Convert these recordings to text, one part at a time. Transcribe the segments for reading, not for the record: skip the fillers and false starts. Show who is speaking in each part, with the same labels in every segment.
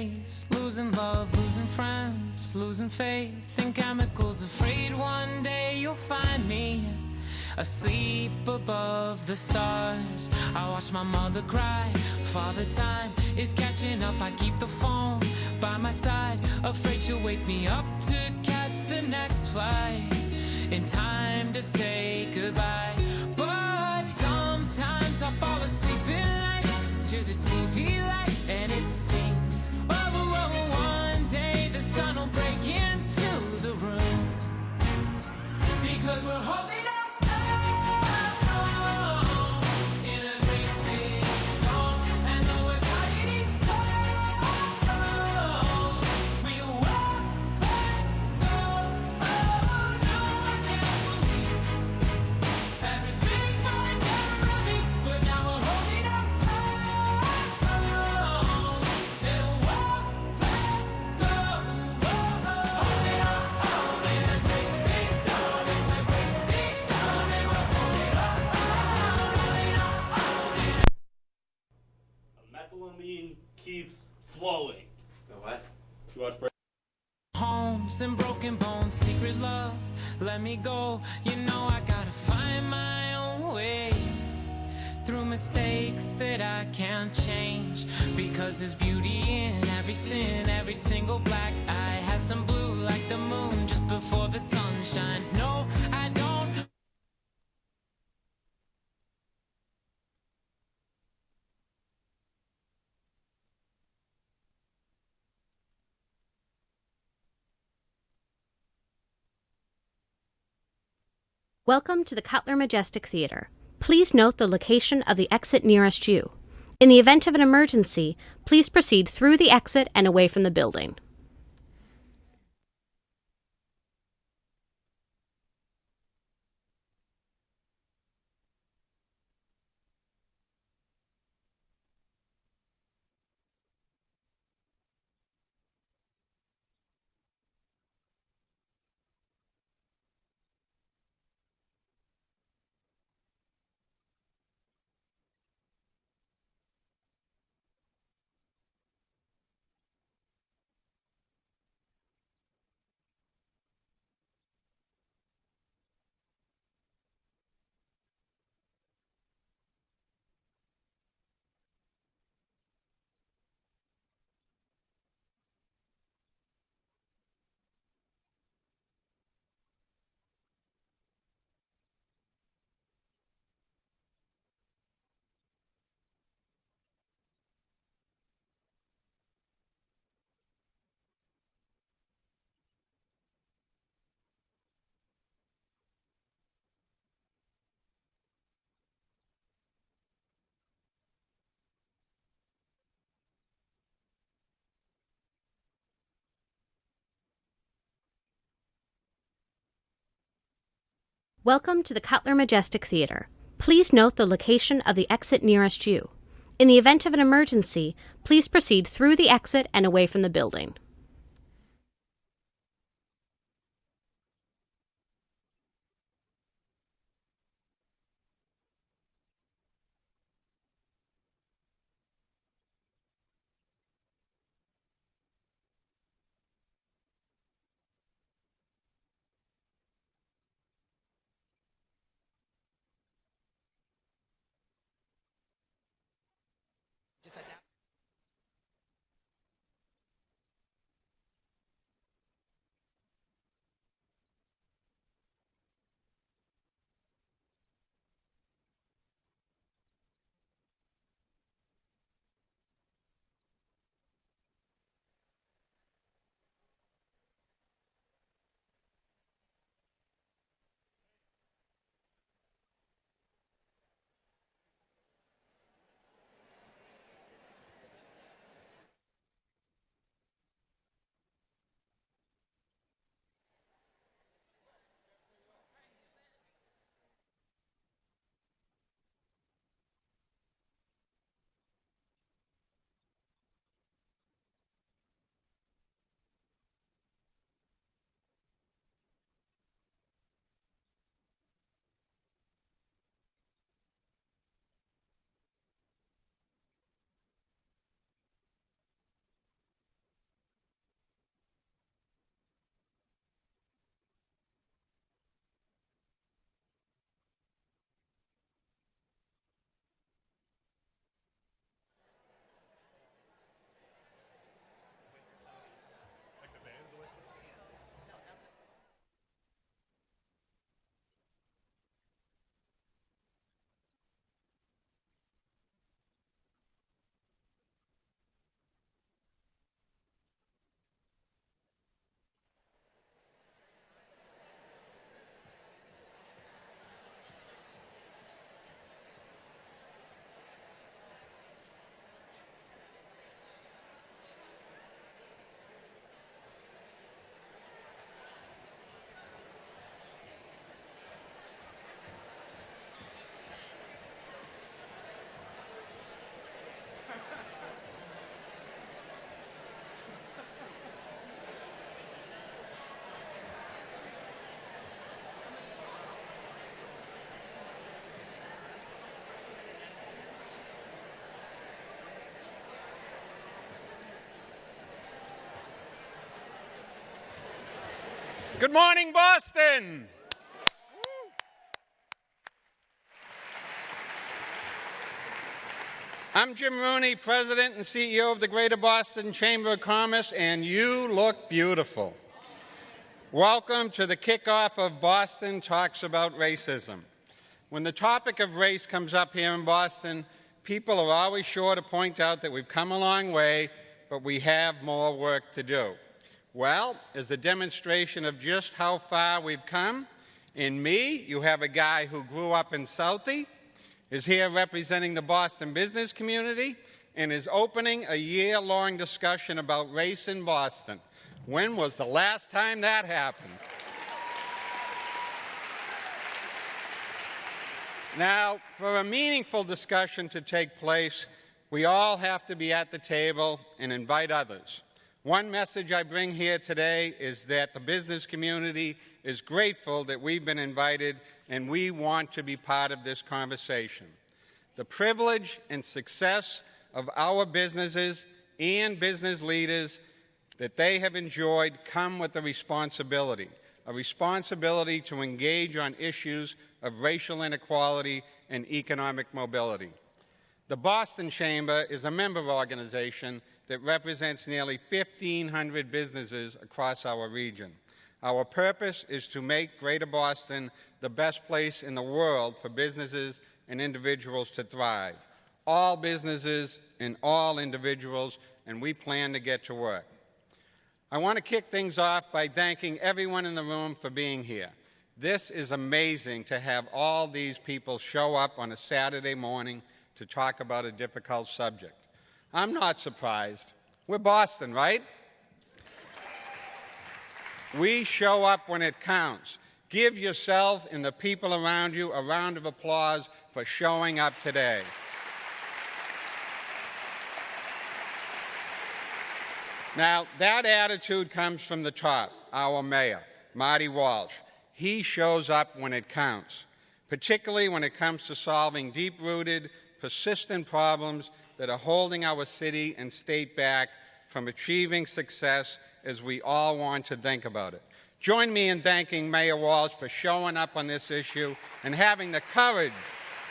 Speaker 1: days, losing love, losing friends, losing faith in chemicals. Afraid one day you'll find me asleep above the stars. I watch my mother cry, Father time is catching up. I keep the phone by my side, afraid she'll wake me up to catch the next flight in time to say goodbye. But sometimes I fall asleep in light to the TV light and it sings, oh, oh, oh, one day the sun will break into the room, because we're holding up in a great big storm, and though we're fighting close, we won't let go. Oh no, I can't believe everything falling down around me, but now we're holding up and won't let go. Holding up in a great big storm, it's a great big storm, and we're holding up.
Speaker 2: Methylamine keeps flowing.
Speaker 3: The what?
Speaker 2: You watch
Speaker 1: Homes and broken bones, secret love, let me go. You know I gotta find my own way through mistakes that I can't change, because there's beauty in every sin. Every single black eye has some blue like the moon just before the sun shines. No, I don't.
Speaker 4: Welcome to the Cutler Majestic Theater. Please note the location of the exit nearest you. In the event of an emergency, please proceed through the exit and away from the building. Welcome to the Cutler Majestic Theater. Please note the location of the exit nearest you. In the event of an emergency, please proceed through the exit and away from the building.
Speaker 3: Good morning, Boston. I'm Jim Rooney, President and CEO of the Greater Boston Chamber of Commerce, and you look beautiful. Welcome to the kickoff of Boston Talks About Racism. When the topic of race comes up here in Boston, people are always sure to point out that we've come a long way, but we have more work to do. Well, as a demonstration of just how far we've come, in me, you have a guy who grew up in Southie, is here representing the Boston business community, and is opening a year-long discussion about race in Boston. When was the last time that happened? Now, for a meaningful discussion to take place, we all have to be at the table and invite others. One message I bring here today is that the business community is grateful that we've been invited and we want to be part of this conversation. The privilege and success of our businesses and business leaders that they have enjoyed come with a responsibility to engage on issues of racial inequality and economic mobility. The Boston Chamber is a member organization that represents nearly 1,500 businesses across our region. Our purpose is to make Greater Boston the best place in the world for businesses and individuals to thrive. All businesses and all individuals, and we plan to get to work. I want to kick things off by thanking everyone in the room for being here. This is amazing to have all these people show up on a Saturday morning to talk about a difficult subject. I'm not surprised. We're Boston, right? We show up when it counts. Give yourself and the people around you a round of applause for showing up today. Now, that attitude comes from the top, our mayor, Marty Walsh. He shows up when it counts, particularly when it comes to solving deep-rooted, persistent problems that are holding our city and state back from achieving success as we all want to think about it. Join me in thanking Mayor Walsh for showing up on this issue and having the courage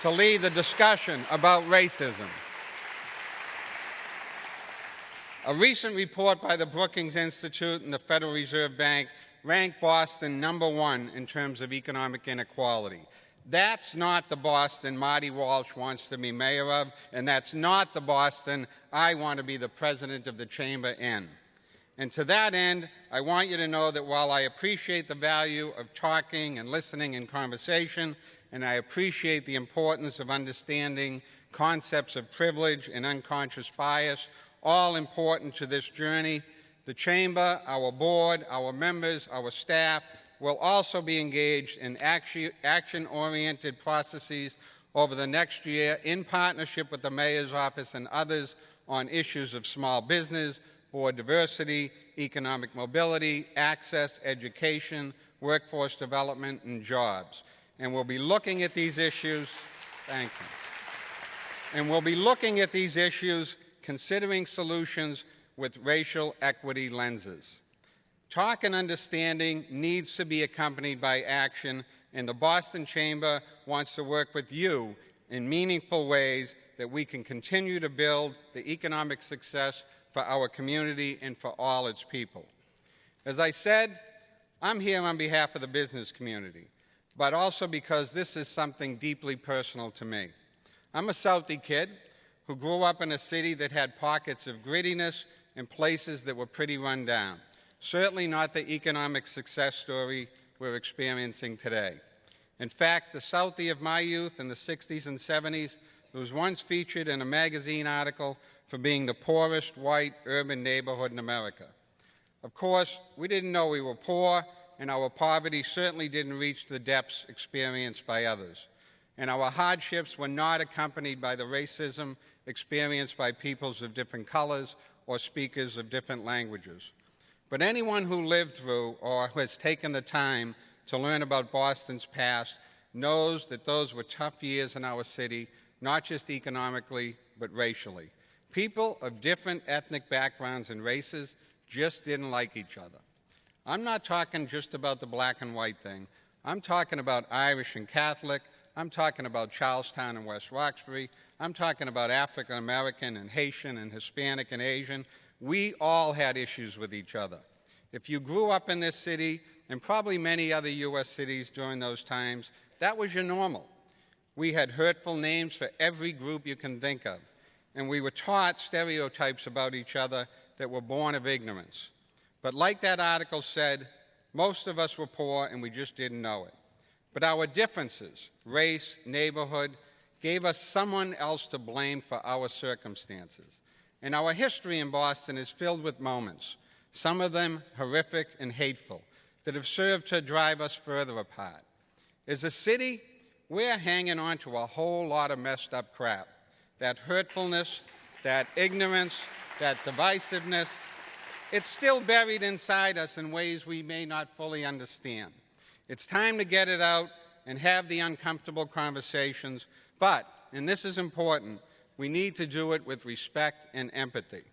Speaker 3: to lead the discussion about racism. A recent report by the Brookings Institute and the Federal Reserve Bank ranked Boston #1 in terms of economic inequality. That's not the Boston Marty Walsh wants to be mayor of, and that's not the Boston I want to be the president of the chamber in. And to that end, I want you to know that while I appreciate the value of talking and listening and conversation, and I appreciate the importance of understanding concepts of privilege and unconscious bias, all important to this journey, the Chamber, our board, our members, our staff will also be engaged in action-oriented processes over the next year in partnership with the Mayor's Office and others on issues of small business, board diversity, economic mobility, access, education, workforce development, and jobs. And we'll be looking at these issues, thank you. And we'll be looking at these issues, considering solutions with racial equity lenses. Talk and understanding needs to be accompanied by action, and the Boston Chamber wants to work with you in meaningful ways that we can continue to build the economic success for our community and for all its people. As I said, I'm here on behalf of the business community, but also because this is something deeply personal to me. I'm a Southie kid who grew up in a city that had pockets of grittiness and places that were pretty run down. Certainly not the economic success story we're experiencing today. In fact, the Southie of my youth in the 60s and 70s was once featured in a magazine article for being the poorest white urban neighborhood in America. Of course, we didn't know we were poor, and our poverty certainly didn't reach the depths experienced by others. And our hardships were not accompanied by the racism experienced by peoples of different colors or speakers of different languages. But anyone who lived through or has taken the time to learn about Boston's past knows that those were tough years in our city, not just economically, but racially. People of different ethnic backgrounds and races just didn't like each other. I'm not talking just about the black and white thing. I'm talking about Irish and Catholic. I'm talking about Charlestown and West Roxbury. I'm talking about African American and Haitian and Hispanic and Asian. We all had issues with each other. If you grew up in this city, and probably many other U.S. cities during those times, that was your normal. We had hurtful names for every group you can think of, and we were taught stereotypes about each other that were born of ignorance. But like that article said, most of us were poor and we just didn't know it. But our differences, race, neighborhood, gave us someone else to blame for our circumstances. And our history in Boston is filled with moments, some of them horrific and hateful, that have served to drive us further apart. As a city, we're hanging on to a whole lot of messed up crap. That hurtfulness, that ignorance, that divisiveness, it's still buried inside us in ways we may not fully understand. It's time to get it out and have the uncomfortable conversations, but, and this is important, we need to do it with respect and empathy.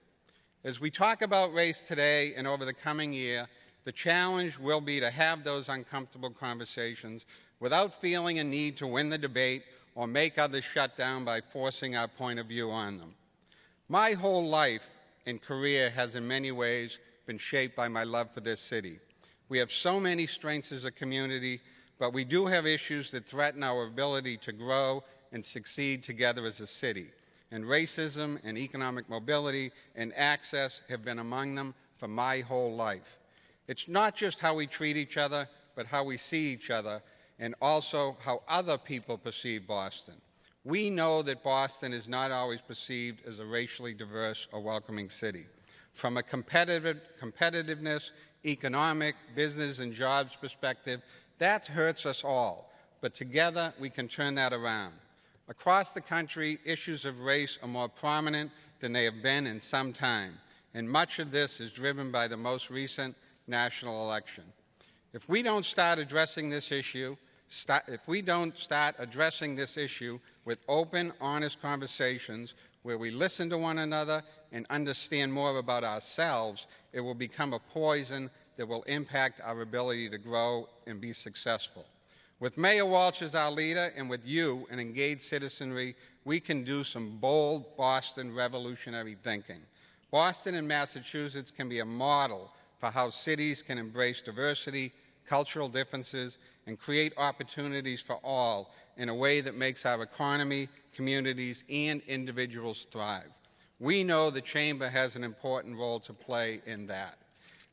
Speaker 3: As we talk about race today and over the coming year, the challenge will be to have those uncomfortable conversations without feeling a need to win the debate or make others shut down by forcing our point of view on them. My whole life and career has in many ways been shaped by my love for this city. We have so many strengths as a community, but we do have issues that threaten our ability to grow and succeed together as a city. And racism and economic mobility and access have been among them for my whole life. It's not just how we treat each other, but how we see each other, and also how other people perceive Boston. We know that Boston is not always perceived as a racially diverse or welcoming city. From a competitiveness, economic, business, and jobs perspective, that hurts us all, but together we can turn that around. Across the country, issues of race are more prominent than they have been in some time, and much of this is driven by the most recent national election. If we don't start addressing this issue, with open, honest conversations where we listen to one another and understand more about ourselves, it will become a poison that will impact our ability to grow and be successful. With Mayor Walsh as our leader and with you, an engaged citizenry, we can do some bold Boston revolutionary thinking. Boston and Massachusetts can be a model for how cities can embrace diversity, cultural differences, and create opportunities for all in a way that makes our economy, communities, and individuals thrive. We know the Chamber has an important role to play in that.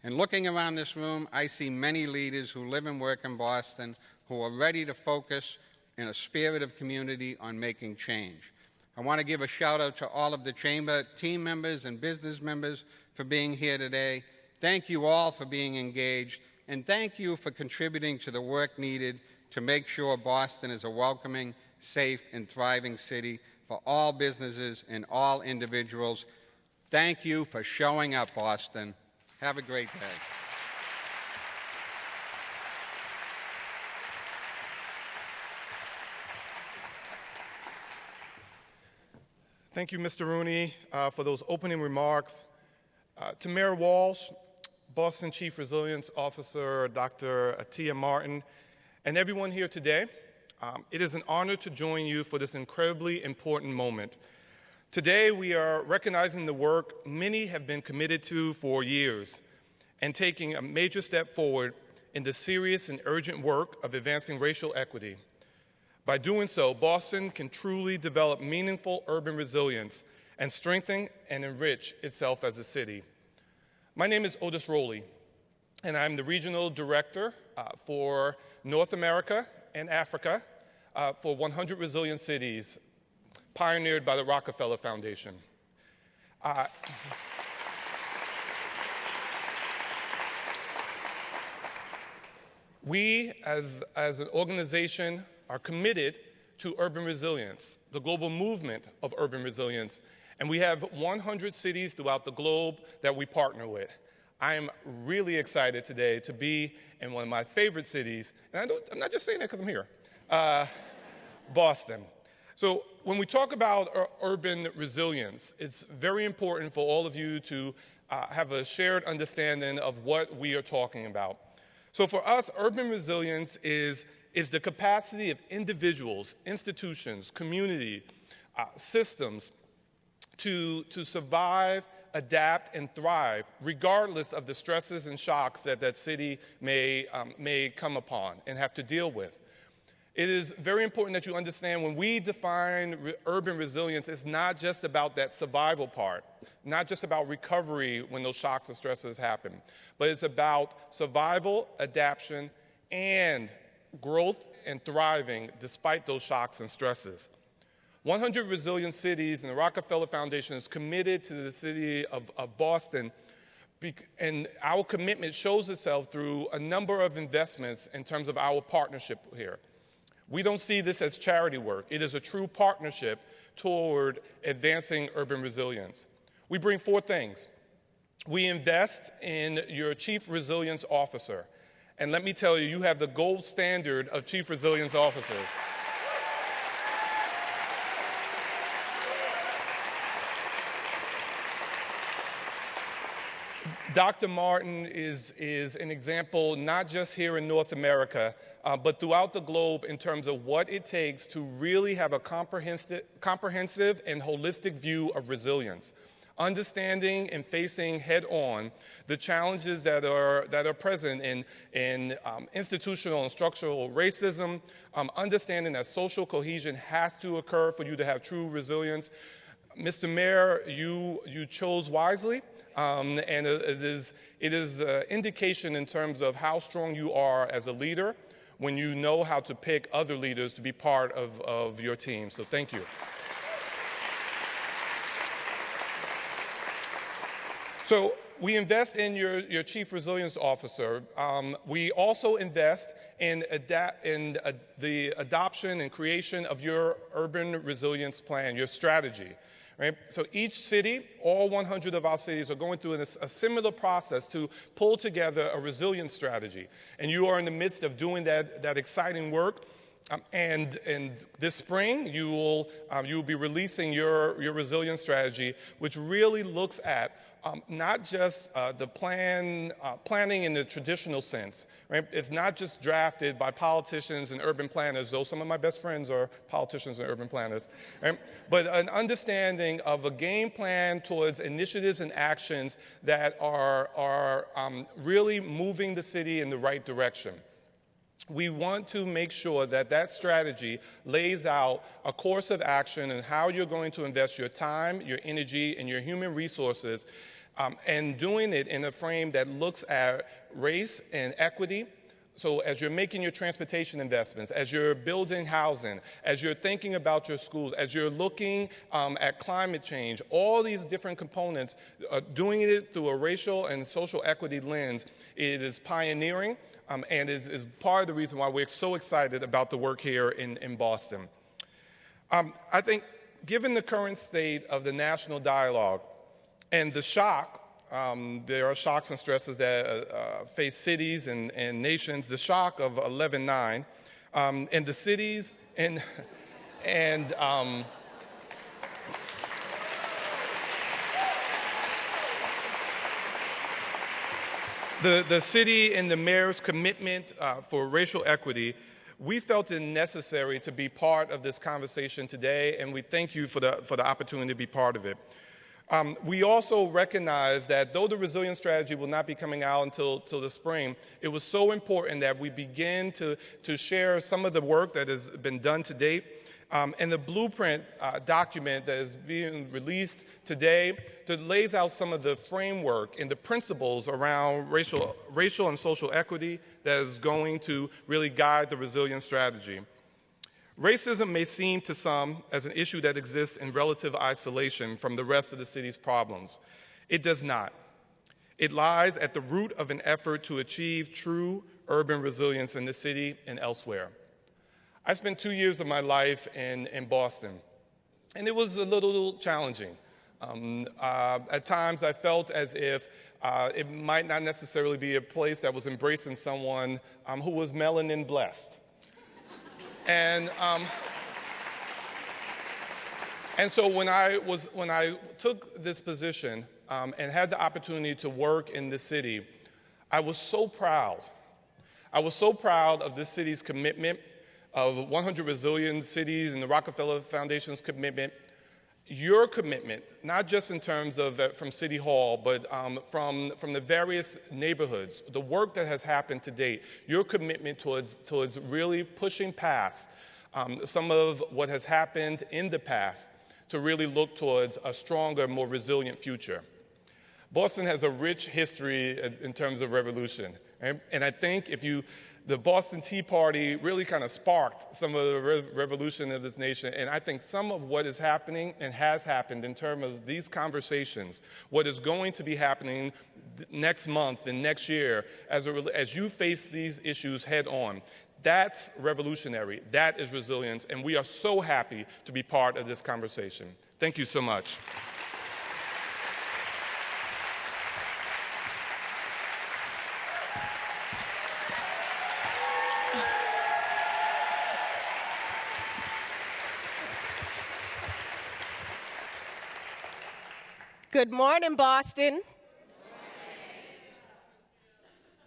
Speaker 3: And looking around this room, I see many leaders who live and work in Boston who are ready to focus in a spirit of community on making change. I want to give a shout out to all of the Chamber team members and business members for being here today. Thank you all for being engaged, and thank you for contributing to the work needed to make sure Boston is a welcoming, safe, and thriving city for all businesses and all individuals. Thank you for showing up, Boston. Have a great day.
Speaker 5: Thank you, Mr. Rooney, for those opening remarks. To Mayor Walsh, Boston Chief Resilience Officer Dr. Atiya Martin, and everyone here today, it is an honor to join you for this incredibly important moment. Today, we are recognizing the work many have been committed to for years and taking a major step forward in the serious and urgent work of advancing racial equity. By doing so, Boston can truly develop meaningful urban resilience and strengthen and enrich itself as a city. My name is Otis Rowley, and I'm the Regional Director for North America and Africa for 100 Resilient Cities, pioneered by the Rockefeller Foundation. We, as an organization, are committed to urban resilience, the global movement of urban resilience, and we have 100 cities throughout the globe that we partner with. I am really excited today to be in one of my favorite cities, and I'm not just saying that because I'm here, Boston. So when we talk about urban resilience, it's very important for all of you to have a shared understanding of what we are talking about. So for us, urban resilience is the capacity of individuals, institutions, community, systems to survive, adapt, and thrive regardless of the stresses and shocks that city may come upon and have to deal with. It is very important that you understand when we define urban resilience, it's not just about that survival part, not just about recovery when those shocks and stresses happen, but it's about survival, adaptation, and growth and thriving despite those shocks and stresses. 100 Resilient Cities and the Rockefeller Foundation is committed to the city of Boston, and our commitment shows itself through a number of investments in terms of our partnership here. We don't see this as charity work. It is a true partnership toward advancing urban resilience. We bring 4 things. We invest in your Chief Resilience Officer. And let me tell you, you have the gold standard of Chief Resilience Officers. Dr. Martin is an example not just here in North America, but throughout the globe in terms of what it takes to really have a comprehensive and holistic view of resilience, understanding and facing head-on the challenges that are present in institutional and structural racism, understanding that social cohesion has to occur for you to have true resilience. Mr. Mayor, you chose wisely. And it is an indication in terms of how strong you are as a leader when you know how to pick other leaders to be part of your team. So thank you. So we invest in your Chief Resilience Officer. We also invest in the adoption and creation of your urban resilience plan, your strategy. Right? So each city, all 100 of our cities are going through a similar process to pull together a resilience strategy. And you are in the midst of doing that exciting work. And this spring, you will be releasing your resilience strategy, which really looks at not just the planning in the traditional sense. Right? It's not just drafted by politicians and urban planners, though some of my best friends are politicians and urban planners, right? But an understanding of a game plan towards initiatives and actions that are really moving the city in the right direction. We want to make sure that strategy lays out a course of action and how you're going to invest your time, your energy, and your human resources, and doing it in a frame that looks at race and equity. So as you're making your transportation investments, as you're building housing, as you're thinking about your schools, as you're looking at climate change, all these different components, doing it through a racial and social equity lens, it is pioneering. And is part of the reason why we're so excited about the work here in Boston. I think given the current state of the national dialogue and the shock, there are shocks and stresses that face cities and nations, the shock of 11/9, and the cities and the city and the mayor's commitment for racial equity, we felt it necessary to be part of this conversation today, and we thank you for the opportunity to be part of it. We also recognize that though the resilience strategy will not be coming out until the spring, it was so important that we begin to share some of the work that has been done to date. And the blueprint document that is being released today that lays out some of the framework and the principles around racial and social equity that is going to really guide the resilience strategy. Racism may seem to some as an issue that exists in relative isolation from the rest of the city's problems. It does not. It lies at the root of an effort to achieve true urban resilience in the city and elsewhere. I spent 2 years of my life in Boston, and it was a little challenging. At times, I felt as if it might not necessarily be a place that was embracing someone who was melanin blessed. And so when I took this position, and had the opportunity to work in this city, I was so proud. I was so proud of this city's commitment, of 100 Resilient Cities and the Rockefeller Foundation's commitment, your commitment, not just in terms of from City Hall, but from the various neighborhoods, the work that has happened to date, your commitment towards really pushing past some of what has happened in the past to really look towards a stronger, more resilient future. Boston has a rich history in terms of revolution. And I think the Boston Tea Party really kind of sparked some of the revolution of this nation. And I think some of what is happening and has happened in terms of these conversations, what is going to be happening next month and next year as you face these issues head on, that's revolutionary. That is resilience. And we are so happy to be part of this conversation. Thank you so much.
Speaker 6: Good morning, Boston.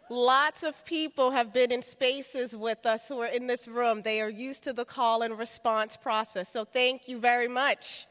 Speaker 6: Lots of people have been in spaces with us who are in this room. They are used to the call and response process, so thank you very much.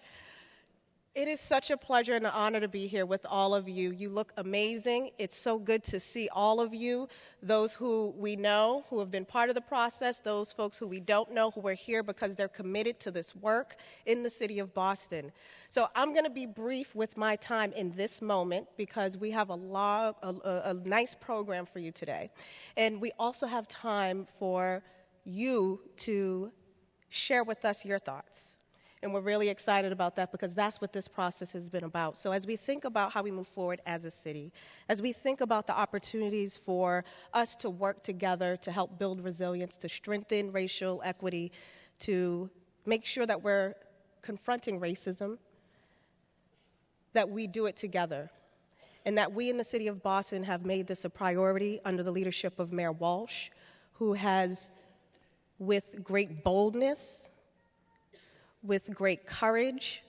Speaker 6: It is such a pleasure and an honor to be here with all of you. You look amazing. It's so good to see all of you, those who we know, who have been part of the process, those folks who we don't know, who are here because they're committed to this work in the city of Boston. So I'm going to be brief with my time in this moment because we have a nice program for you today. And we also have time for you to share with us your thoughts. And we're really excited about that because that's what this process has been about. So as we think about how we move forward as a city, as we think about the opportunities for us to work together to help build resilience, to strengthen racial equity, to make sure that we're confronting racism, that we do it together. And that we in the city of Boston have made this a priority under the leadership of Mayor Walsh, who has, with great boldness, with great courage,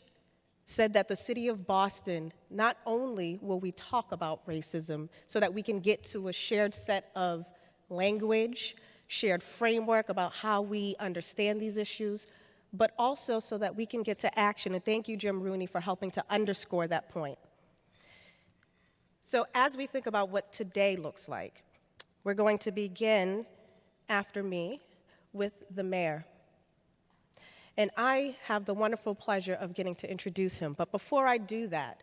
Speaker 6: said that the city of Boston, not only will we talk about racism so that we can get to a shared set of language, shared framework about how we understand these issues, but also so that we can get to action. And thank you, Jim Rooney, for helping to underscore that point. So as we think about what today looks like, we're going to begin, after me, with the mayor. And I have the wonderful pleasure of getting to introduce him. But before I do that,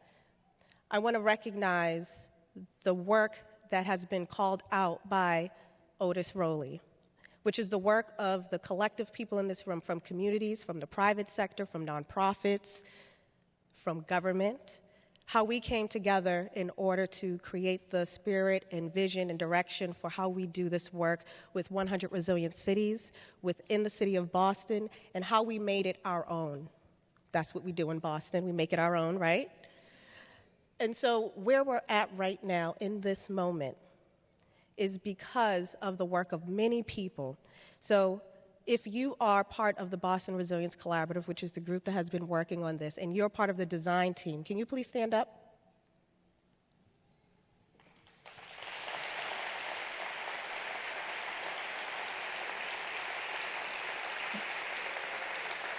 Speaker 6: I want to recognize the work that has been called out by Otis Rowley, which is the work of the collective people in this room, from communities, from the private sector, from nonprofits, from government, how we came together in order to create the spirit and vision and direction for how we do this work with 100 Resilient Cities within the city of Boston, and how we made it our own. That's what we do in Boston. We make it our own, right? And so where we're at right now in this moment is because of the work of many people. So if you are part of the Boston Resilience Collaborative, which is the group that has been working on this, and you're part of the design team, can you please stand up?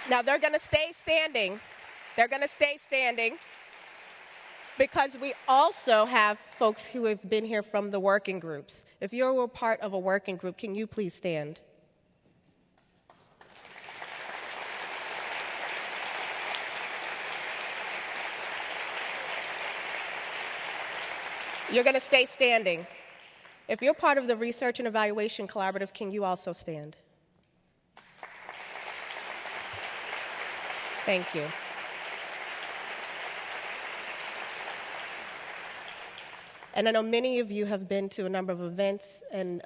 Speaker 6: Now they're going to stay standing. They're going to stay standing because we also have folks who have been here from the working groups. If you're part of a working group, can you please stand? You're going to stay standing. If you're part of the Research and Evaluation Collaborative, can you also stand? Thank you. And I know many of you have been to a number of events and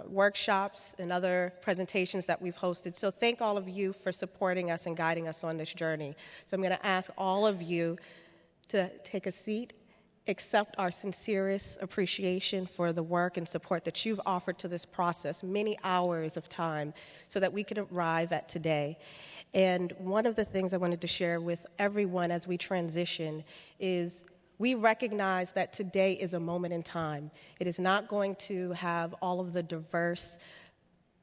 Speaker 6: workshops and other presentations that we've hosted. So thank all of you for supporting us and guiding us on this journey. So I'm going to ask all of you to take a seat, accept our sincerest appreciation for the work and support that you've offered to this process, many hours of time, so that we could arrive at today. And one of the things I wanted to share with everyone as we transition is We recognize that today is a moment in time. It is not going to have all of the diverse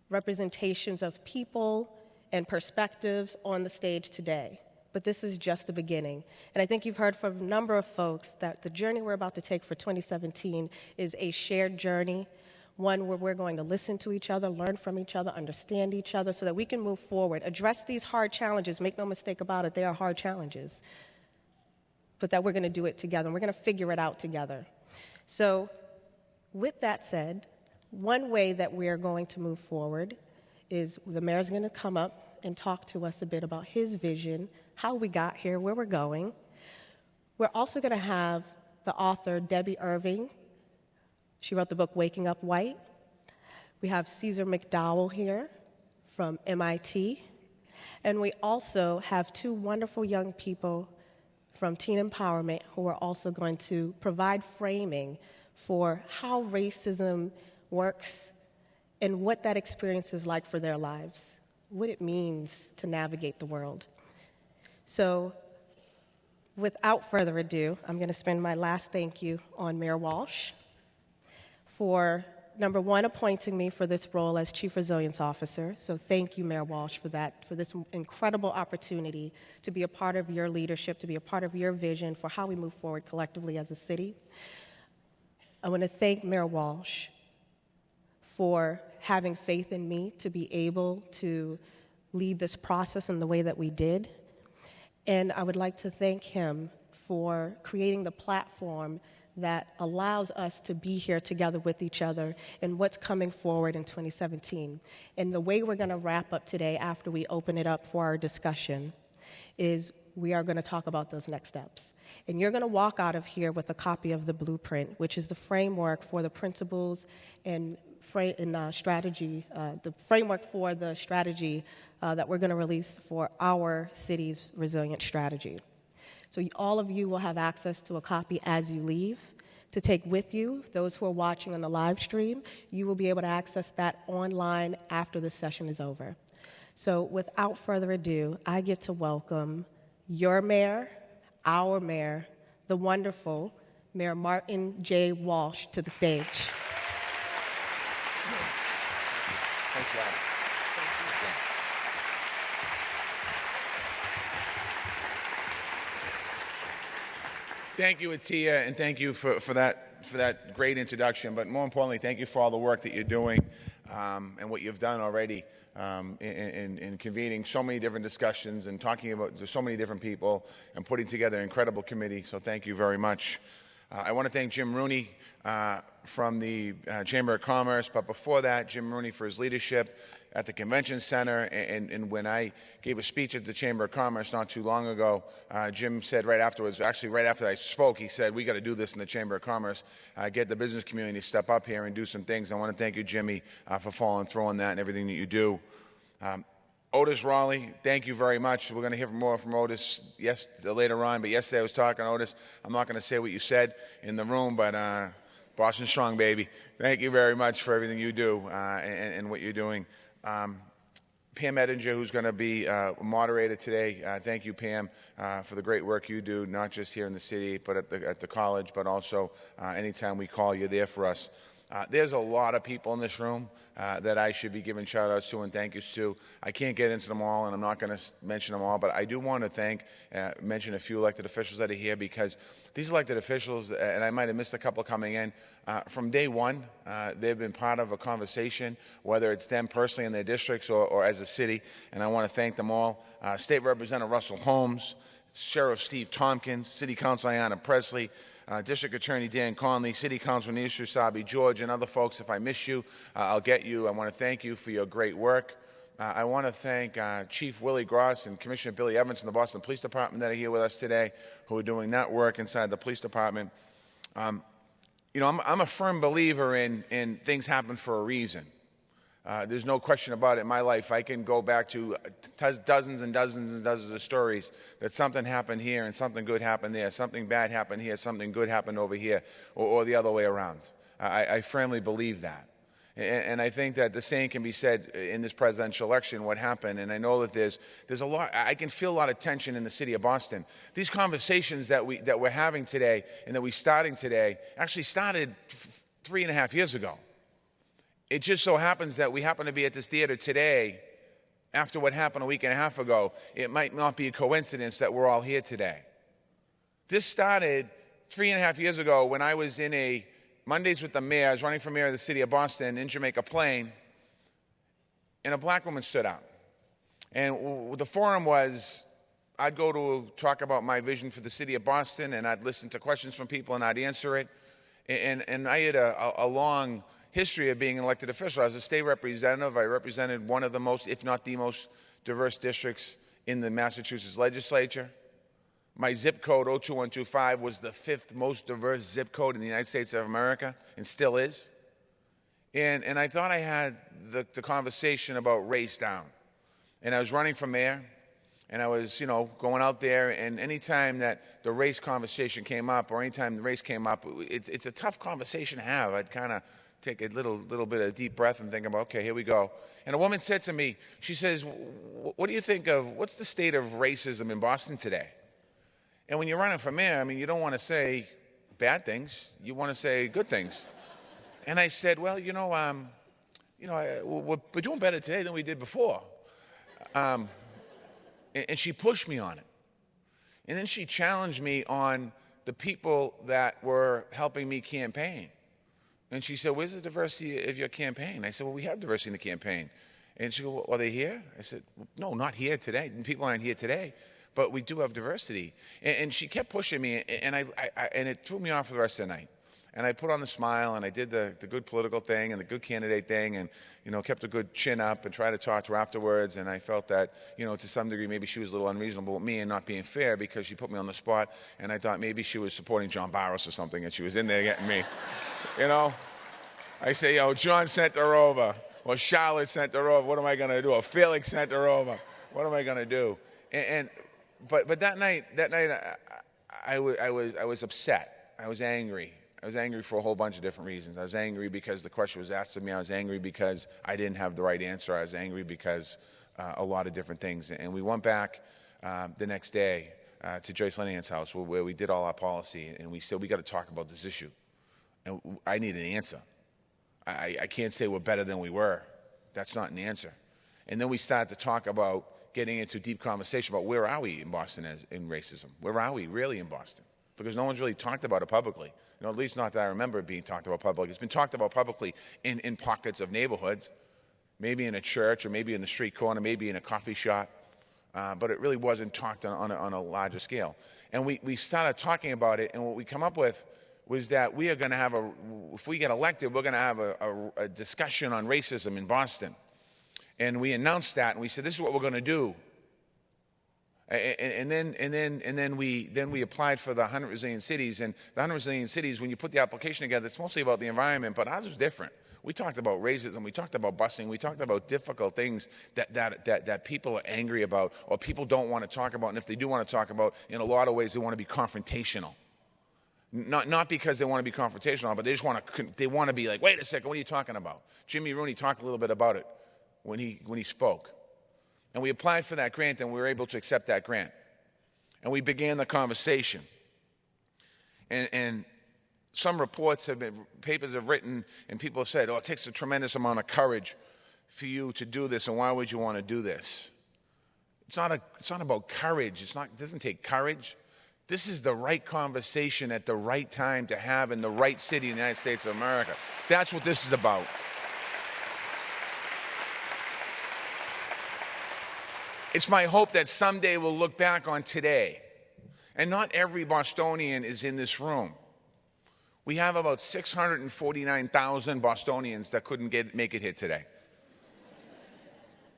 Speaker 6: representations of people and perspectives on the stage today. But this is just the beginning. And I think you've heard from a number of folks that the journey we're about to take for 2017 is a shared journey, one where we're going to listen to each other, learn from each other, understand each other so that we can move forward, address these hard challenges. Make no mistake about it, they are hard challenges. But that we're going to do it together, and we're going to figure it out together. So with that said, one way that we are going to move forward is the mayor's going to come up and talk to us a bit about his vision, how we got here, where we're going. We're also going to have the author, Debbie Irving. She wrote the book Waking Up White. We have Caesar McDowell here from MIT. And we also have two wonderful young people from Teen Empowerment who are also going to provide framing for how racism works and what that experience is like for their lives, what it means to navigate the world. So without further ado, I'm going to spend my last thank you on Mayor Walsh for, number one, appointing me for this role as Chief Resilience Officer. So thank you, Mayor Walsh, for that, for this incredible opportunity to be a part of your leadership, to be a part of your vision for how we move forward collectively as a city. I want to thank Mayor Walsh for having faith in me to be able to lead this process in the way that we did. And I would like to thank him for creating the platform that allows us to be here together with each other in what's coming forward in 2017. And the way we're going to wrap up today after we open it up for our discussion is we are going to talk about those next steps. And you're going to walk out of here with a copy of the blueprint, which is the framework for the principles and strategy, the framework for the strategy that we're going to release for our city's resilient strategy. So all of you will have access to a copy as you leave to take with you. Those who are watching on the live stream, you will be able to access that online after the session is over. So without further ado, I get to welcome your mayor, our mayor, the wonderful Mayor Martin J. Walsh to the stage.
Speaker 7: Thank you, Adam. Thank you, Atia, and thank you for that great introduction. But more importantly, thank you for all the work that you're doing and what you've done already in convening so many different discussions and talking about so many different people and putting together an incredible committee. So thank you very much. I want to thank Jim Rooney from the Chamber of Commerce, but before that, Jim Rooney for his leadership at the Convention Center. And when I gave a speech at the Chamber of Commerce not too long ago, Jim said right afterwards, actually right after I spoke, he said, we got to do this in the Chamber of Commerce, get the business community to step up here and do some things. I want to thank you, Jimmy, for following through on that and everything that you do. Otis Raleigh, thank you very much. We're going to hear more from Otis later on, but yesterday I was talking to Otis. I'm not going to say what you said in the room, but Boston Strong, baby. Thank you very much for everything you do and what you're doing. Pam Edinger, who's going to be a moderator today. Thank you, Pam, for the great work you do, not just here in the city, but at the college, but also anytime we call, you're there for us. There's a lot of people in this room that I should be giving shout-outs to and thank yous to. I can't get into them all, and I'm not going to mention them all, but I do want to mention a few elected officials that are here, because these elected officials, and I might have missed a couple coming in, from day one, they've been part of a conversation, whether it's them personally in their districts or as a city, and I want to thank them all. State Representative Russell Holmes, Sheriff Steve Tompkins, City Councilor Ayanna Presley, District Attorney Dan Conley, City Councilor Nisha Sabi George, and other folks. If I miss you, I'll get you. I want to thank you for your great work. I want to thank Chief Willie Gross and Commissioner Billy Evans from the Boston Police Department that are here with us today, who are doing that work inside the police department. I'm a firm believer in things happen for a reason. There's no question about it in my life. I can go back to dozens and dozens and dozens of stories that something happened here and something good happened there, something bad happened here, something good happened over here, or the other way around. I firmly believe that. And I think that the same can be said in this presidential election, what happened. And I know that there's a lot, I can feel a lot of tension in the city of Boston. These conversations that we're having today and that we're starting today actually started 3.5 years ago. It just so happens that we happen to be at this theater today after what happened a week and a half ago. It might not be a coincidence that we're all here today. This started 3.5 years ago when I was in a Mondays with the Mayor. I was running for mayor of the city of Boston in Jamaica Plain, and a black woman stood up. And the forum was, I'd go to talk about my vision for the city of Boston, and I'd listen to questions from people, and I'd answer it. And I had a long history of being an elected official. I was a state representative. I represented one of the most, if not the most, diverse districts in the Massachusetts legislature. My zip code, 02125, was the 5th most diverse zip code in the United States of America, and still is. And I thought I had the conversation about race down. And I was running for mayor, and I was, going out there, and anytime that the race conversation came up, or anytime the race came up, it's a tough conversation to have. I'd kind of take a little bit of deep breath and think about, okay, here we go. And a woman said to me, she says, what do you think of, what's the state of racism in Boston today? And when you're running for mayor, you don't want to say bad things. You want to say good things. And I said, well, we're doing better today than we did before. And she pushed me on it. And then she challenged me on the people that were helping me campaign. And she said, where's the diversity of your campaign? I said, well, we have diversity in the campaign. And she goes, well, are they here? I said, no, not here today. People aren't here today. But we do have diversity. And she kept pushing me, and and it threw me off for the rest of the night. And I put on the smile, and I did the good political thing and the good candidate thing, and kept a good chin up and tried to talk to her afterwards. And I felt that, to some degree, maybe she was a little unreasonable with me and not being fair because she put me on the spot. And I thought maybe she was supporting John Barros or something, and she was in there getting me. I say, John sent her over, or Charlotte sent her over. What am I going to do? Or Felix sent her over. What am I going to do? But that night, I was upset. I was angry. I was angry for a whole bunch of different reasons. I was angry because the question was asked of me. I was angry because I didn't have the right answer. I was angry because a lot of different things. And we went back the next day to Joyce Lenihan's house where we did all our policy, and we said, we got to talk about this issue. And I need an answer. I can't say we're better than we were. That's not an answer. And then we started to talk about getting into a deep conversation about where are we in Boston in racism? Where are we really in Boston? Because no one's really talked about it publicly. At least not that I remember it being talked about publicly. It's been talked about publicly in pockets of neighborhoods, maybe in a church or maybe in the street corner, maybe in a coffee shop, but it really wasn't talked on a larger scale. And we started talking about it, and what we come up with was that we are going to have if we get elected, we're going to have a discussion on racism in Boston. And we announced that, and we said, this is what we're going to do. And then we applied for the 100 Resilient Cities. And the 100 Resilient Cities, when you put the application together, it's mostly about the environment, but ours was different. We talked about racism, we talked about busing, we talked about difficult things that people are angry about or people don't want to talk about. And if they do want to talk about, in a lot of ways, they want to be confrontational. Not because they want to be confrontational, but they want to be like, wait a second, what are you talking about? Jimmy Rooney talked a little bit about it when he spoke. And we applied for that grant, and we were able to accept that grant. And we began the conversation. And some reports papers have written, and people have said, it takes a tremendous amount of courage for you to do this, and why would you want to do this? It's not about courage. It doesn't take courage. This is the right conversation at the right time to have in the right city in the United States of America. That's what this is about. It's my hope that someday we'll look back on today, and not every Bostonian is in this room. We have about 649,000 Bostonians that couldn't make it here today.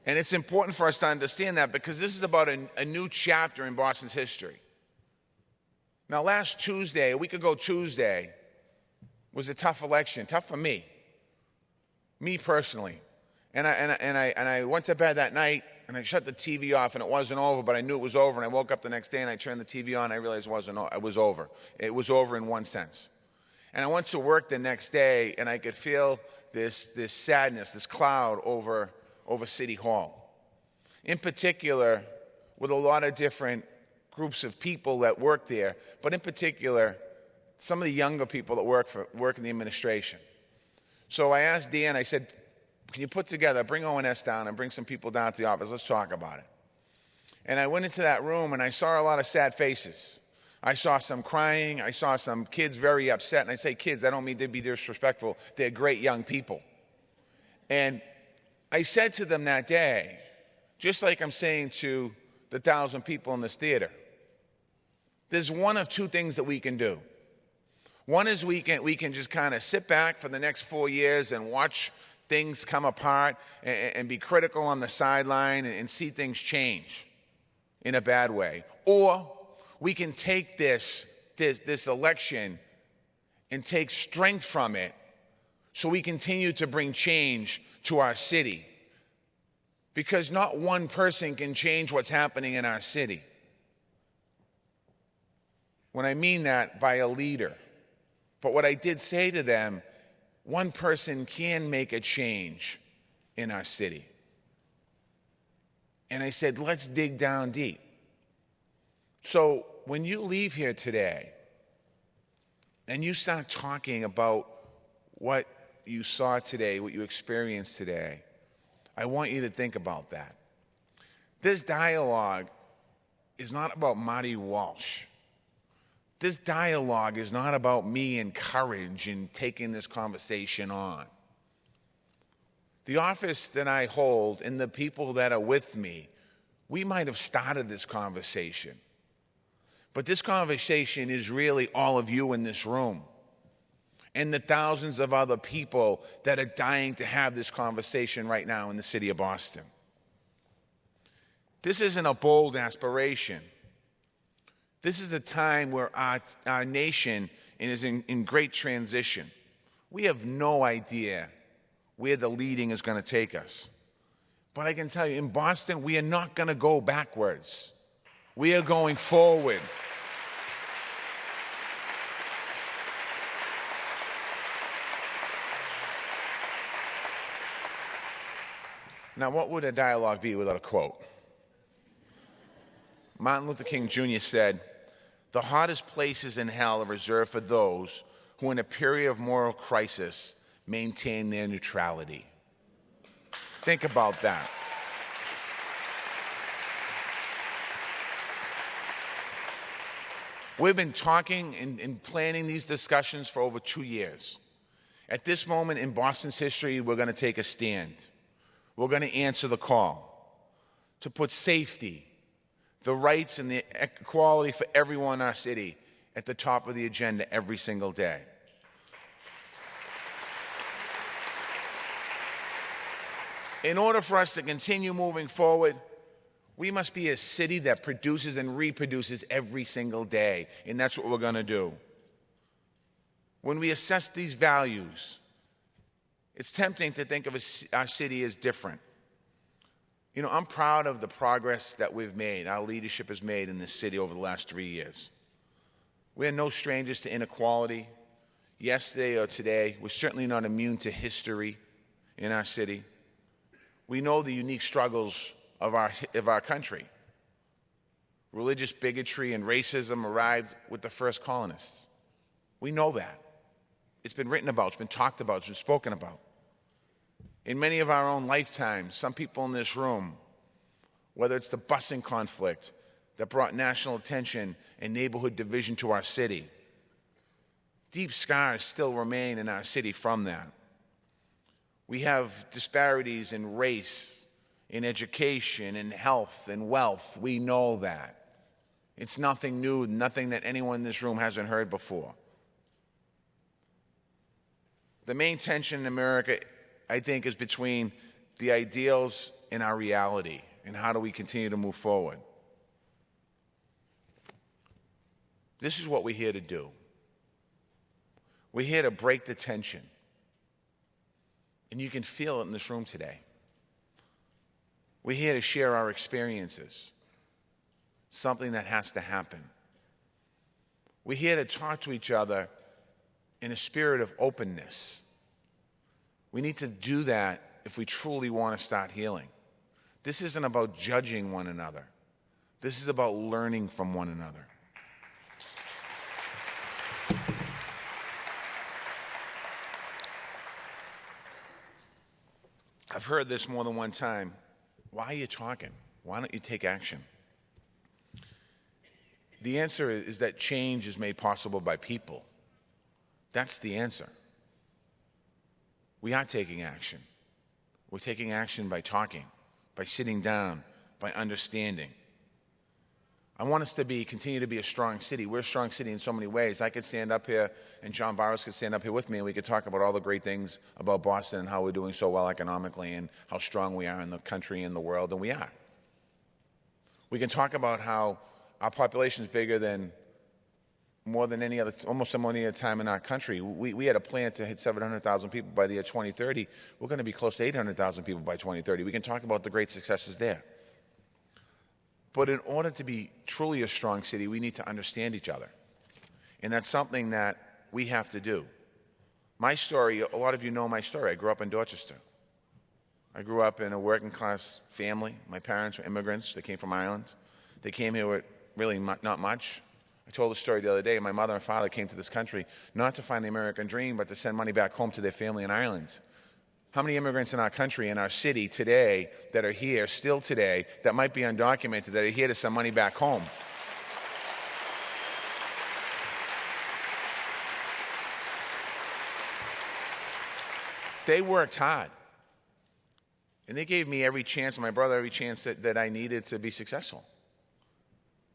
Speaker 7: And it's important for us to understand that, because this is about a new chapter in Boston's history. Now, last Tuesday, a week ago Tuesday, was a tough election, tough for me personally. And I went to bed that night, and I shut the TV off, and it wasn't over, but I knew it was over. And I woke up the next day, and I turned the TV on, and I realized it was over. It was over in one sense. And I went to work the next day, and I could feel this sadness, this cloud over City Hall. In particular, with a lot of different groups of people that work there, but in particular, some of the younger people that work in the administration. So I asked Dan, I said, can you bring ONS down and bring some people down to the office, let's talk about it. And I went into that room and I saw a lot of sad faces. I saw some crying, I saw some kids very upset, and I say kids, I don't mean to be disrespectful, they're great young people. And I said to them that day, just like I'm saying to the 1,000 people in this theater, there's one of two things that we can do. One is we can just kind of sit back for the next 4 years and watch things come apart and be critical on the sideline and see things change in a bad way. Or we can take this election and take strength from it so we continue to bring change to our city. Because not one person can change what's happening in our city. When I mean that, by a leader. But what I did say to them, one person can make a change in our city. And I said, let's dig down deep. So when you leave here today and you start talking about what you saw today, what you experienced today, I want you to think about that. This dialogue is not about Marty Walsh. This dialogue is not about me and courage and taking this conversation on. The office that I hold and the people that are with me, we might have started this conversation. But this conversation is really all of you in this room and the thousands of other people that are dying to have this conversation right now in the city of Boston. This isn't a bold aspiration. This is a time where our nation is in great transition. We have no idea where the leading is going to take us. But I can tell you, in Boston, we are not going to go backwards. We are going forward. Now, what would a dialogue be without a quote? Martin Luther King Jr. said, "The hottest places in hell are reserved for those who, in a period of moral crisis, maintain their neutrality." Think about that. We've been talking and planning these discussions for over 2 years. At this moment in Boston's history, we're going to take a stand. We're going to answer the call to put safety, the rights, and the equality for everyone in our city at the top of the agenda every single day. In order for us to continue moving forward, we must be a city that produces and reproduces every single day, and that's what we're going to do. When we assess these values, it's tempting to think of our city as different. You know, I'm proud of the progress that we've made, our leadership has made in this city over the last 3 years. We are no strangers to inequality. Yesterday or today, we're certainly not immune to history in our city. We know the unique struggles of our country. Religious bigotry and racism arrived with the first colonists. We know that. It's been written about, it's been talked about, it's been spoken about. In many of our own lifetimes, some people in this room, whether it's the busing conflict that brought national attention and neighborhood division to our city, deep scars still remain in our city from that. We have disparities in race, in education, in health, and wealth. We know that. It's nothing new, nothing that anyone in this room hasn't heard before. The main tension in America, I think, is between the ideals and our reality, and how do we continue to move forward. This is what we're here to do. We're here to break the tension. And you can feel it in this room today. We're here to share our experiences, something that has to happen. We're here to talk to each other in a spirit of openness. We need to do that if we truly want to start healing. This isn't about judging one another. This is about learning from one another. I've heard this more than one time. Why are you talking? Why don't you take action? The answer is that change is made possible by people. That's the answer. We are taking action. We're taking action by talking, by sitting down, by understanding. I want us to continue to be a strong city. We're a strong city in so many ways. I could stand up here, and John Barros could stand up here with me, and we could talk about all the great things about Boston and how we're doing so well economically and how strong we are in the country and the world, and we are. We can talk about how our population is bigger than more than any other, almost any other time in our country. We had a plan to hit 700,000 people by the year 2030. We're going to be close to 800,000 people by 2030. We can talk about the great successes there. But in order to be truly a strong city, we need to understand each other. And that's something that we have to do. My story, a lot of you know my story. I grew up in Dorchester. I grew up in a working class family. My parents were immigrants. They came from Ireland. They came here with really not much. I told the story the other day. My mother and father came to this country not to find the American dream, but to send money back home to their family in Ireland. How many immigrants in our country, in our city today, that are here still today, that might be undocumented, that are here to send money back home? They worked hard. And they gave me every chance, my brother every chance that I needed to be successful.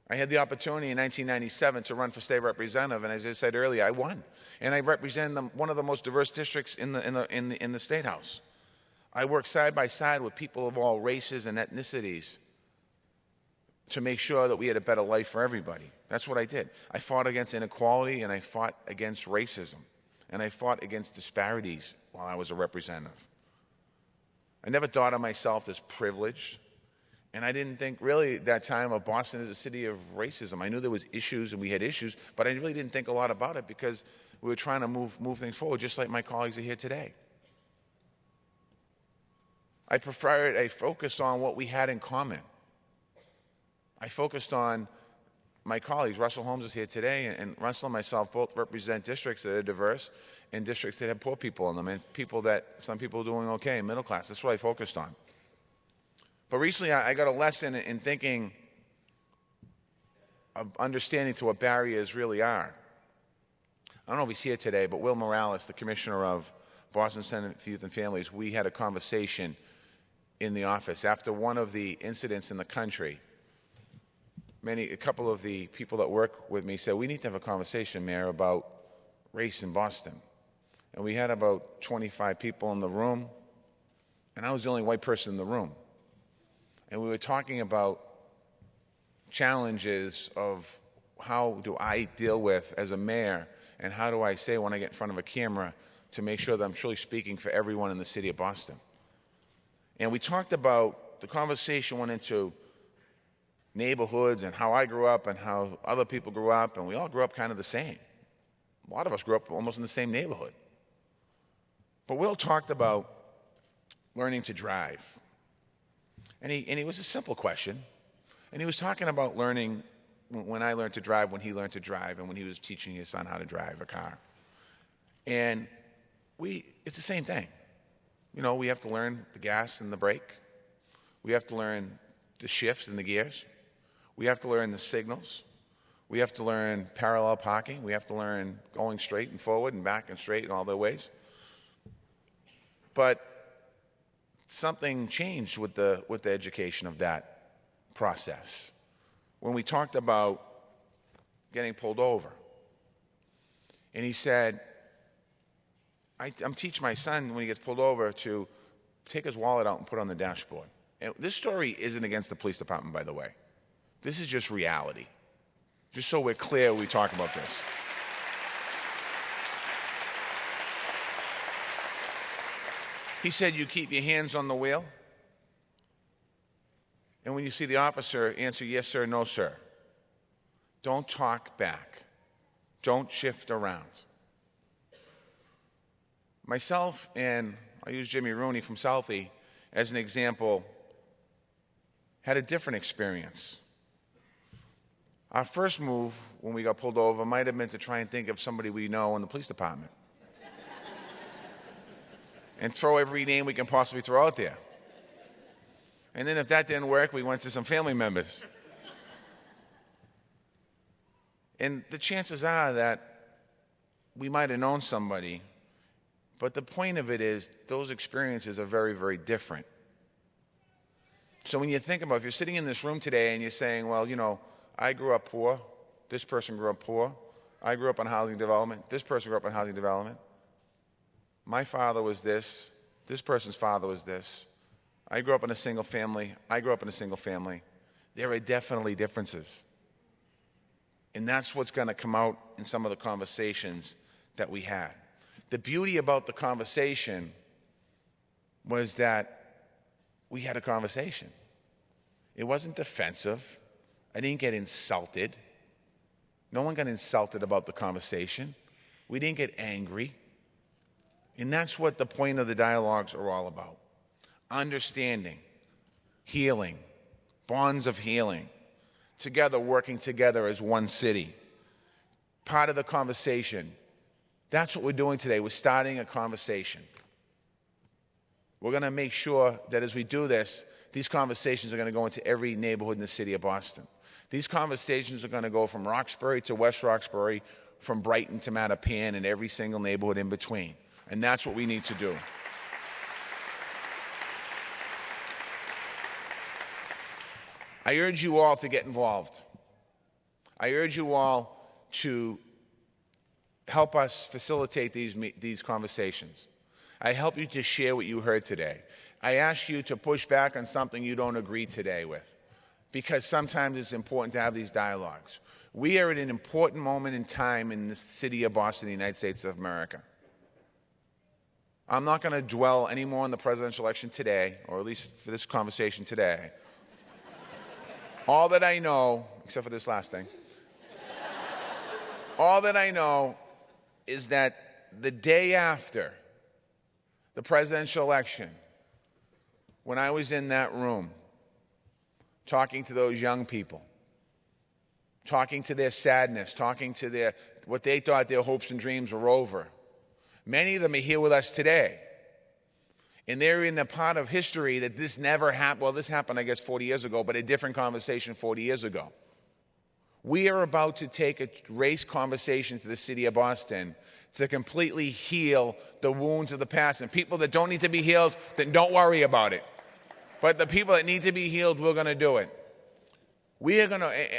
Speaker 7: I had the opportunity in 1997 to run for state representative, and as I said earlier, I won. And I represent one of the most diverse districts in the State House. I worked side by side with people of all races and ethnicities to make sure that we had a better life for everybody. That's what I did. I fought against inequality, and I fought against racism, and I fought against disparities while I was a representative. I never thought of myself as privileged. And I didn't think really at that time of Boston as a city of racism. I knew there was issues and we had issues, but I really didn't think a lot about it because we were trying to move things forward, just like my colleagues are here today. I focused on what we had in common. I focused on my colleagues. Russell Holmes is here today, and Russell and myself both represent districts that are diverse and districts that have poor people in them and some people are doing okay, middle class. That's what I focused on. But recently, I got a lesson in thinking of understanding to what barriers really are. I don't know if he's here today, but Will Morales, the commissioner of Boston Center for Youth and Families, we had a conversation in the office after one of the incidents in the country. A couple of the people that work with me said, we need to have a conversation, Mayor, about race in Boston. And we had about 25 people in the room, and I was the only white person in the room. And we were talking about challenges of how do I deal with as a mayor, and how do I say when I get in front of a camera to make sure that I'm truly speaking for everyone in the city of Boston. And we talked about, the conversation went into neighborhoods and how I grew up and how other people grew up, and we all grew up kind of the same. A lot of us grew up almost in the same neighborhood. But Will talked about learning to drive. And it was a simple question. And he was talking about learning when I learned to drive, when he learned to drive, and when he was teaching his son how to drive a car. And it's the same thing. You know, we have to learn the gas and the brake. We have to learn the shifts and the gears. We have to learn the signals. We have to learn parallel parking. We have to learn going straight and forward and back and straight in all the ways. But something changed with the education of that process. When we talked about getting pulled over, and he said, I'm teaching my son when he gets pulled over to take his wallet out and put it on the dashboard. And this story isn't against the police department, by the way. This is just reality. Just so we're clear when we talk about this. He said, you keep your hands on the wheel, and when you see the officer, answer yes, sir, no, sir. Don't talk back. Don't shift around. Myself and I'll use Jimmy Rooney from Southie as an example, had a different experience. Our first move when we got pulled over might have been to try and think of somebody we know in the police department and throw every name we can possibly throw out there. And then if that didn't work, we went to some family members. And the chances are that we might have known somebody, but the point of it is those experiences are very, very different. So when you think about, if you're sitting in this room today and you're saying, well, you know, I grew up poor, this person grew up poor, I grew up on housing development, this person grew up on housing development, my father was this person's father was this, I grew up in a single family, I grew up in a single family. There are definitely differences. And that's what's going to come out in some of the conversations that we had. The beauty about the conversation was that we had a conversation. It wasn't defensive. I didn't get insulted. No one got insulted about the conversation. We didn't get angry. And that's what the point of the dialogues are all about. Understanding, healing, bonds of healing, together, working together as one city. Part of the conversation. That's what we're doing today. We're starting a conversation. We're going to make sure that as we do this, these conversations are going to go into every neighborhood in the city of Boston. These conversations are going to go from Roxbury to West Roxbury, from Brighton to Mattapan, and every single neighborhood in between. And that's what we need to do. I urge you all to get involved. I urge you all to help us facilitate these conversations. I help you to share what you heard today. I ask you to push back on something you don't agree today with, because sometimes it's important to have these dialogues. We are at an important moment in time in the city of Boston, the United States of America. I'm not going to dwell any more on the presidential election today, or at least for this conversation today. All that I know, except for this last thing, all that I know is that the day after the presidential election, when I was in that room talking to those young people, talking to their sadness, talking to what they thought their hopes and dreams were over, many of them are here with us today. And they're in the part of history that this never happened. Well, this happened, I guess, 40 years ago, but a different conversation 40 years ago. We are about to take a race conversation to the city of Boston to completely heal the wounds of the past. And people that don't need to be healed, then don't worry about it. But the people that need to be healed, we're going to do it.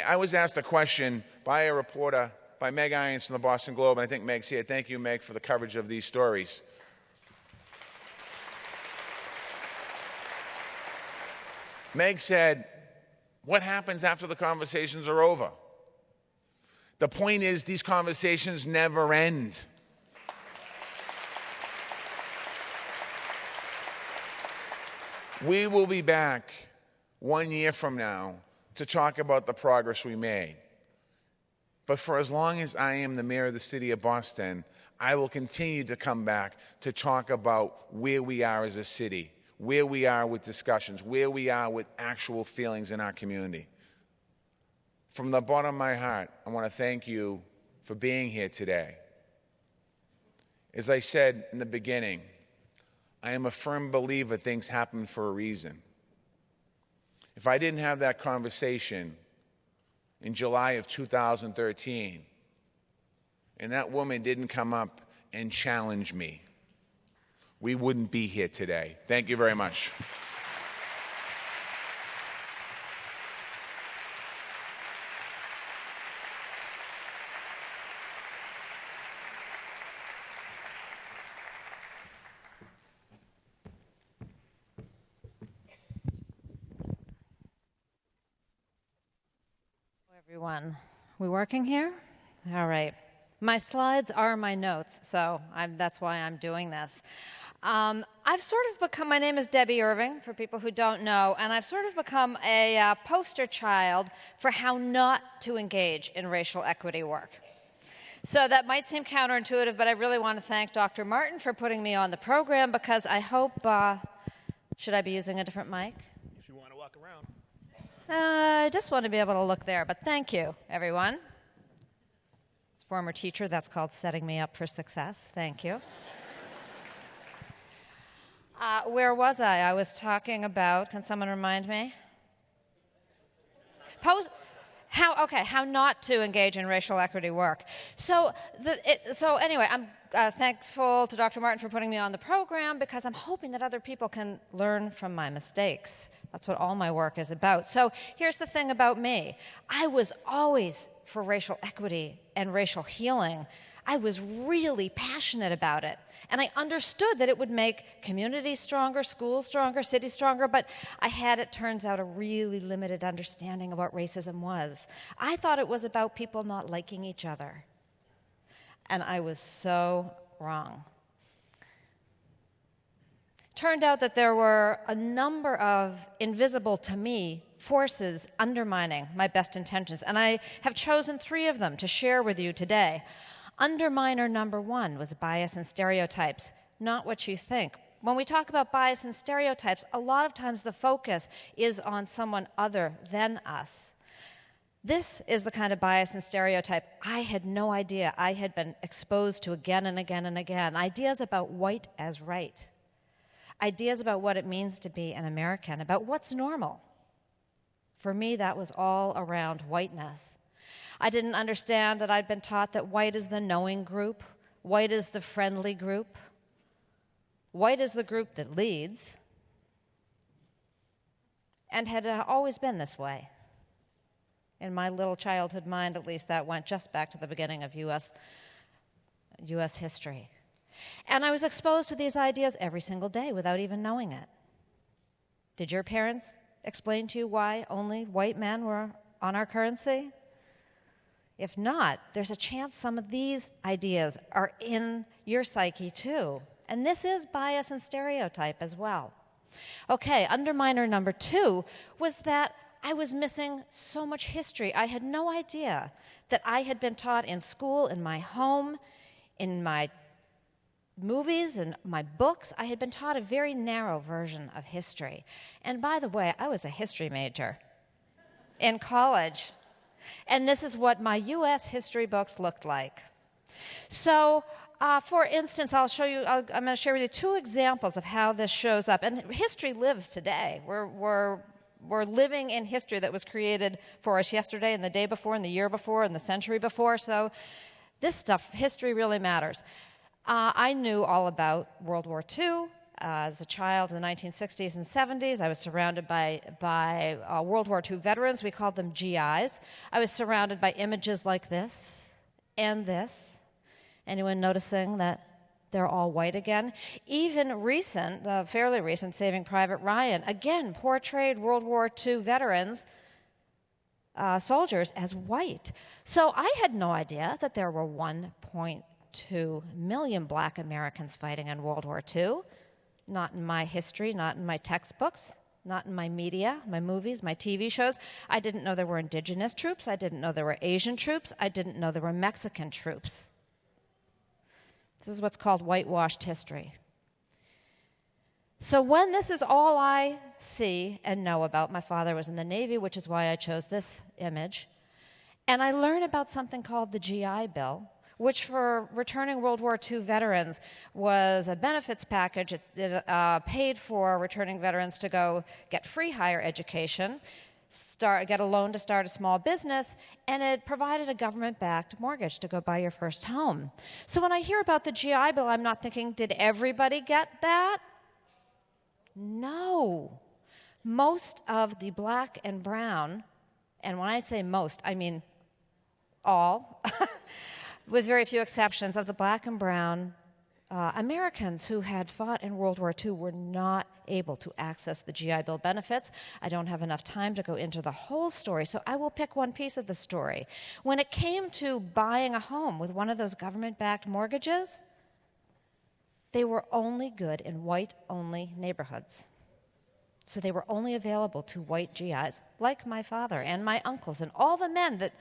Speaker 7: I was asked a question by a reporter, by Meg Irons from the Boston Globe, and I think Meg's here. Thank you, Meg, for the coverage of these stories. Meg said, what happens after the conversations are over? The point is, these conversations never end. We will be back 1 year from now to talk about the progress we made. But for as long as I am the mayor of the city of Boston, I will continue to come back to talk about where we are as a city, where we are with discussions, where we are with actual feelings in our community. From the bottom of my heart, I want to thank you for being here today. As I said in the beginning, I am a firm believer things happen for a reason. If I didn't have that conversation in July of 2013, and that woman didn't come up and challenge me, we wouldn't be here today. Thank you very much.
Speaker 8: Everyone, we working here? All right. My slides are my notes, so that's why I'm doing this. I've sort of become, my name is Debbie Irving, for people who don't know, and I've sort of become a poster child for how not to engage in racial equity work. So that might seem counterintuitive, but I really want to thank Dr. Martin for putting me on the program because I hope, should I be using a different mic?
Speaker 2: If you want to walk around.
Speaker 8: I just want to be able to look there, but thank you, everyone. As a former teacher, that's called setting me up for success. Thank you. Where was I? I was talking about, can someone remind me? How not to engage in racial equity work. So anyway, I'm thankful to Dr. Martin for putting me on the program because I'm hoping that other people can learn from my mistakes. That's what all my work is about. So here's the thing about me. I was always for racial equity and racial healing. I was really passionate about it. And I understood that it would make communities stronger, schools stronger, cities stronger, but I had, it turns out, a really limited understanding of what racism was. I thought it was about people not liking each other. And I was so wrong. Turned out that there were a number of invisible to me forces undermining my best intentions, and I have chosen 3 of them to share with you today. Underminer number 1 was bias and stereotypes, not what you think. When we talk about bias and stereotypes, a lot of times the focus is on someone other than us. This is the kind of bias and stereotype I had no idea I had been exposed to again and again and again. Ideas about white as right. Ideas about what it means to be an American, about what's normal. For me, that was all around whiteness. I didn't understand that I'd been taught that white is the knowing group, white is the friendly group, white is the group that leads, and had always been this way. In my little childhood mind, at least, that went just back to the beginning of U.S. history. And I was exposed to these ideas every single day without even knowing it. Did your parents explain to you why only white men were on our currency? If not, there's a chance some of these ideas are in your psyche too. And this is bias and stereotype as well. Okay, underminer number 2 was that I was missing so much history. I had no idea that I had been taught in school, in my home, in my movies and my books. I had been taught a very narrow version of history. And by the way, I was a history major in college. And this is what my U.S. history books looked like. So, for instance, I'm going to share with you 2 examples of how this shows up. And history lives today. We're living in history that was created for us yesterday and the day before and the year before and the century before. So this stuff, history really matters. I knew all about World War II. As a child in the 1960s and 70s, I was surrounded by World War II veterans. We called them GIs. I was surrounded by images like this and this. Anyone noticing that they're all white again? Even fairly recent, Saving Private Ryan, again, portrayed World War II veterans, soldiers, as white. So I had no idea that there were 1.2 million black Americans fighting in World War II. Not in my history, not in my textbooks, not in my media, my movies, my TV shows. I didn't know there were indigenous troops. I didn't know there were Asian troops. I didn't know there were Mexican troops. This is what's called whitewashed history. So when this is all I see and know about, my father was in the Navy, which is why I chose this image, and I learn about something called the GI Bill, which for returning World War II veterans was a benefits package. It paid for returning veterans to go get free higher education, get a loan to start a small business, and it provided a government-backed mortgage to go buy your first home. So when I hear about the GI Bill, I'm not thinking, did everybody get that? No. Most of the black and brown, and when I say most, I mean all, with very few exceptions, of the black and brown Americans who had fought in World War II were not able to access the GI Bill benefits. I don't have enough time to go into the whole story, so I will pick one piece of the story. When it came to buying a home with one of those government-backed mortgages, they were only good in white-only neighborhoods. So they were only available to white GIs, like my father and my uncles and all the men that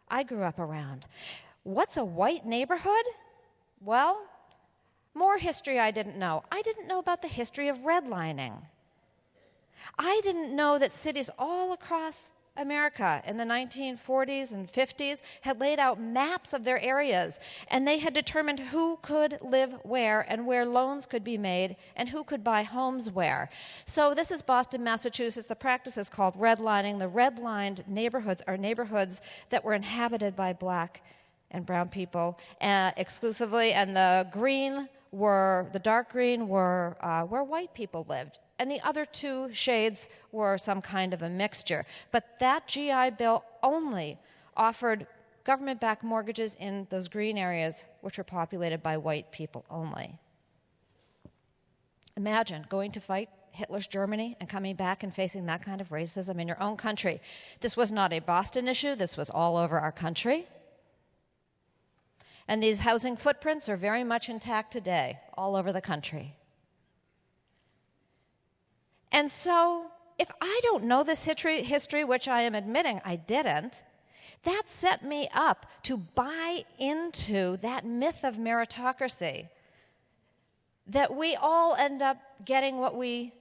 Speaker 8: I grew up around. What's a white neighborhood? Well, more history I didn't know. I didn't know about the history of redlining. I didn't know that cities all across America in the 1940s and 50s had laid out maps of their areas, and they had determined who could live where and where loans could be made and who could buy homes where. So this is Boston, Massachusetts. The practice is called redlining. The redlined neighborhoods are neighborhoods that were inhabited by black and brown people exclusively, and the dark green were where white people lived. And the other two shades were some kind of a mixture. But that GI Bill only offered government-backed mortgages in those green areas, which were populated by white people only. Imagine going to fight Hitler's Germany and coming back and facing that kind of racism in your own country. This was not a Boston issue. This was all over our country. And these housing footprints are very much intact today, all over the country. And so, if I don't know this history, which I am admitting I didn't, that set me up to buy into that myth of meritocracy, that we all end up getting what we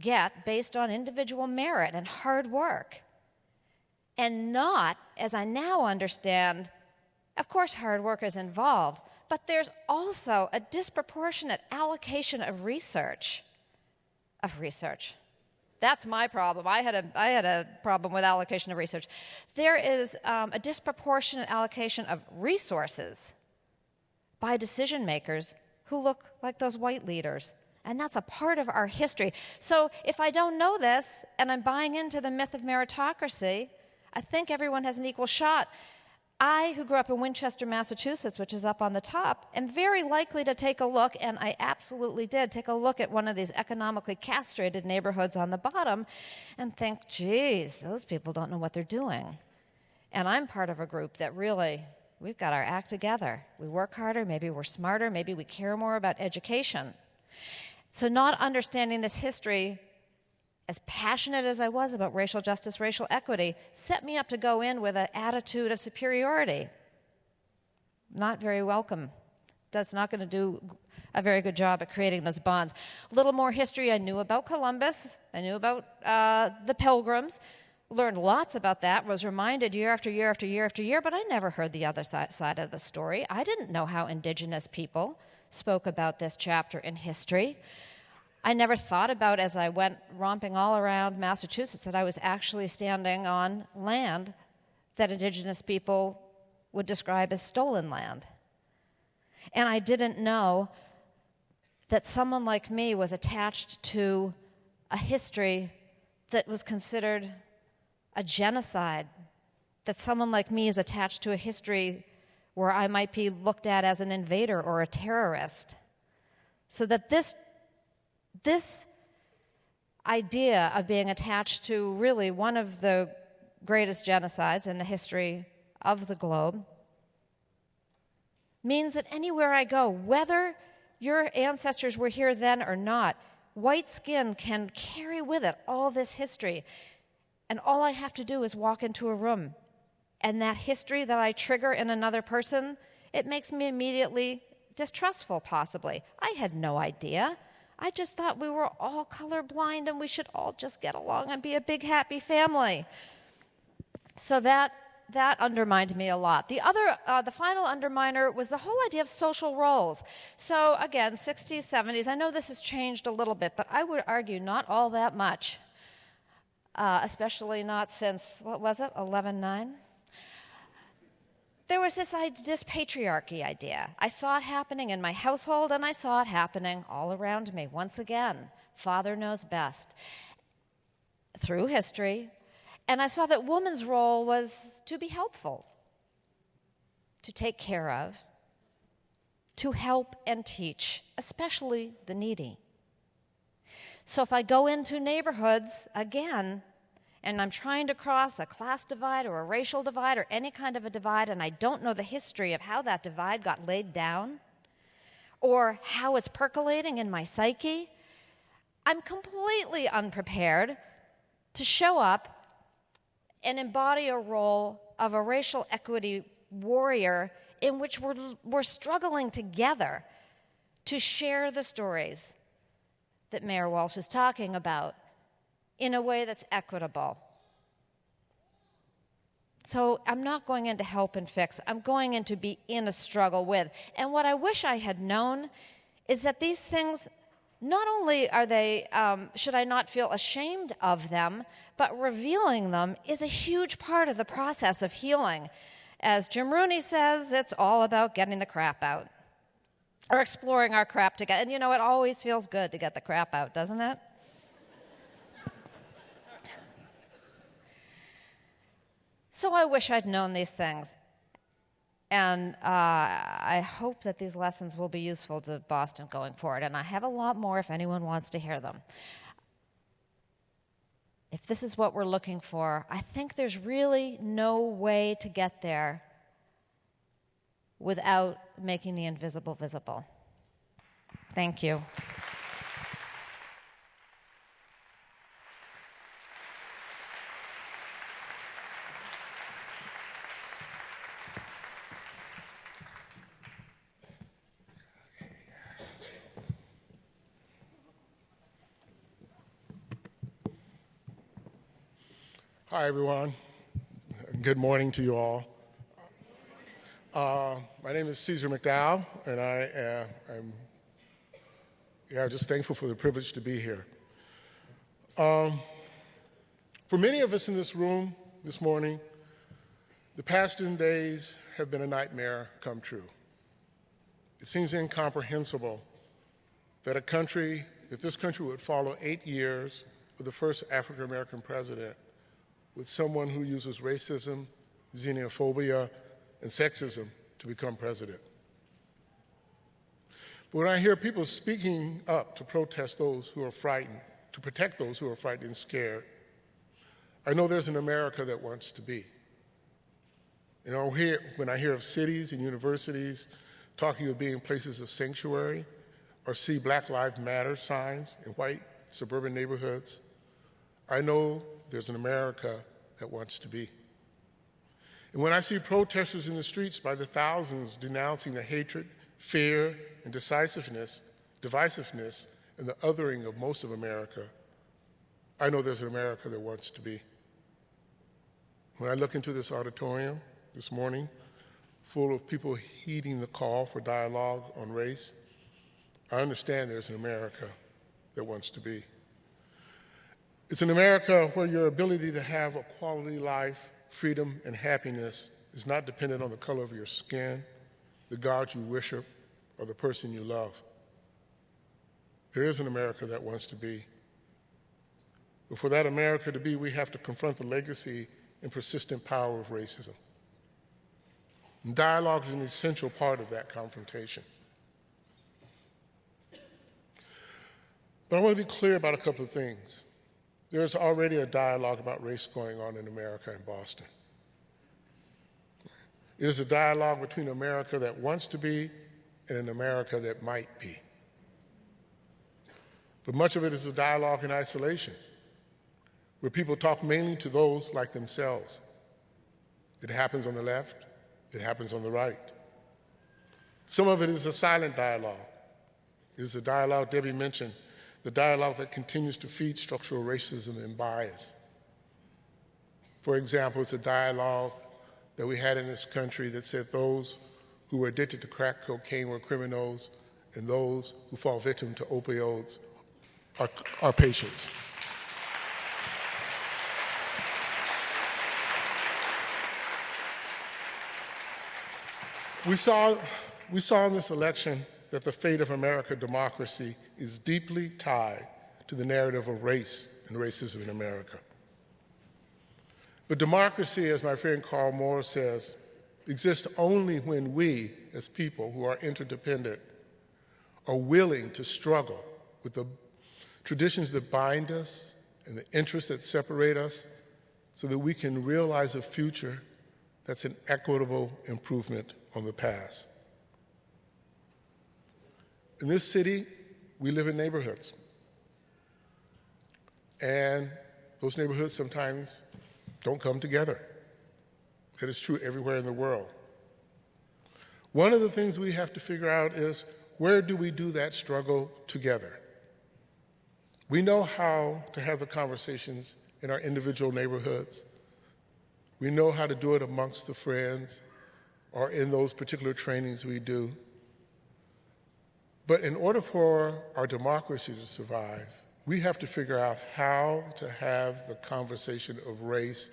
Speaker 8: get based on individual merit and hard work, and not, as I now understand, of course hard work is involved, but there's also a disproportionate allocation of research. That's my problem. I had a problem with allocation of research. There is a disproportionate allocation of resources by decision makers who look like those white leaders. And that's a part of our history. So if I don't know this and I'm buying into the myth of meritocracy, I think everyone has an equal shot. I, who grew up in Winchester, Massachusetts, which is up on the top, am very likely to take a look, and I absolutely did, take a look at one of these economically castrated neighborhoods on the bottom and think, geez, those people don't know what they're doing. And I'm part of a group that really, we've got our act together. We work harder, maybe we're smarter, maybe we care more about education. So not understanding this history, as passionate as I was about racial justice, racial equity, set me up to go in with an attitude of superiority. Not very welcome. That's not going to do a very good job at creating those bonds. A little more history. I knew about Columbus. I knew about the Pilgrims. Learned lots about that. Was reminded year after year after year after year, but I never heard the other side of the story. I didn't know how indigenous people spoke about this chapter in history. I never thought about, as I went romping all around Massachusetts, that I was actually standing on land that indigenous people would describe as stolen land. And I didn't know that someone like me was attached to a history that was considered a genocide, that someone like me is attached to a history where I might be looked at as an invader or a terrorist. So that this idea of being attached to really one of the greatest genocides in the history of the globe means that anywhere I go, whether your ancestors were here then or not, white skin can carry with it all this history. And all I have to do is walk into a room. And that history that I trigger in another person, it makes me immediately distrustful, possibly. I had no idea. I just thought we were all colorblind and we should all just get along and be a big, happy family. So that undermined me a lot. The final underminer was the whole idea of social roles. So again, 60s, 70s, I know this has changed a little bit, but I would argue not all that much, especially not since, 11/9? There was this patriarchy idea. I saw it happening in my household, and I saw it happening all around me. Once again, father knows best. Through history, and I saw that woman's role was to be helpful, to take care of, to help and teach, especially the needy. So if I go into neighborhoods, again, and I'm trying to cross a class divide or a racial divide or any kind of a divide, and I don't know the history of how that divide got laid down or how it's percolating in my psyche, I'm completely unprepared to show up and embody a role of a racial equity warrior in which we're struggling together to share the stories that Mayor Walsh is talking about in a way that's equitable. So I'm not going into help and fix. I'm going into be in a struggle with. And what I wish I had known is that these things, not only are they, should I not feel ashamed of them, but revealing them is a huge part of the process of healing. As Jim Rooney says, it's all about getting the crap out or exploring our crap together. And you know, it always feels good to get the crap out, doesn't it? So I wish I'd known these things. And I hope that these lessons will be useful to Boston going forward. And I have a lot more if anyone wants to hear them. If this is what we're looking for, I think there's really no way to get there without making the invisible visible. Thank you.
Speaker 9: Hi, everyone. Good morning to you all. My name is Caesar McDowell, and I'm just thankful for the privilege to be here. For many of us in this room this morning, the past 10 days have been a nightmare come true. It seems incomprehensible that this country would follow 8 years of the first African-American president with someone who uses racism, xenophobia, and sexism to become president. But when I hear people speaking up to protest those who are frightened, to protect those who are frightened and scared, I know there's an America that wants to be. You know, when I hear of cities and universities talking of being places of sanctuary, or see Black Lives Matter signs in white suburban neighborhoods, I know there's an America that wants to be. And when I see protesters in the streets by the thousands denouncing the hatred, fear, and divisiveness, and the othering of most of America, I know there's an America that wants to be. When I look into this auditorium this morning, full of people heeding the call for dialogue on race, I understand there's an America that wants to be. It's an America where your ability to have a quality life, freedom, and happiness is not dependent on the color of your skin, the God you worship, or the person you love. There is an America that wants to be. But for that America to be, we have to confront the legacy and persistent power of racism. And dialogue is an essential part of that confrontation. But I want to be clear about a couple of things. There's already a dialogue about race going on in America and Boston. It is a dialogue between America that wants to be and an America that might be. But much of it is a dialogue in isolation, where people talk mainly to those like themselves. It happens on the left, it happens on the right. Some of it is a silent dialogue. It is a dialogue Debbie mentioned, the dialogue that continues to feed structural racism and bias. For example, it's a dialogue that we had in this country that said those who were addicted to crack cocaine were criminals and those who fall victim to opioids are patients. We saw in this election that the fate of American democracy is deeply tied to the narrative of race and racism in America. But democracy, as my friend Karl Moore says, exists only when we, as people who are interdependent, are willing to struggle with the traditions that bind us and the interests that separate us so that we can realize a future that's an equitable improvement on the past. In this city, we live in neighborhoods. And those neighborhoods sometimes don't come together. That is true everywhere in the world. One of the things we have to figure out is, where do we do that struggle together? We know how to have the conversations in our individual neighborhoods. We know how to do it amongst the friends or in those particular trainings we do. But in order for our democracy to survive, we have to figure out how to have the conversation of race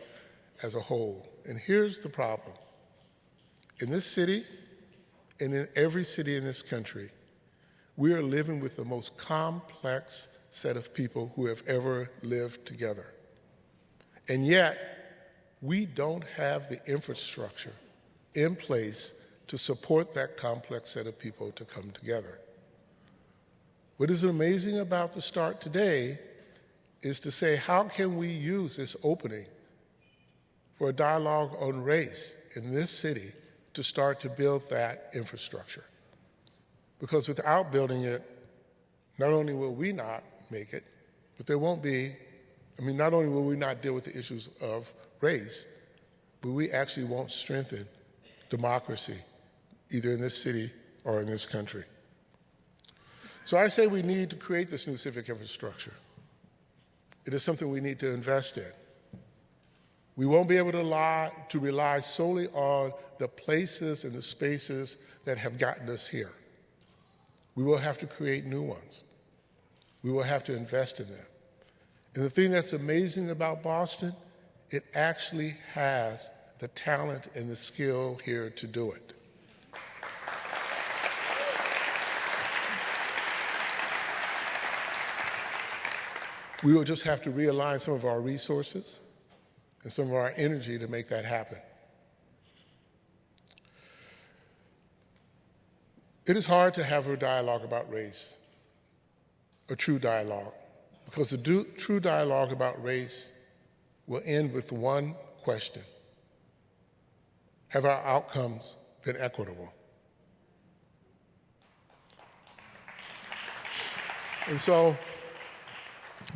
Speaker 9: as a whole. And here's the problem. In this city, and in every city in this country, we are living with the most complex set of people who have ever lived together. And yet, we don't have the infrastructure in place to support that complex set of people to come together. What is amazing about the start today is to say, how can we use this opening for a dialogue on race in this city to start to build that infrastructure? Because without building it, not only will we not make it, but there won't be, not only will we not deal with the issues of race, but we actually won't strengthen democracy, either in this city or in this country. So I say we need to create this new civic infrastructure. It is something we need to invest in. We won't be able to rely solely on the places and the spaces that have gotten us here. We will have to create new ones. We will have to invest in them. And the thing that's amazing about Boston, it actually has the talent and the skill here to do it. We will just have to realign some of our resources and some of our energy to make that happen. It is hard to have a dialogue about race, a true dialogue, because the true dialogue about race will end with one question: have our outcomes been equitable? And so,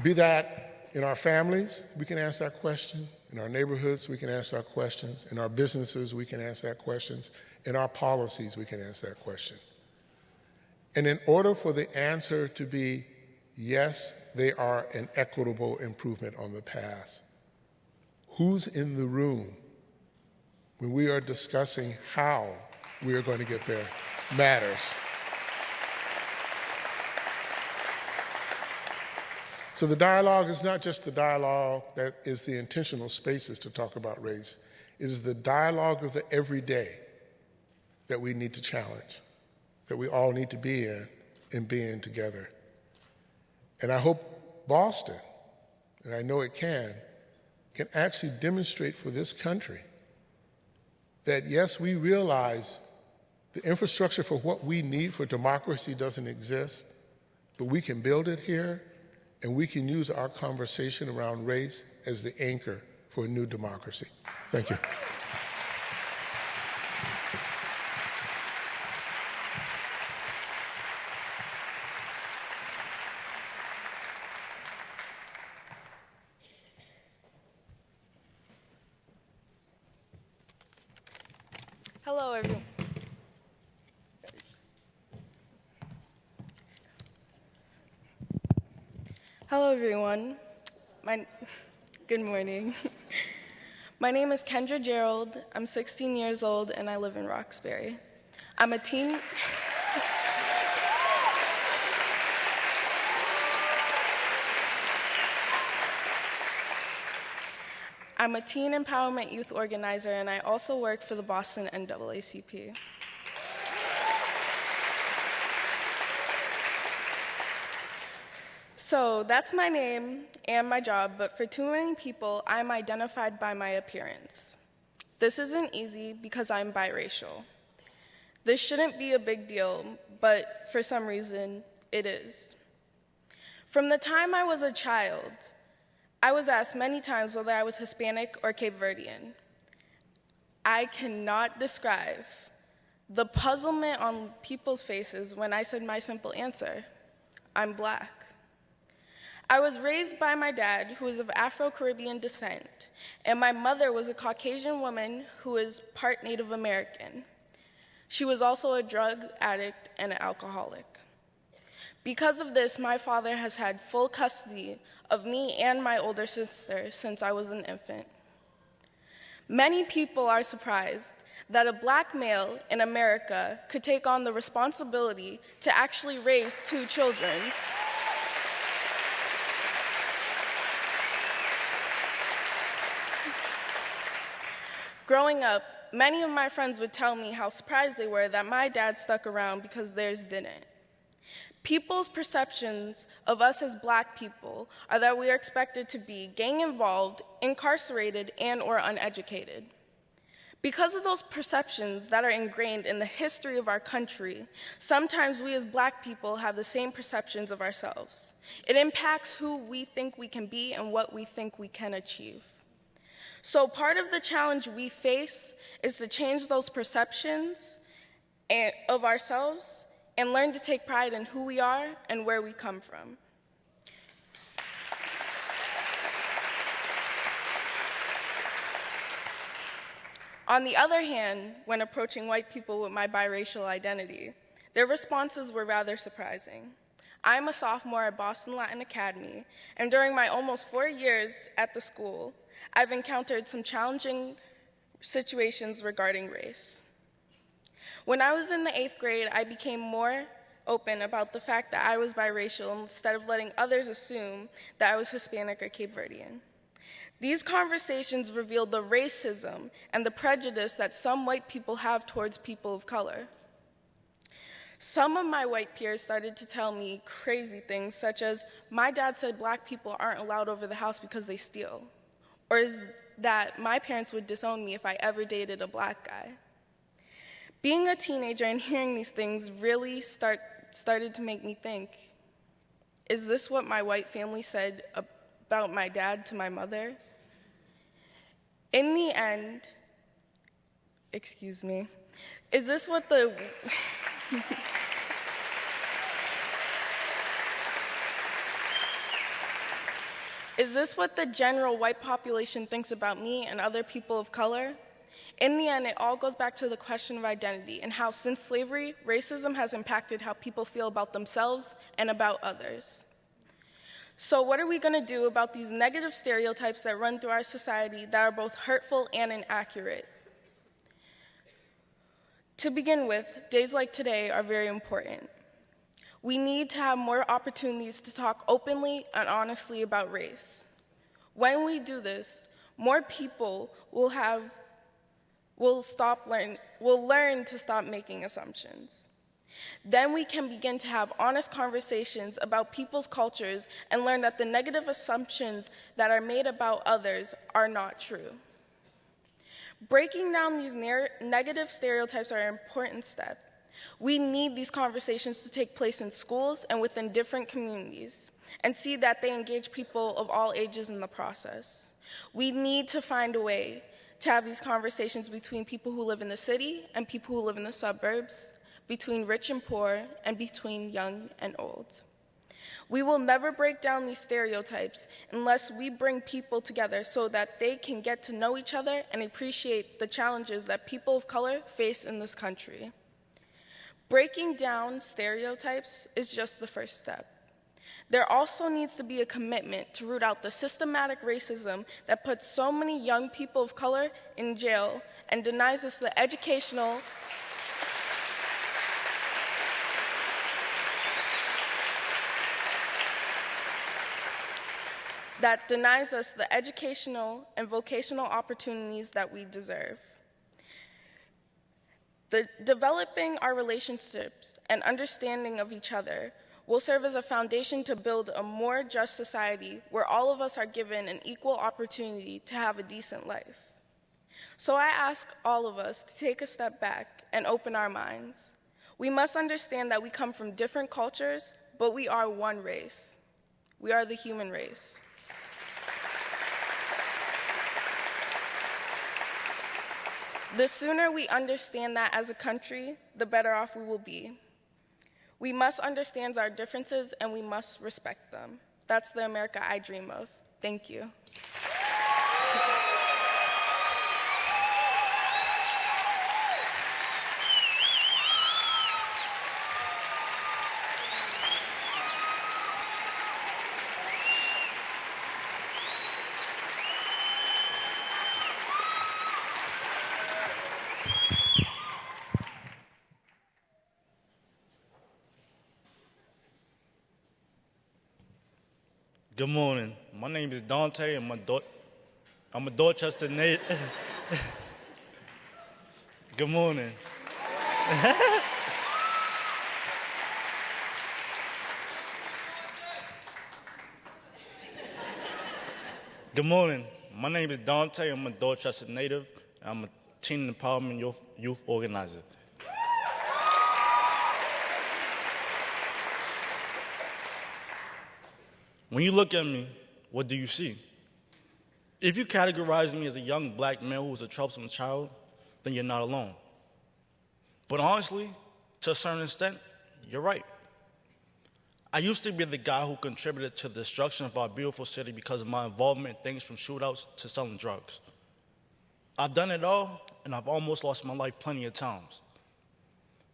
Speaker 9: be that in our families, we can ask that question. In our neighborhoods, we can ask our questions. In our businesses, we can ask that questions. In our policies, we can ask that question. And in order for the answer to be yes, they are an equitable improvement on the past, who's in the room when we are discussing how we are going to get there matters. So the dialogue is not just the dialogue that is the intentional spaces to talk about race. It is the dialogue of the everyday that we need to challenge, that we all need to be in together. And I hope Boston, and I know it can actually demonstrate for this country that, yes, we realize the infrastructure for what we need for democracy doesn't exist, but we can build it here. And we can use our conversation around race as the anchor for a new democracy. Thank you.
Speaker 10: Hello, everyone. Hello, everyone. Good morning. My name is Kendra Gerald. I'm 16 years old, and I live in Roxbury. I'm a teen empowerment youth organizer, and I also work for the Boston NAACP. So that's my name and my job, but for too many people, I'm identified by my appearance. This isn't easy because I'm biracial. This shouldn't be a big deal, but for some reason, it is. From the time I was a child, I was asked many times whether I was Hispanic or Cape Verdean. I cannot describe the puzzlement on people's faces when I said my simple answer: I'm Black. I was raised by my dad, who is of Afro-Caribbean descent, and my mother was a Caucasian woman who is part Native American. She was also a drug addict and an alcoholic. Because of this, my father has had full custody of me and my older sister since I was an infant. Many people are surprised that a black male in America could take on the responsibility to actually raise 2 children. Growing up, many of my friends would tell me how surprised they were that my dad stuck around because theirs didn't. People's perceptions of us as black people are that we are expected to be gang-involved, incarcerated, and/or uneducated. Because of those perceptions that are ingrained in the history of our country, sometimes we as black people have the same perceptions of ourselves. It impacts who we think we can be and what we think we can achieve. So part of the challenge we face is to change those perceptions of ourselves and learn to take pride in who we are and where we come from. On the other hand, when approaching white people with my biracial identity, their responses were rather surprising. I'm a sophomore at Boston Latin Academy, and during my almost 4 years at the school, I've encountered some challenging situations regarding race. When I was in the 8th grade, I became more open about the fact that I was biracial instead of letting others assume that I was Hispanic or Cape Verdean. These conversations revealed the racism and the prejudice that some white people have towards people of color. Some of my white peers started to tell me crazy things, such as, my dad said black people aren't allowed over the house because they steal, or is that my parents would disown me if I ever dated a black guy. Being a teenager and hearing these things really started to make me think, is this what my white family said about my dad to my mother? In the end, excuse me, is this what the is this what the general white population thinks about me and other people of color? In the end, it all goes back to the question of identity and how, since slavery, racism has impacted how people feel about themselves and about others. So what are we going to do about these negative stereotypes that run through our society that are both hurtful and inaccurate? To begin with, days like today are very important. We need to have more opportunities to talk openly and honestly about race. When we do this, more people will learn to stop making assumptions. Then we can begin to have honest conversations about people's cultures and learn that the negative assumptions that are made about others are not true. Breaking down these negative stereotypes are an important step. We need these conversations to take place in schools and within different communities, and see that they engage people of all ages in the process. We need to find a way to have these conversations between people who live in the city and people who live in the suburbs, between rich and poor, and between young and old. We will never break down these stereotypes unless we bring people together so that they can get to know each other and appreciate the challenges that people of color face in this country. Breaking down stereotypes is just the first step. There also needs to be a commitment to root out the systematic racism that puts so many young people of color in jail and denies us the educational and vocational opportunities that we deserve. Developing our relationships and understanding of each other will serve as a foundation to build a more just society where all of us are given an equal opportunity to have a decent life. So I ask all of us to take a step back and open our minds. We must understand that we come from different cultures, but we are one race. We are the human race. The sooner we understand that as a country, the better off we will be. We must understand our differences and we must respect them. That's the America I dream of. Thank you.
Speaker 11: Good morning. My name is Dante, and I'm a Dorchester native. Good morning. Good morning. My name is Dante. I'm a Dorchester native. I'm a teen empowerment youth organizer. When you look at me, what do you see? If you categorize me as a young black male who's a troublesome child, then you're not alone. But honestly, to a certain extent, you're right. I used to be the guy who contributed to the destruction of our beautiful city because of my involvement in things from shootouts to selling drugs. I've done it all, and I've almost lost my life plenty of times.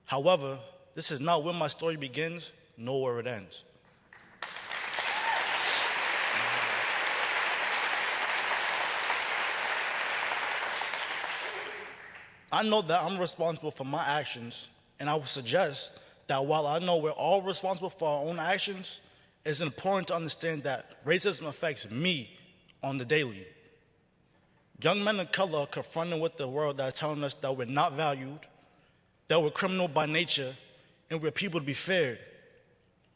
Speaker 11: However, this is not where my story begins, nor where it ends. I know that I'm responsible for my actions, and I would suggest that while I know we're all responsible for our own actions, it's important to understand that racism affects me on the daily. Young men of color are confronted with the world that is telling us that we're not valued, that we're criminal by nature, and we're people to be feared.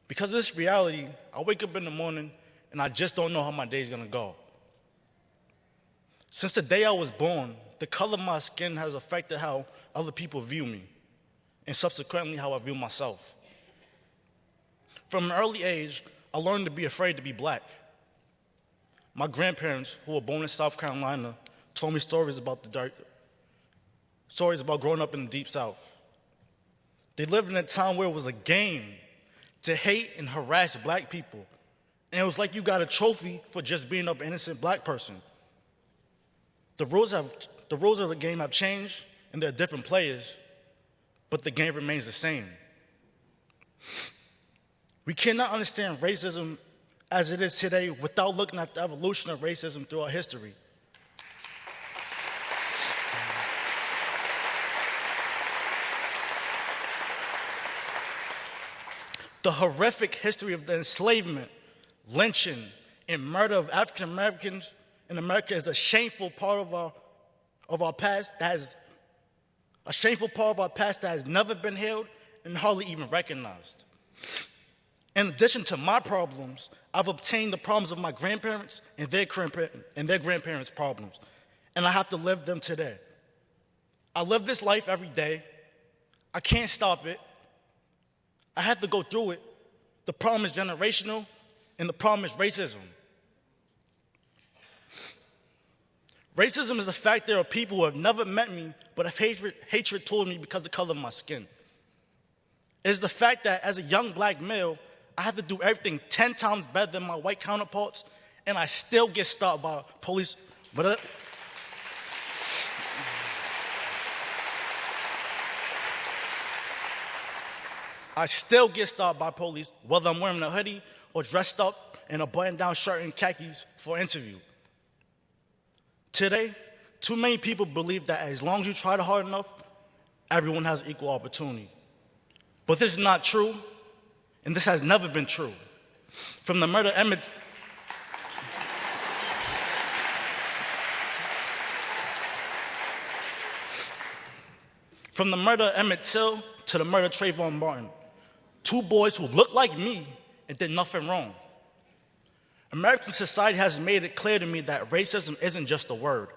Speaker 11: Because of this reality, I wake up in the morning and I just don't know how my day's gonna go. Since the day I was born, the color of my skin has affected how other people view me, and subsequently how I view myself. From an early age, I learned to be afraid to be black. My grandparents, who were born in South Carolina, told me stories about growing up in the Deep South. They lived in a time where it was a game to hate and harass black people, and it was like you got a trophy for just being an innocent black person. The rules of the game have changed, and there are different players, but the game remains the same. We cannot understand racism as it is today without looking at the evolution of racism throughout history. The horrific history of the enslavement, lynching, and murder of African Americans in America is a shameful part of our past that has never been healed and hardly even recognized. In addition to my problems, I've obtained the problems of my grandparents and their grandparents' problems, and I have to live them today. I live this life every day. I can't stop it. I have to go through it. The problem is generational, and the problem is racism. Racism is the fact there are people who have never met me but have hatred toward me because of the color of my skin. It is the fact that as a young black male, I have to do everything 10 times better than my white counterparts, and I still get stopped by police. I still get stopped by police, whether I'm wearing a hoodie or dressed up in a button-down shirt and khakis for an interview. Today, too many people believe that as long as you try hard enough, everyone has equal opportunity. But this is not true, and this has never been true. From the murder of Emmett Till to the murder of Trayvon Martin, two boys who looked like me and did nothing wrong. American society has made it clear to me that racism isn't just a word.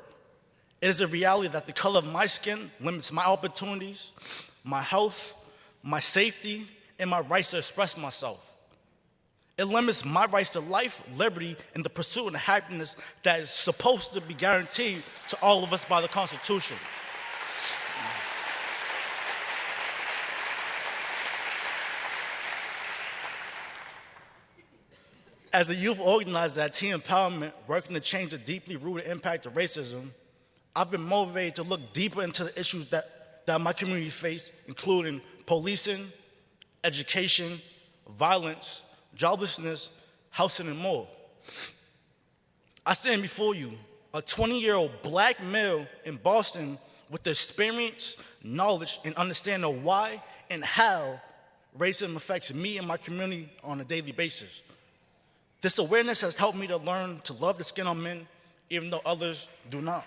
Speaker 11: It is a reality that the color of my skin limits my opportunities, my health, my safety, and my rights to express myself. It limits my rights to life, liberty, and the pursuit of happiness that is supposed to be guaranteed to all of us by the Constitution. As a youth organizer at Teen Empowerment, working to change the deeply rooted impact of racism, I've been motivated to look deeper into the issues that my community face, including policing, education, violence, joblessness, housing, and more. I stand before you, a 20-year-old black male in Boston with the experience, knowledge, and understanding of why and how racism affects me and my community on a daily basis. This awareness has helped me to learn to love the skin I'm in, even though others do not.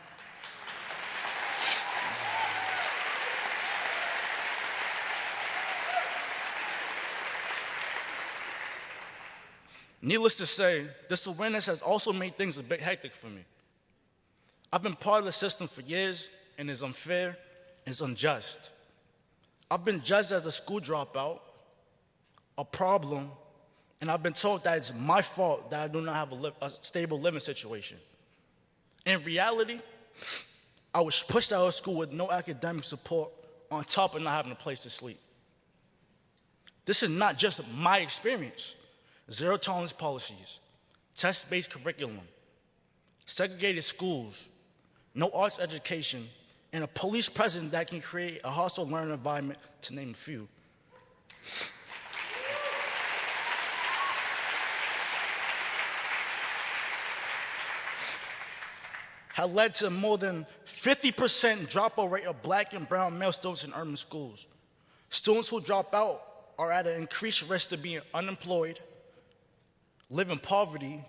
Speaker 11: Needless to say, this awareness has also made things a bit hectic for me. I've been part of the system for years, and it's unfair and it's unjust. I've been judged as a school dropout, a problem, and I've been told that it's my fault that I do not have a stable living situation. In reality, I was pushed out of school with no academic support on top of not having a place to sleep. This is not just my experience. Zero tolerance policies, test-based curriculum, segregated schools, no arts education, and a police presence that can create a hostile learning environment, to name a few. Had led to more than 50% dropout rate of black and brown male students in urban schools. Students who drop out are at an increased risk to being unemployed, live in poverty,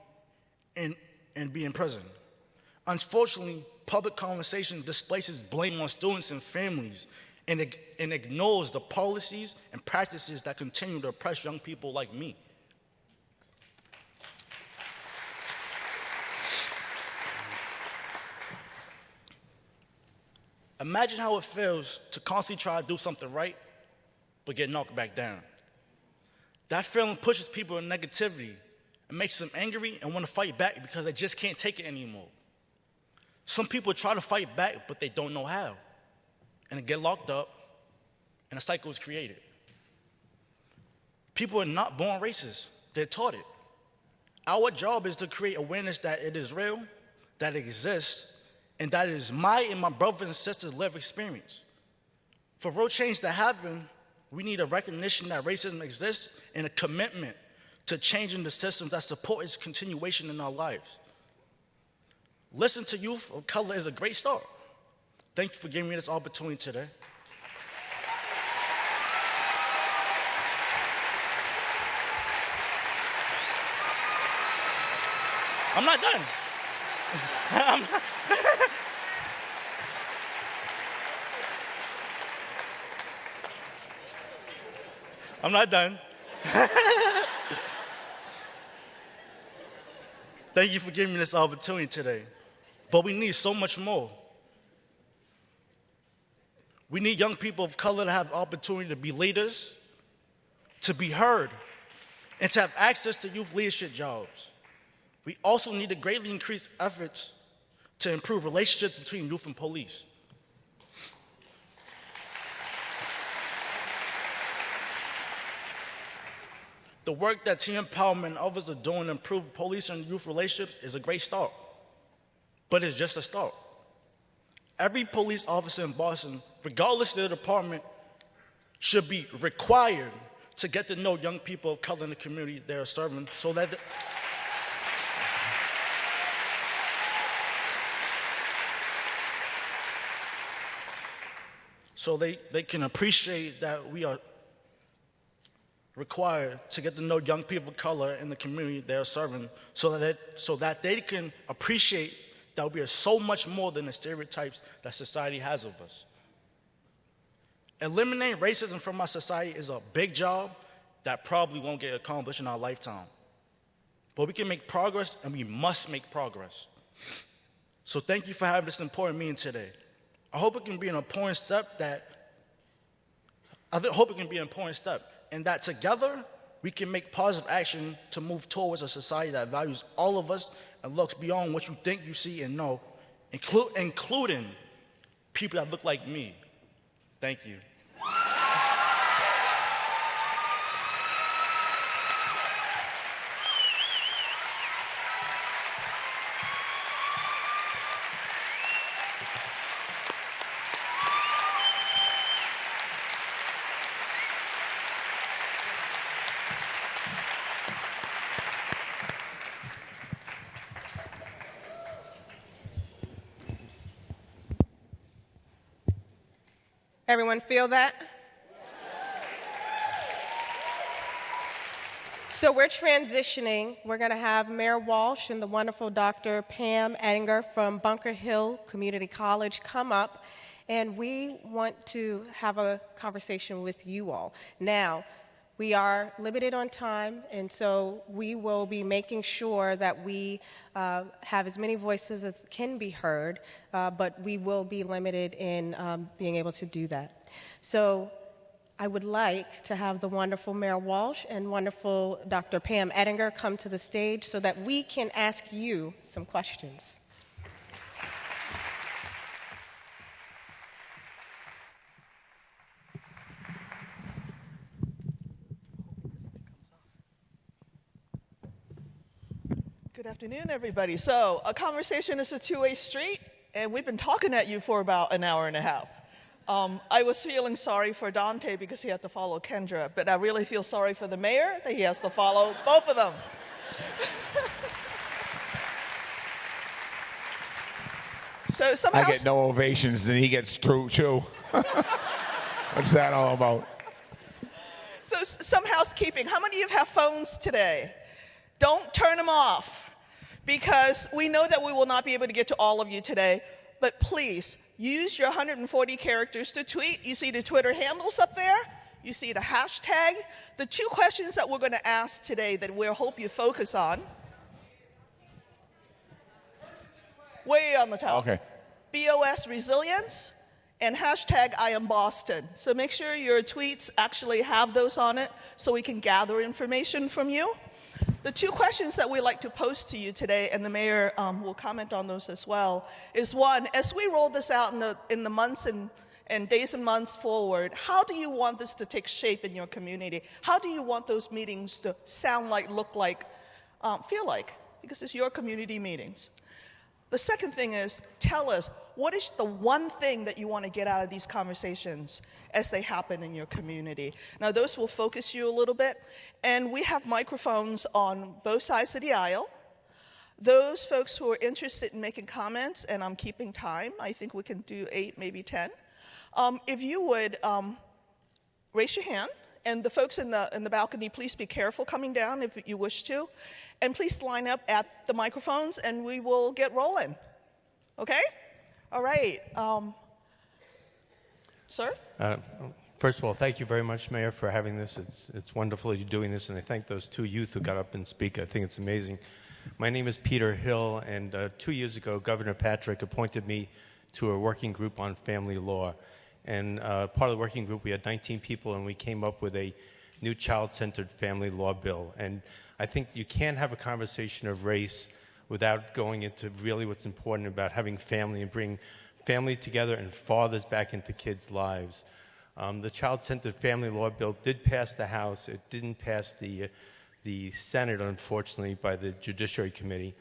Speaker 11: and be in prison. Unfortunately, public conversation displaces blame on students and families and ignores the policies and practices that continue to oppress young people like me. Imagine how it feels to constantly try to do something right, but get knocked back down. That feeling pushes people in negativity. It makes them angry and want to fight back because they just can't take it anymore. Some people try to fight back, but they don't know how. And they get locked up, and a cycle is created. People are not born racist. They're taught it. Our job is to create awareness that it is real, that it exists, and that it is my and my brothers and sisters' lived experience. For real change to happen, we need a recognition that racism exists and a commitment to changing the systems that support its continuation in our lives. Listen to youth of color is a great start. Thank you for giving me this opportunity today. I'm not done. I'm not done. Thank you for giving me this opportunity today. But we need so much more. We need young people of color to have the opportunity to be leaders, to be heard, and to have access to youth leadership jobs. We also need to greatly increase efforts to improve relationships between youth and police. The work that Team Empowerment and others are doing to improve police and youth relationships is a great start, but it's just a start. Every police officer in Boston, regardless of their department, should be required to get to know young people of color in the community they are serving so that they can appreciate that we are required to get to know young people of color in the community they are serving so that they can appreciate that we are so much more than the stereotypes that society has of us. Eliminating racism from our society is a big job that probably won't get accomplished in our lifetime. But we can make progress, and we must make progress. So thank you for having this important meeting today. I hope it can be an important step and that together we can make positive action to move towards a society that values all of us and looks beyond what you think you see and know, including people that look like me. Thank you.
Speaker 6: Everyone feel that? So we're transitioning. We're going to have Mayor Walsh and the wonderful Dr. Pam Ettinger from Bunker Hill Community College come up, and we want to have a conversation with you all. Now, we are limited on time, and so we will be making sure that we have as many voices as can be heard, but we will be limited in being able to do that. So I would like to have the wonderful Mayor Walsh and wonderful Dr. Pam Ettinger come to the stage so that we can ask you some questions.
Speaker 12: Good afternoon, everybody. So a conversation is a two-way street, and we've been talking at you for about an hour and a half. I was feeling sorry for Dante because he had to follow Kendra, but I really feel sorry for the mayor that he has to follow both of them. So somehow
Speaker 7: I get no ovations, and he gets through too. What's that all about?
Speaker 12: So some housekeeping. How many of you have phones today? Don't turn them off, because we know that we will not be able to get to all of you today, but please use your 140 characters to tweet. You see the Twitter handles up there. You see the hashtag. The two questions that we're going to ask today that we hope you focus on. Way on the top.
Speaker 7: Okay.
Speaker 12: BOS resilience and hashtag I am Boston. So make sure your tweets actually have those on it so we can gather information from you. The two questions that we like to pose to you today, and the mayor will comment on those as well, is one, as we roll this out in the months and days and months forward, how do you want this to take shape in your community? How do you want those meetings to sound like, look like, feel like? Because it's your community meetings. The second thing is, tell us, what is the one thing that you want to get out of these conversations as they happen in your community? Now, those will focus you a little bit, and we have microphones on both sides of the aisle. Those folks who are interested in making comments, and I'm keeping time, I think we can do 8, maybe 10. If you would raise your hand, and the folks in the balcony, please be careful coming down if you wish to. And please line up at the microphones, and we will get rolling. Okay? All right. Sir?
Speaker 13: First of all, thank you very much, Mayor, for having this. It's wonderful you're doing this, and I thank those two youth who got up and speak. I think it's amazing. My name is Peter Hill, and 2 years ago, Governor Patrick appointed me to a working group on family law. And part of the working group, we had 19 people, and we came up with a new child-centered family law bill. And I think you can't have a conversation of race without going into really what's important about having family and bring family together and fathers back into kids' lives. The child-centered family law bill did pass the House. It didn't pass the Senate, unfortunately, by the Judiciary Committee.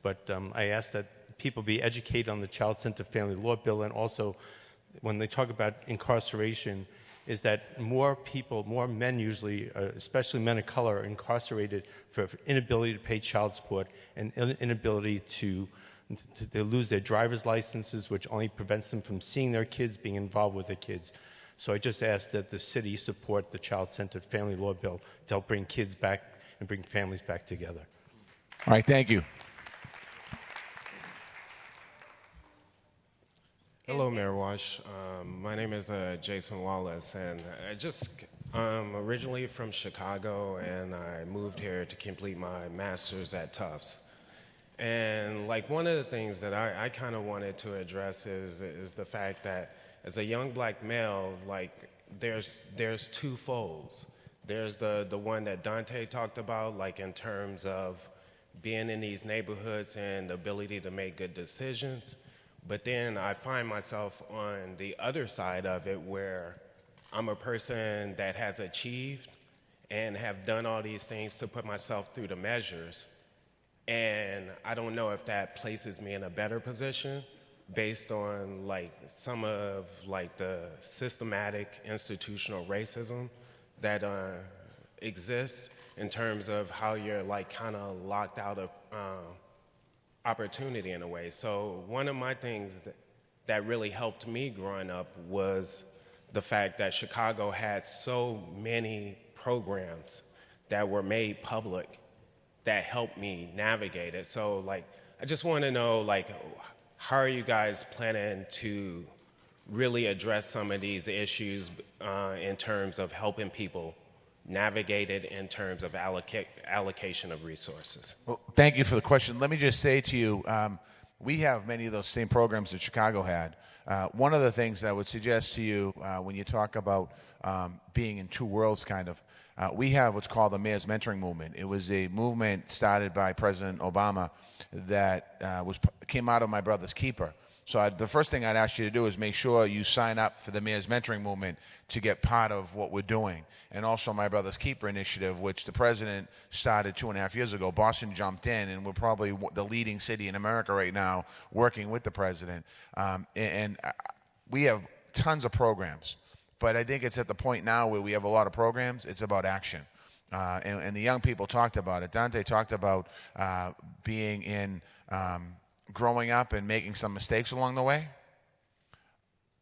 Speaker 13: But I ask that people be educated on the child-centered family law bill, and also when they talk about incarceration, is that more people, more men usually, especially men of color, are incarcerated for inability to pay child support and inability to they lose their driver's licenses, which only prevents them from seeing their kids, being involved with their kids. So I just ask that the city support the child-centered family law bill to help bring kids back and bring families back together.
Speaker 7: All right, thank you.
Speaker 14: Hello, Mayor Walsh. My name is Jason Wallace, and I'm originally from Chicago, and I moved here to complete my master's at Tufts. And like one of the things that I kind of wanted to address is the fact that as a young black male, like there's two folds. There's the one that Dante talked about, like in terms of being in these neighborhoods and the ability to make good decisions. But then I find myself on the other side of it where I'm a person that has achieved and have done all these things to put myself through the measures. And I don't know if that places me in a better position based on like some of like the systematic institutional racism that exists in terms of how you're like kind of locked out of opportunity in a way. So one of my things that really helped me growing up was the fact that Chicago had so many programs that were made public that helped me navigate it. So, like, I just want to know, like, how are you guys planning to really address some of these issues in terms of helping people navigate it in terms of allocation of resources?
Speaker 7: Well, thank you for the question. Let me just say to you, we have many of those same programs that Chicago had. One of the things I would suggest to you when you talk about being in two worlds, kind of, we have what's called the Mayor's Mentoring Movement. It was a movement started by President Obama that came out of My Brother's Keeper. So the first thing I'd ask you to do is make sure you sign up for the Mayor's Mentoring Movement to get part of what we're doing. And also My Brother's Keeper initiative, which the president started 2.5 years ago. Boston jumped in, and we're probably the leading city in America right now working with the president. And we have tons of programs. But I think it's at the point now where we have a lot of programs, it's about action. And the young people talked about it. Dante talked about being in... growing up and making some mistakes along the way.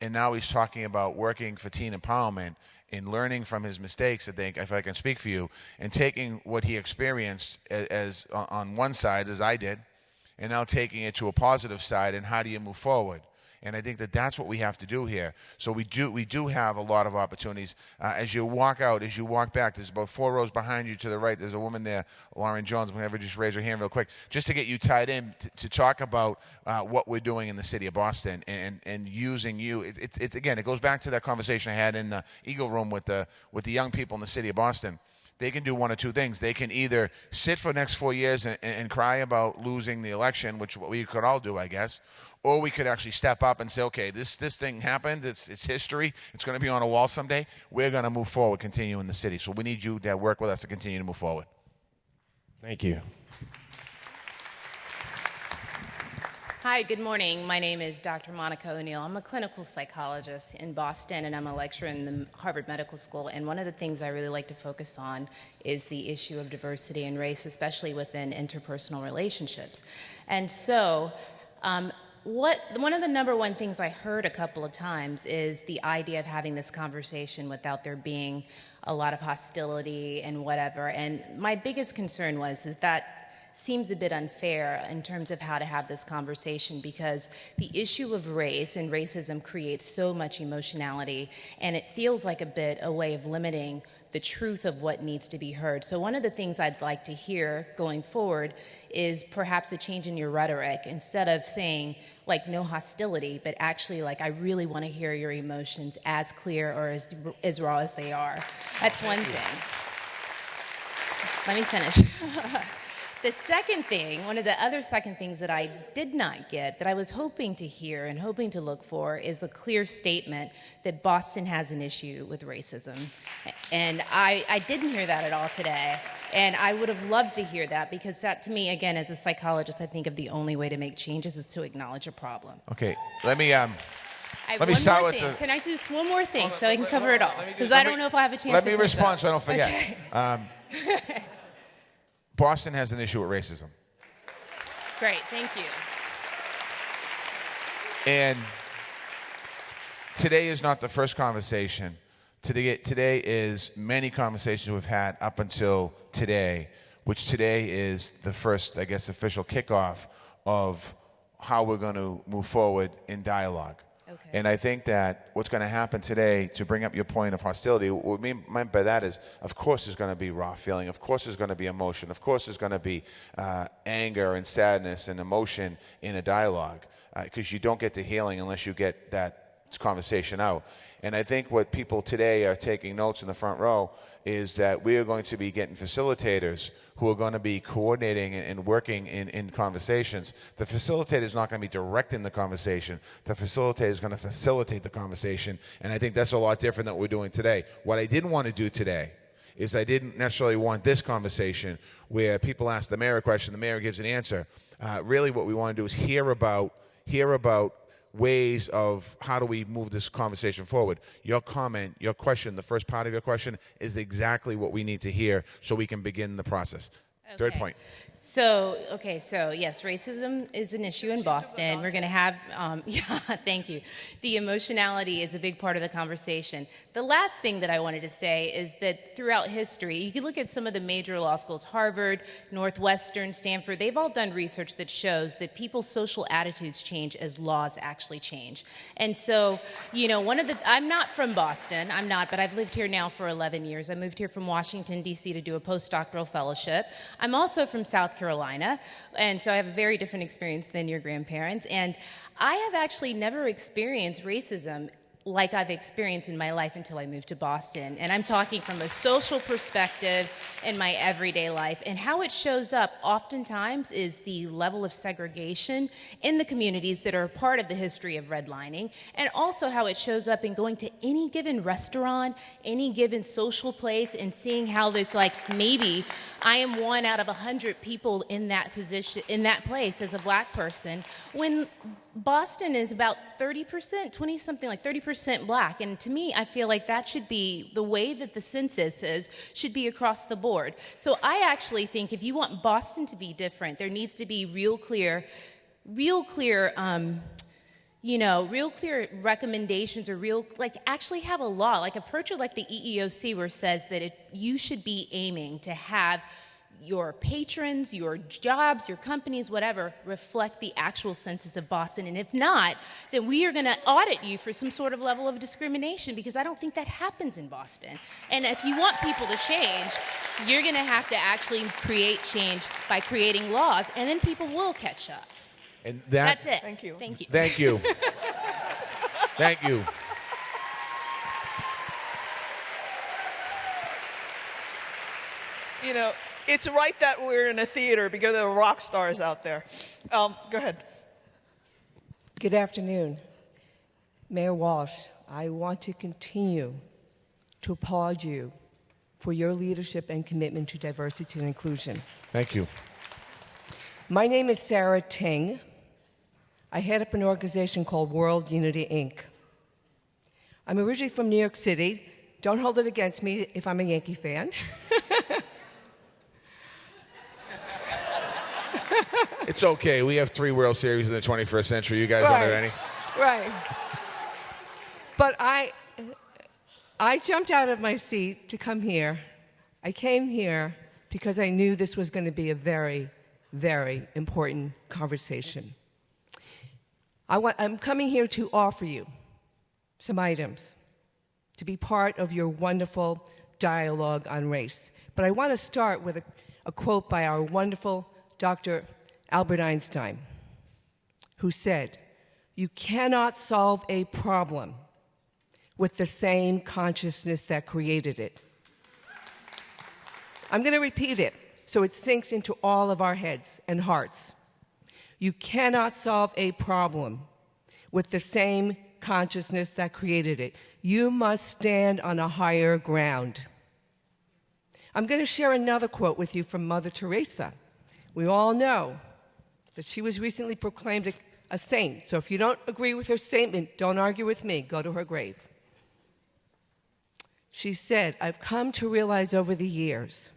Speaker 7: And now he's talking about working for teen empowerment and learning from his mistakes, I think, if I can speak for you, and taking what he experienced as on one side, as I did, and now taking it to a positive side, and how do you move forward? And I think that that's what we have to do here. So we do have a lot of opportunities. As you walk out, as you walk back, there's about 4 rows behind you to the right. There's a woman there, Lauren Jones. Whenever, just raise her hand real quick, just to get you tied in to talk about what we're doing in the city of Boston and using you. It's again, it goes back to that conversation I had in the Eagle Room with the young people in the city of Boston. They can do one of two things. They can either sit for the next 4 years and cry about losing the election, which we could all do, I guess, or we could actually step up and say, okay, this thing happened. It's history. It's going to be on a wall someday. We're going to move forward, continue in the city. So we need you to work with us to continue to move forward.
Speaker 14: Thank you.
Speaker 15: Hi, good morning. My name is Dr. Monica O'Neill. I'm a clinical psychologist in Boston, and I'm a lecturer in the Harvard Medical School. And one of the things I really like to focus on is the issue of diversity and race, especially within interpersonal relationships. And so, one of the number one things I heard a couple of times is the idea of having this conversation without there being a lot of hostility and whatever. And my biggest concern is that seems a bit unfair in terms of how to have this conversation, because the issue of race and racism creates so much emotionality, and it feels like a bit a way of limiting the truth of what needs to be heard. So one of the things I'd like to hear going forward is perhaps a change in your rhetoric. Instead of saying, like, no hostility, but actually, like, I really want to hear your emotions as clear or as raw as they are. That's one thing. Let me finish. The second thing, one of the other second things that I did not get, that I was hoping to hear and hoping to look for, is a clear statement that Boston has an issue with racism. And I didn't hear that at all today. And I would have loved to hear that, because that, to me, again, as a psychologist, I think of the only way to make changes is to acknowledge a problem.
Speaker 7: Okay, let me
Speaker 15: start with the... Can I do just one more thing so I can cover it all? Because I don't know if I have a chance to...
Speaker 7: Let me respond so I don't forget.
Speaker 15: Okay.
Speaker 7: Boston has an issue with racism.
Speaker 15: Great, thank you.
Speaker 7: And today is not the first conversation. Today is many conversations we've had up until today, which today is the first, I guess, official kickoff of how we're going to move forward in dialogue. Okay. And I think that what's going to happen today, to bring up your point of hostility, what we meant by that is, of course there's going to be raw feeling, of course there's going to be emotion, of course there's going to be anger and sadness and emotion in a dialogue, because you don't get to healing unless you get that conversation out. And I think what people today are taking notes in the front row is that we are going to be getting facilitators who are going to be coordinating and working in conversations. The facilitator is not going to be directing the conversation. The facilitator is going to facilitate the conversation, and I think that's a lot different than what we're doing today. What I didn't want to do today is I didn't necessarily want this conversation where people ask the mayor a question, the mayor gives an answer. Really what we want to do is hear about ways of how do we move this conversation forward. Your comment, your question, the first part of your question is exactly what we need to hear so we can begin the process. Third point.
Speaker 15: So yes, racism is an issue in Boston. We're going to have, thank you. The emotionality is a big part of the conversation. The last thing that I wanted to say is that throughout history, you can look at some of the major law schools, Harvard, Northwestern, Stanford, they've all done research that shows that people's social attitudes change as laws actually change. And so, I'm not from Boston, but I've lived here now for 11 years. I moved here from Washington, D.C. to do a postdoctoral fellowship. I'm also from South Carolina, and so I have a very different experience than your grandparents. And I have actually never experienced racism like I've experienced in my life until I moved to Boston. And I'm talking from a social perspective in my everyday life. And how it shows up oftentimes is the level of segregation in the communities that are a part of the history of redlining, and also how it shows up in going to any given restaurant, any given social place, and seeing how it's like maybe I am one out of 100 people in that position, in that place as a black person, when Boston is about 30%, 20-something, like 30% black. And to me, I feel like that should be the way that the census is, should be across the board. So I actually think if you want Boston to be different, there needs to be real clear recommendations, or actually have a law, like approach it like the EEOC, where it says that you should be aiming to have your patrons, your jobs, your companies, whatever, reflect the actual census of Boston. And if not, then we are going to audit you for some sort of level of discrimination, because I don't think that happens in Boston. And if you want people to change, you're going to have to actually create change by creating laws, and then people will catch up.
Speaker 7: And
Speaker 15: that's it.
Speaker 12: Thank you.
Speaker 15: Thank you.
Speaker 7: Thank you. Thank you.
Speaker 12: It's right that we're in a theater because there are rock stars out there. Go ahead.
Speaker 16: Good afternoon. Mayor Walsh, I want to continue to applaud you for your leadership and commitment to diversity and inclusion.
Speaker 7: Thank you.
Speaker 16: My name is Sarah Ting. I head up an organization called World Unity, Inc. I'm originally from New York City. Don't hold it against me if I'm a Yankee fan.
Speaker 7: It's okay. We have 3 World Series in the 21st century. You guys don't have any?
Speaker 16: Right. But I jumped out of my seat to come here. I came here because I knew this was going to be a very, very important conversation. I'm coming here to offer you some items to be part of your wonderful dialogue on race. But I want to start with a quote by our wonderful Dr. Albert Einstein, who said, "You cannot solve a problem with the same consciousness that created it." I'm going to repeat it so it sinks into all of our heads and hearts. You cannot solve a problem with the same consciousness that created it. You must stand on a higher ground. I'm going to share another quote with you from Mother Teresa. We all know that she was recently proclaimed a saint. So if you don't agree with her statement, don't argue with me. Go to her grave. She said, "I've come to realize over the years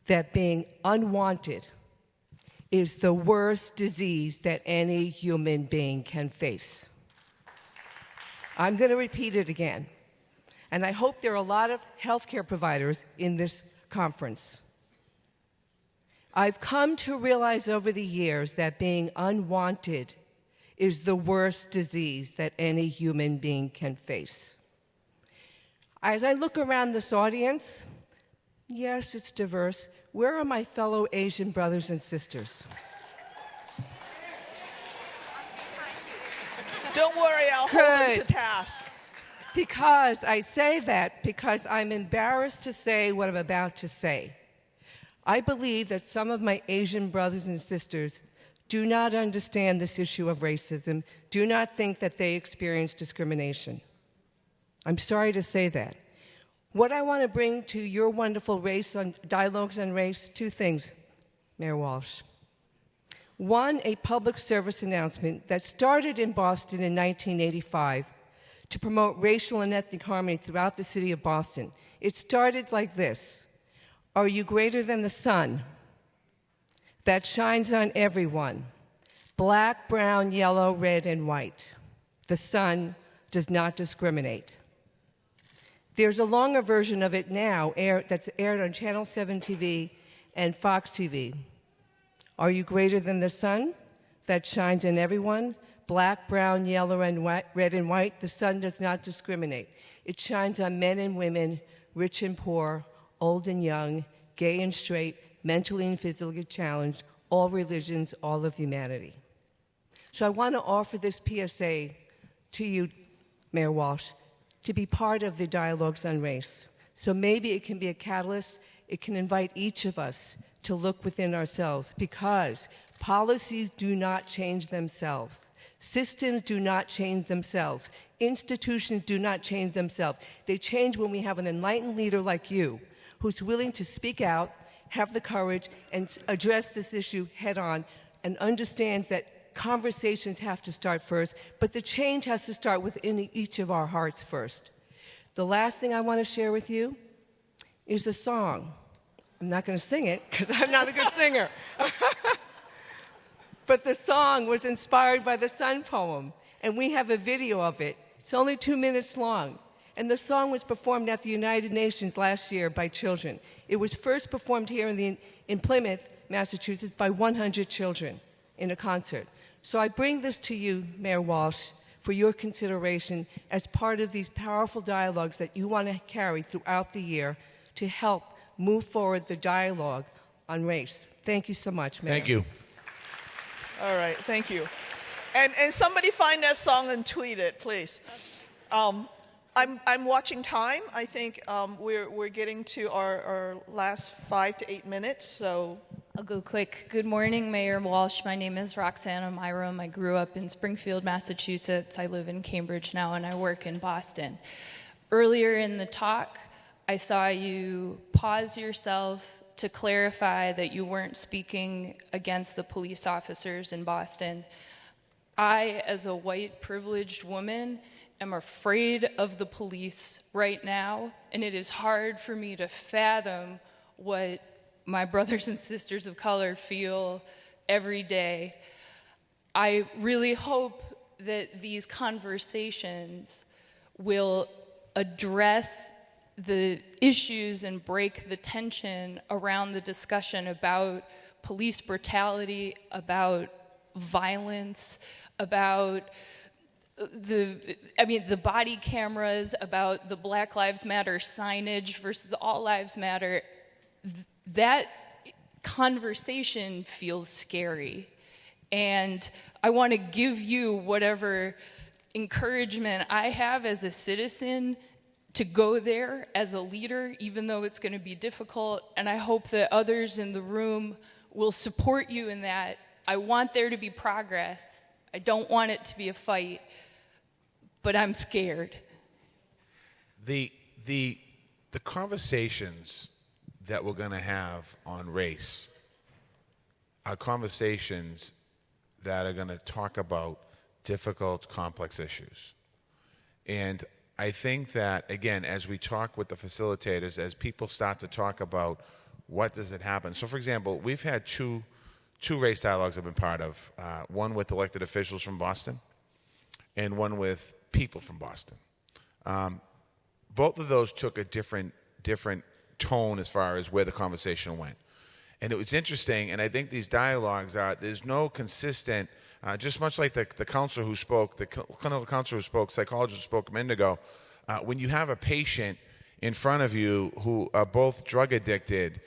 Speaker 16: that being unwanted is the worst disease that any human being can face." I'm going to repeat it again. And I hope there are a lot of healthcare providers in this conference. I've come to realize over the years that being unwanted is the worst disease that any human being can face. As I look around this audience, yes, it's diverse. Where are my fellow Asian brothers and sisters?
Speaker 12: Don't worry, I'll hold them to task.
Speaker 16: Because I say that because I'm embarrassed to say what I'm about to say. I believe that some of my Asian brothers and sisters do not understand this issue of racism, do not think that they experience discrimination. I'm sorry to say that. What I want to bring to your wonderful dialogues on race, 2 things, Mayor Walsh. 1, a public service announcement that started in Boston in 1985 to promote racial and ethnic harmony throughout the city of Boston. It started like this: "Are you greater than the sun? that shines on everyone, black, brown, yellow, red, and white. The sun does not discriminate. There's a longer version of it now that's aired on Channel 7 TV and Fox TV. Are you greater than the sun that shines on everyone? Black, brown, yellow, and white, red and white. The sun does not discriminate. It shines on men and women, rich and poor, old and young, gay and straight, mentally and physically challenged, all religions, all of humanity. So I want to offer this PSA to you, Mayor Walsh, to be part of the dialogues on race. So maybe it can be a catalyst. It can invite each of us to look within ourselves, because policies do not change themselves. Systems do not change themselves. Institutions do not change themselves. They change when we have an enlightened leader like you, who's willing to speak out, have the courage, and address this issue head on, and understands that conversations have to start first, but the change has to start within each of our hearts first. The last thing I want to share with you is a song. I'm not going to sing it because I'm not a good singer. But the song was inspired by the Sun poem, and we have a video of it. It's only 2 minutes long. And the song was performed at the United Nations last year by children. It was first performed here in Plymouth, Massachusetts, by 100 children in a concert. So I bring this to you, Mayor Walsh, for your consideration as part of these powerful dialogues that you want to carry throughout the year to help move forward the dialogue on race. Thank you so much, Mayor.
Speaker 7: Thank you.
Speaker 12: All right, thank you. And somebody find that song and tweet it, please. I'm watching time. I think we're getting to our last 5 to 8 minutes, so.
Speaker 17: I'll go quick. Good morning, Mayor Walsh. My name is Roxana Myram. I grew up in Springfield, Massachusetts. I live in Cambridge now, and I work in Boston. Earlier in the talk, I saw you pause yourself to clarify that you weren't speaking against the police officers in Boston. I, as a white privileged woman, am afraid of the police right now, and it is hard for me to fathom what my brothers and sisters of color feel every day. I really hope that these conversations will address the issues and break the tension around the discussion about police brutality, about violence, about the body cameras, about the Black Lives Matter signage versus All Lives Matter. That conversation feels scary. And I want to give you whatever encouragement I have as a citizen to go there as a leader, even though it's going to be difficult. And I hope that others in the room will support you in that. I want there to be progress. I don't want it to be a fight, but I'm scared.
Speaker 7: The conversations that we're going to have on race are conversations that are going to talk about difficult, complex issues. And I think that, again, as we talk with the facilitators, as people start to talk about what does it happen. So, for example, we've had two race dialogues I've been part of, one with elected officials from Boston and one with people from Boston. Both of those took a different tone as far as where the conversation went. And it was interesting, and I think these dialogues there's no consistent, just much like the counselor who spoke, the clinical counselor who spoke, psychologist who spoke a minute ago, when you have a patient in front of you who are both drug addicted,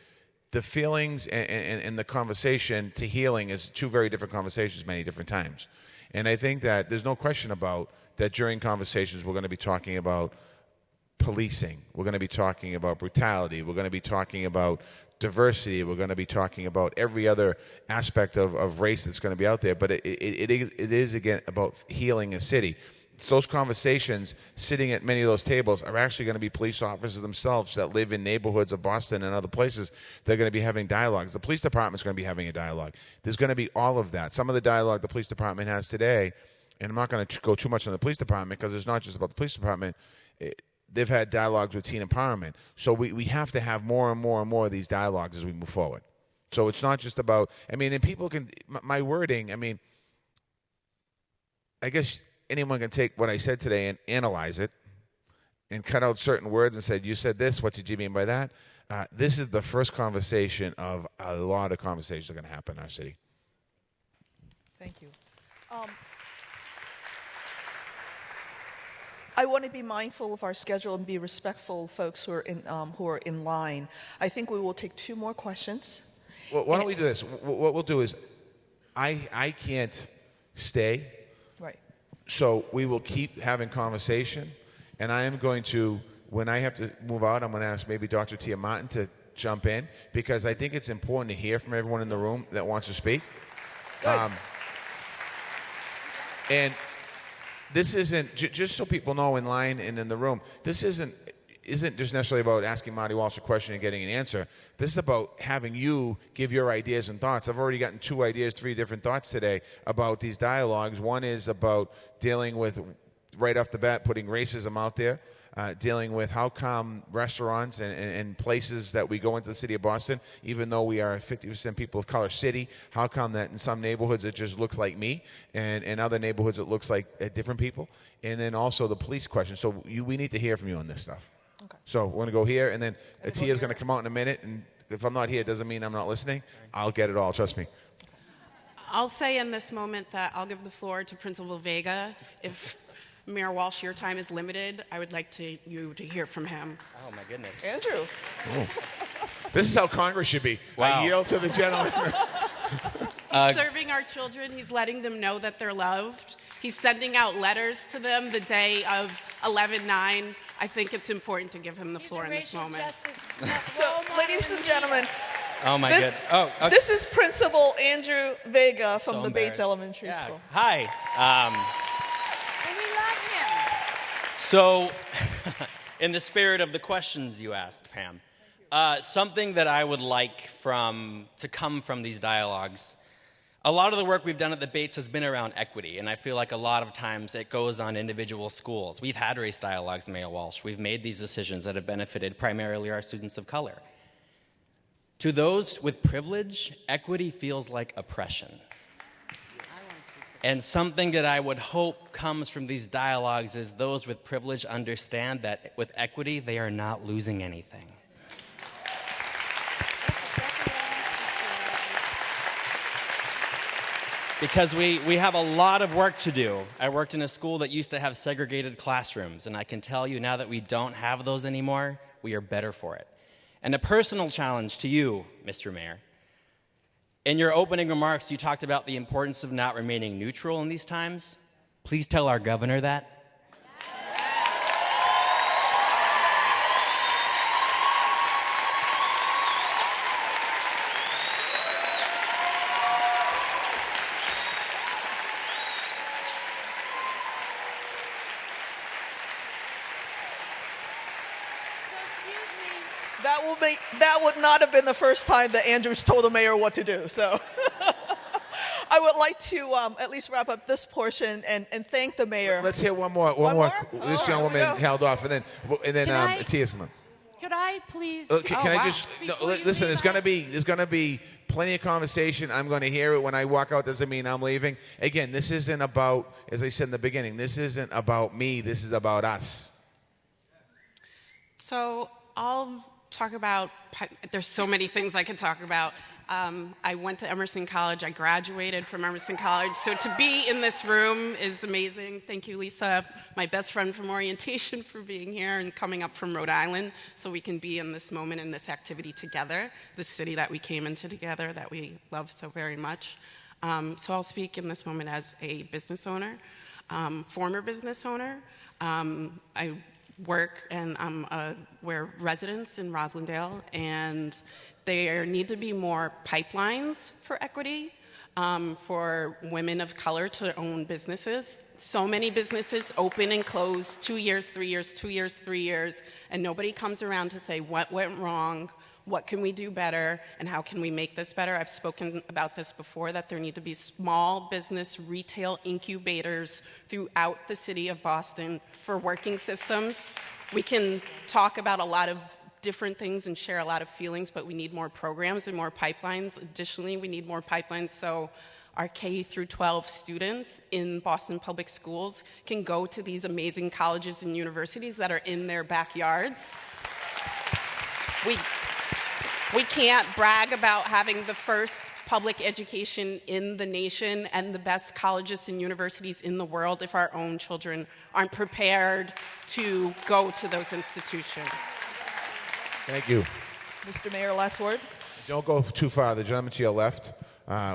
Speaker 7: the feelings and the conversation to healing is two very different conversations many different times. And I think that there's no question about that during conversations we're going to be talking about policing, we're going to be talking about brutality, we're going to be talking about diversity, we're going to be talking about every other aspect of race that's going to be out there. But it is, again, about healing a city. It's those conversations sitting at many of those tables are actually going to be police officers themselves that live in neighborhoods of Boston and other places. They're going to be having dialogues. The police department's going to be having a dialogue. There's going to be all of that. Some of the dialogue the police department has today, and I'm not going to go too much on the police department because it's not just about the police department. They've had dialogues with teen empowerment. So we have to have more and more and more of these dialogues as we move forward. So it's not just about, I mean, and people can, my wording, I mean, I guess anyone can take what I said today and analyze it and cut out certain words and said, you said this, what did you mean by that? This is the first conversation of a lot of conversations that are going to happen in our city.
Speaker 12: Thank you. I want to be mindful of our schedule and be respectful of folks who are in line. I think we will take 2 more questions.
Speaker 7: Well, why don't we do this? What we'll do is, I can't stay.
Speaker 12: Right.
Speaker 7: So we will keep having conversation, and I am going to, when I have to move out, I'm going to ask maybe Dr. Tia Martin to jump in, because I think it's important to hear from everyone in the room that wants to speak. And this isn't, just so people know in line and in the room, this isn't just necessarily about asking Marty Walsh a question and getting an answer. This is about having you give your ideas and thoughts. I've already gotten 2 ideas, 3 different thoughts today about these dialogues. One is about dealing with, right off the bat, putting racism out there, dealing with how come restaurants and places that we go into the city of Boston, even though we are a 50% people of color city, how come that in some neighborhoods it just looks like me, and in other neighborhoods it looks like different people, and then also the police question. So we need to hear from you on this stuff. Okay. So we're going to go here, and then Atia's going to come out in a minute, and if I'm not here, it doesn't mean I'm not listening. I'll get it all, trust me.
Speaker 18: I'll say in this moment that I'll give the floor to Principal Vega. If Mayor Walsh, your time is limited, I would like you to hear from him.
Speaker 19: Oh, my goodness.
Speaker 12: Andrew.
Speaker 7: Oh. This is how Congress should be.
Speaker 19: Wow.
Speaker 7: I yield to the gentleman.
Speaker 18: He's serving our children. He's letting them know that they're loved. He's sending out letters to them the day of 11/9. I think it's important to give him the floor in this moment.
Speaker 12: So, ladies and gentlemen,
Speaker 19: oh my God. Oh, okay.
Speaker 12: This is Principal Andrew Vega from the Bates Elementary School.
Speaker 19: Hi.
Speaker 18: We love him.
Speaker 19: So, in the spirit of the questions you asked, Pam, something that I would like to come from these dialogues, a lot of the work we've done at the Bates has been around equity, and I feel like a lot of times it goes on individual schools. We've had race dialogues, Mayor Walsh. We've made these decisions that have benefited primarily our students of color. To those with privilege, equity feels like oppression. And something that I would hope comes from these dialogues is those with privilege understand that with equity, they are not losing anything. Because we have a lot of work to do. I worked in a school that used to have segregated classrooms, and I can tell you now that we don't have those anymore, we are better for it. And a personal challenge to you, Mr. Mayor. In your opening remarks, you talked about the importance of not remaining neutral in these times. Please tell our governor that.
Speaker 12: That would not have been the first time that Andrew's told the mayor what to do. So I would like to at least wrap up this portion and thank the mayor.
Speaker 7: Let's hear one more. This young woman held off, and then Tia's come on.
Speaker 18: Could I please?
Speaker 7: Can I just listen? There's going to be plenty of conversation. I'm going to hear it when I walk out. Doesn't mean I'm leaving. Again, this isn't about, as I said in the beginning, this isn't about me. This is about us.
Speaker 18: So I'll talk about, there's so many things I could talk about. I went to Emerson College. I graduated from Emerson College. So to be in this room is amazing. Thank you, Lisa, my best friend from orientation, for being here and coming up from Rhode Island so we can be in this moment and this activity together, the city that we came into together that we love so very much. So I'll speak in this moment as a business owner, former business owner. I work and we're residents in Roslindale, and there need to be more pipelines for equity for women of color to own businesses. So many businesses open and close 2 years, 3 years, 2 years, 3 years, and nobody comes around to say what went wrong, what can we do better, and how can we make this better. I've spoken about this before, that there need to be small business retail incubators throughout the city of Boston for working systems. We can talk about a lot of different things and share a lot of feelings, but we need more programs and more pipelines. Additionally, we need more pipelines so our K through 12 students in Boston Public Schools can go to these amazing colleges and universities that are in their backyards. We can't brag about having the first public education in the nation and the best colleges and universities in the world if our own children aren't prepared to go to those institutions.
Speaker 7: Thank you.
Speaker 12: Mr. Mayor, last word.
Speaker 7: Don't go too far. The gentleman to your left,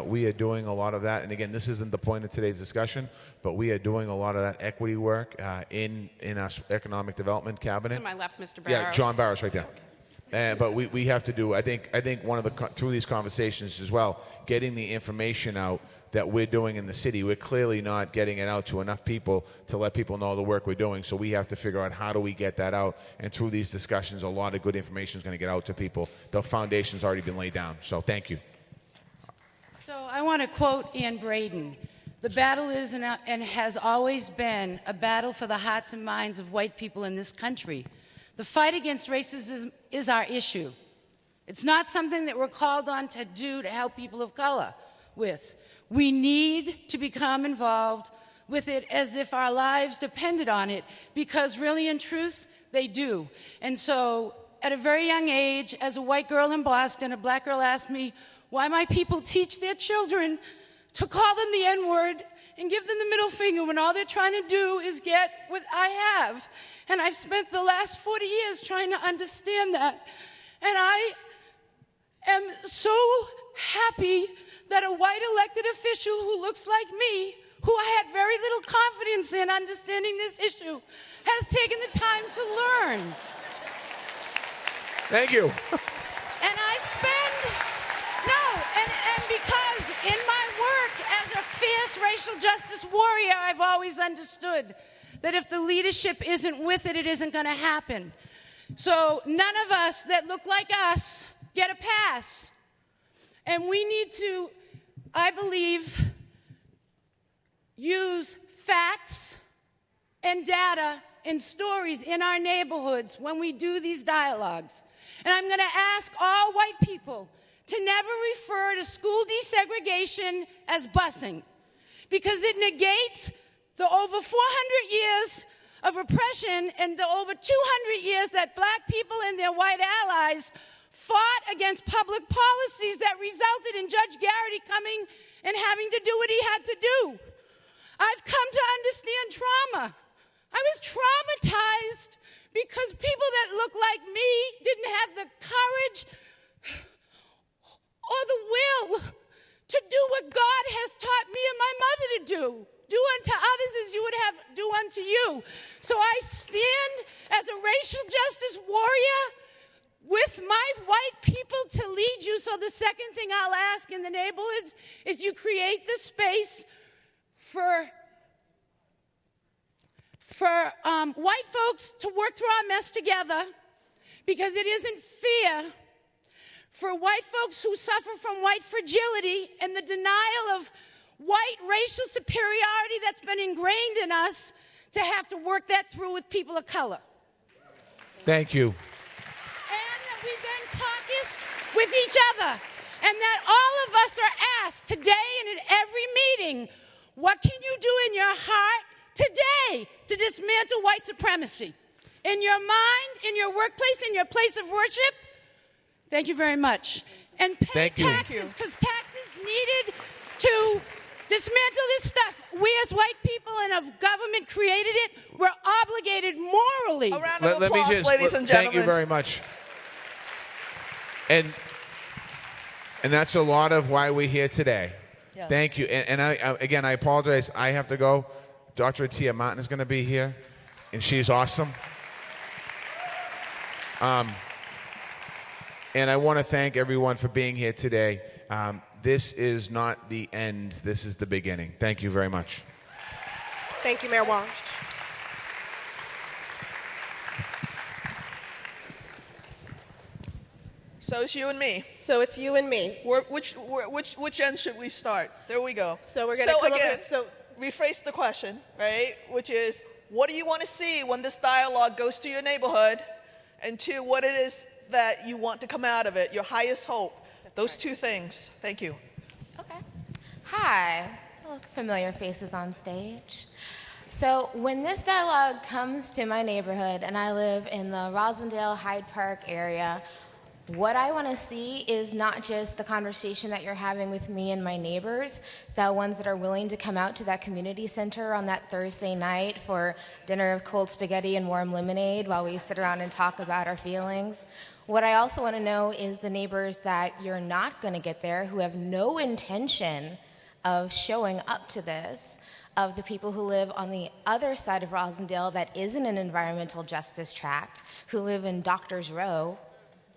Speaker 7: we are doing a lot of that. And again, this isn't the point of today's discussion, but we are doing a lot of that equity work in our economic development cabinet.
Speaker 18: To my left, Mr. Barros.
Speaker 7: Yeah, John Barros right there. But we have to do, I think one of the, through these conversations as well, getting the information out that we're doing in the city. We're clearly not getting it out to enough people to let people know the work we're doing. So we have to figure out how do we get that out. And through these discussions, a lot of good information is going to get out to people. The foundation's already been laid down. So thank you.
Speaker 20: So I want to quote Ann Braden. The battle is and has always been a battle for the hearts and minds of white people in this country. The fight against racism is our issue. It's not something that we're called on to do to help people of color with. We need to become involved with it as if our lives depended on it, because really, in truth, they do. And so, at a very young age, as a white girl in Boston, a black girl asked me why my people teach their children to call them the N-word and give them the middle finger when all they're trying to do is get what I have. And I've spent the last 40 years trying to understand that. And I am so happy that a white elected official who looks like me, who I had very little confidence in understanding this issue, has taken the time to learn.
Speaker 7: Thank you.
Speaker 20: And I spend, and because in my work as a fierce racial justice warrior, I've always understood that if the leadership isn't with it, it isn't going to happen. So none of us that look like us get a pass. And we need to, I believe, use facts and data and stories in our neighborhoods when we do these dialogues. And I'm going to ask all white people to never refer to school desegregation as busing, because it negates the over 400 years of oppression and the over 200 years that black people and their white allies fought against public policies that resulted in Judge Garrity coming and having to do what he had to do. I've come to understand trauma. I was traumatized because people that look like me didn't have the courage or the will to do what God has taught me and my mother to do. Do unto others as you would have do unto you. So I stand as a racial justice warrior with my white people to lead you. So the second thing I'll ask in the neighborhoods is you create the space for white folks to work through our mess together, because it isn't fair for white folks who suffer from white fragility and the denial of white racial superiority that's been ingrained in us to have to work that through with people of color.
Speaker 7: Thank you.
Speaker 20: And that we then caucus with each other, and that all of us are asked today and at every meeting, what can you do in your heart today to dismantle white supremacy? In your mind, in your workplace, in your place of worship? Thank you very much. And pay taxes, because taxes needed to dismantle this stuff. We as white people and of government created it. We're obligated morally.
Speaker 12: A round of applause, ladies and gentlemen.
Speaker 7: Thank you very much. And that's a lot of why we're here today.
Speaker 12: Yes.
Speaker 7: Thank you. And I apologize. I have to go. Dr. Tia Martin is going to be here, and she's awesome. And I want to thank everyone for being here today. This is not the end. This is the beginning. Thank you very much.
Speaker 6: Thank you, Mayor Walsh.
Speaker 12: So it's you and me.
Speaker 6: So it's you and me.
Speaker 12: Which end should we start? There we go.
Speaker 6: So we're going to come
Speaker 12: again,
Speaker 6: up with,
Speaker 12: rephrase the question, right? Which is, what do you want to see when this dialogue goes to your neighborhood? And two, what it is that you want to come out of it, your highest hope? Those two things. Thank you.
Speaker 21: Hi, familiar faces on stage. So when this dialogue comes to my neighborhood, and I live in the Rosendale Hyde Park area, what I want to see is not just the conversation that you're having with me and my neighbors, the ones that are willing to come out to that community center on that Thursday night for dinner of cold spaghetti and warm lemonade while we sit around and talk about our feelings. What I also want to know is the neighbors that you're not going to get there, who have no intention of showing up to this, of the people who live on the other side of Rosendale that isn't an environmental justice tract, who live in Doctors Row,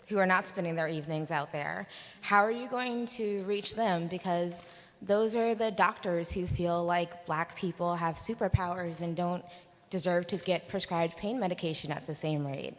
Speaker 21: who are not spending their evenings out there. How are you going to reach them? Because those are the doctors who feel like black people have superpowers and don't deserve to get prescribed pain medication at the same rate.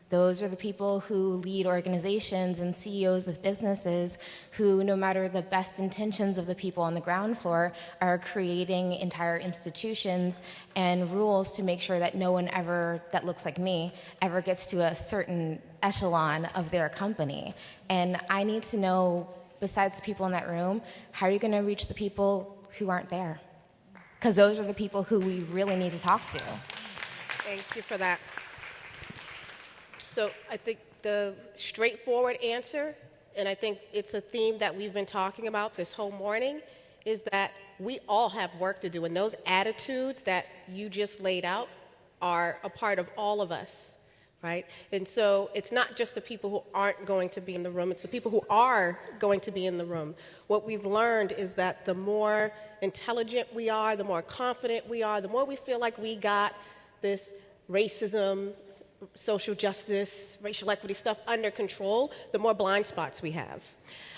Speaker 21: Those are the people who lead organizations and CEOs of businesses who, no matter the best intentions of the people on the ground floor, are creating entire institutions and rules to make sure that no one ever, that looks like me, ever gets to a certain echelon of their company. And I need to know, besides the people in that room, how are you going to reach the people who aren't there? Because those are the people who we really need to talk to.
Speaker 6: Thank you for that. So I think the straightforward answer, and I think it's a theme that we've been talking about this whole morning, is that we all have work to do. And those attitudes that you just laid out are a part of all of us, right? And so it's not just the people who aren't going to be in the room, it's the people who are going to be in the room. What we've learned is that the more intelligent we are, the more confident we are, the more we feel like we got this racism, social justice, racial equity stuff under control, the more blind spots we have.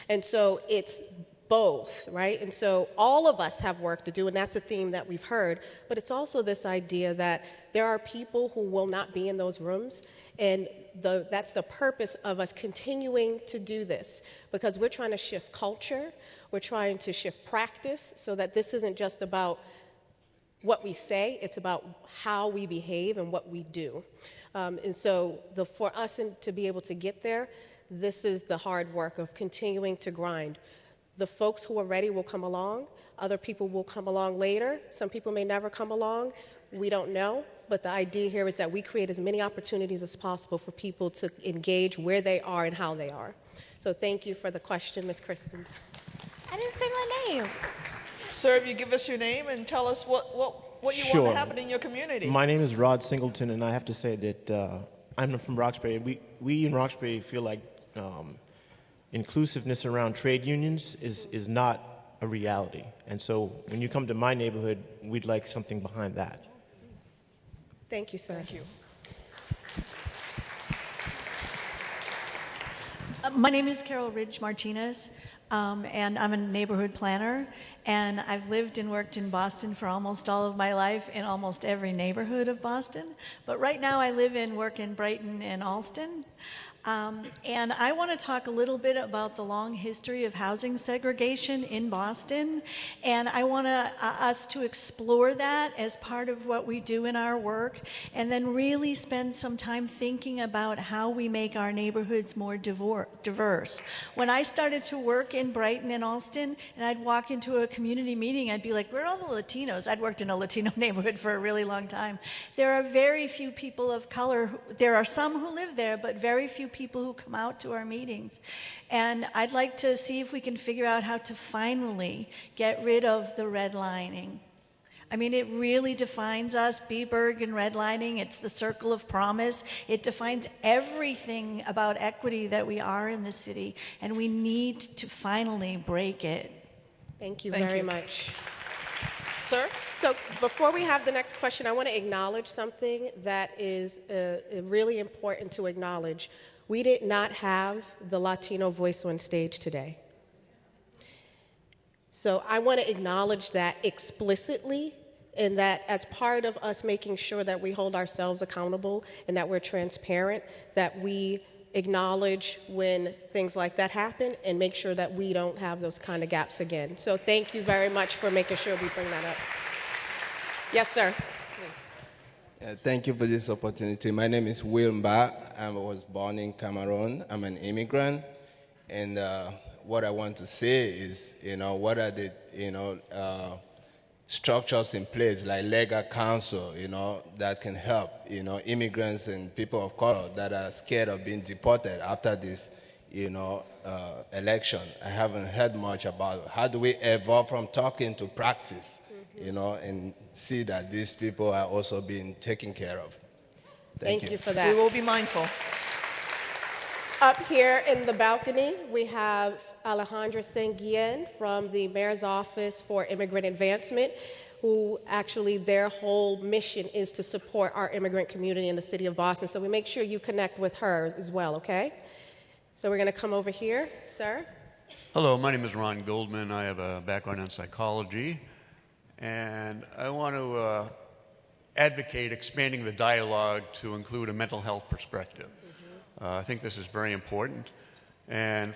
Speaker 6: And so it's both, right? And so all of us have work to do, and that's a theme that we've heard. But it's also this idea that there are people who will not be in those rooms, and that's the purpose of us continuing to do this, because we're trying to shift culture, we're trying to shift practice, so that this isn't just about what we say, it's about how we behave and what we do. And so for us to be able to get there, this is the hard work of continuing to grind. The folks who are ready will come along. Other people will come along later. Some people may never come along. We don't know. But the idea here is that we create as many opportunities as possible for people to engage where they are and how they are. So thank you for the question, Ms. Kristen.
Speaker 21: I didn't say my name.
Speaker 12: Sir, if you give us your name and tell us what you want to happen in your community.
Speaker 22: My name is Rod Singleton, and I have to say that I'm from Roxbury. We in Roxbury feel like inclusiveness around trade unions is not a reality. And so when you come to my neighborhood, we'd like something behind that.
Speaker 6: Thank you, sir.
Speaker 12: Thank you.
Speaker 23: My name is Carol Ridge Martinez, and I'm a neighborhood planner, and I've lived and worked in Boston for almost all of my life in almost every neighborhood of Boston. But right now I live and work in Brighton and Allston. And I want to talk a little bit about the long history of housing segregation in Boston, and I want us to explore that as part of what we do in our work, and then really spend some time thinking about how we make our neighborhoods more diverse. When I started to work in Brighton and Allston, and I'd walk into a community meeting, I'd be like, where are all the Latinos? I'd worked in a Latino neighborhood for a really long time. There are very few people of color. There are some who live there, but very few people who come out to our meetings. And I'd like to see if we can figure out how to finally get rid of the redlining. I mean, it really defines us, Beberg and redlining. It's the circle of promise. It defines everything about equity that we are in the city, and we need to finally break it.
Speaker 6: Thank you very much. Sir? So before we have the next question, I want to acknowledge something that is really important to acknowledge. We did not have the Latino voice on stage today. So I want to acknowledge that explicitly, and that as part of us making sure that we hold ourselves accountable and that we're transparent, that we acknowledge when things like that happen and make sure that we don't have those kind of gaps again. So thank you very much for making sure we bring that up. Yes, sir. Please.
Speaker 1: Thank you for this opportunity. My name is Will Mba. I was born in Cameroon. I'm an immigrant. And what I want to say is, what are the, structures in place, like legal counsel, that can help, immigrants and people of color that are scared of being deported after this, election. I haven't heard much about it. How do we evolve from talking to practice, and see that these people are also being taken care of?
Speaker 6: Thank you for that.
Speaker 12: We will be mindful.
Speaker 6: Up here in the balcony, we have Alejandra Senguien from the Mayor's Office for Immigrant Advancement, who actually their whole mission is to support our immigrant community in the city of Boston. So we make sure you connect with her as well, okay? So we're going to come over here, sir.
Speaker 3: Hello, my name is Ron Goldman. I have a background in psychology, and I want to advocate expanding the dialogue to include a mental health perspective. I think this is very important. And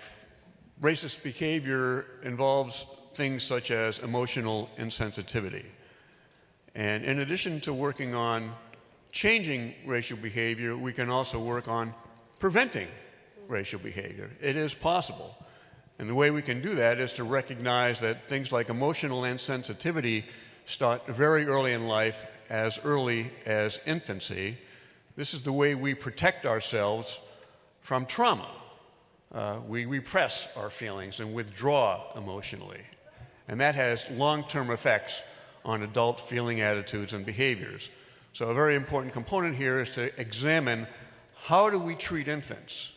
Speaker 3: racist behavior involves things such as emotional insensitivity. And in addition to working on changing racial behavior, we can also work on preventing racial behavior. It is possible. And the way we can do that is to recognize that things like emotional insensitivity start very early in life, as early as infancy. This is the way we protect ourselves from trauma. We repress our feelings and withdraw emotionally. And that has long-term effects on adult feeling attitudes and behaviors. So a very important component here is to examine, how do we treat infants?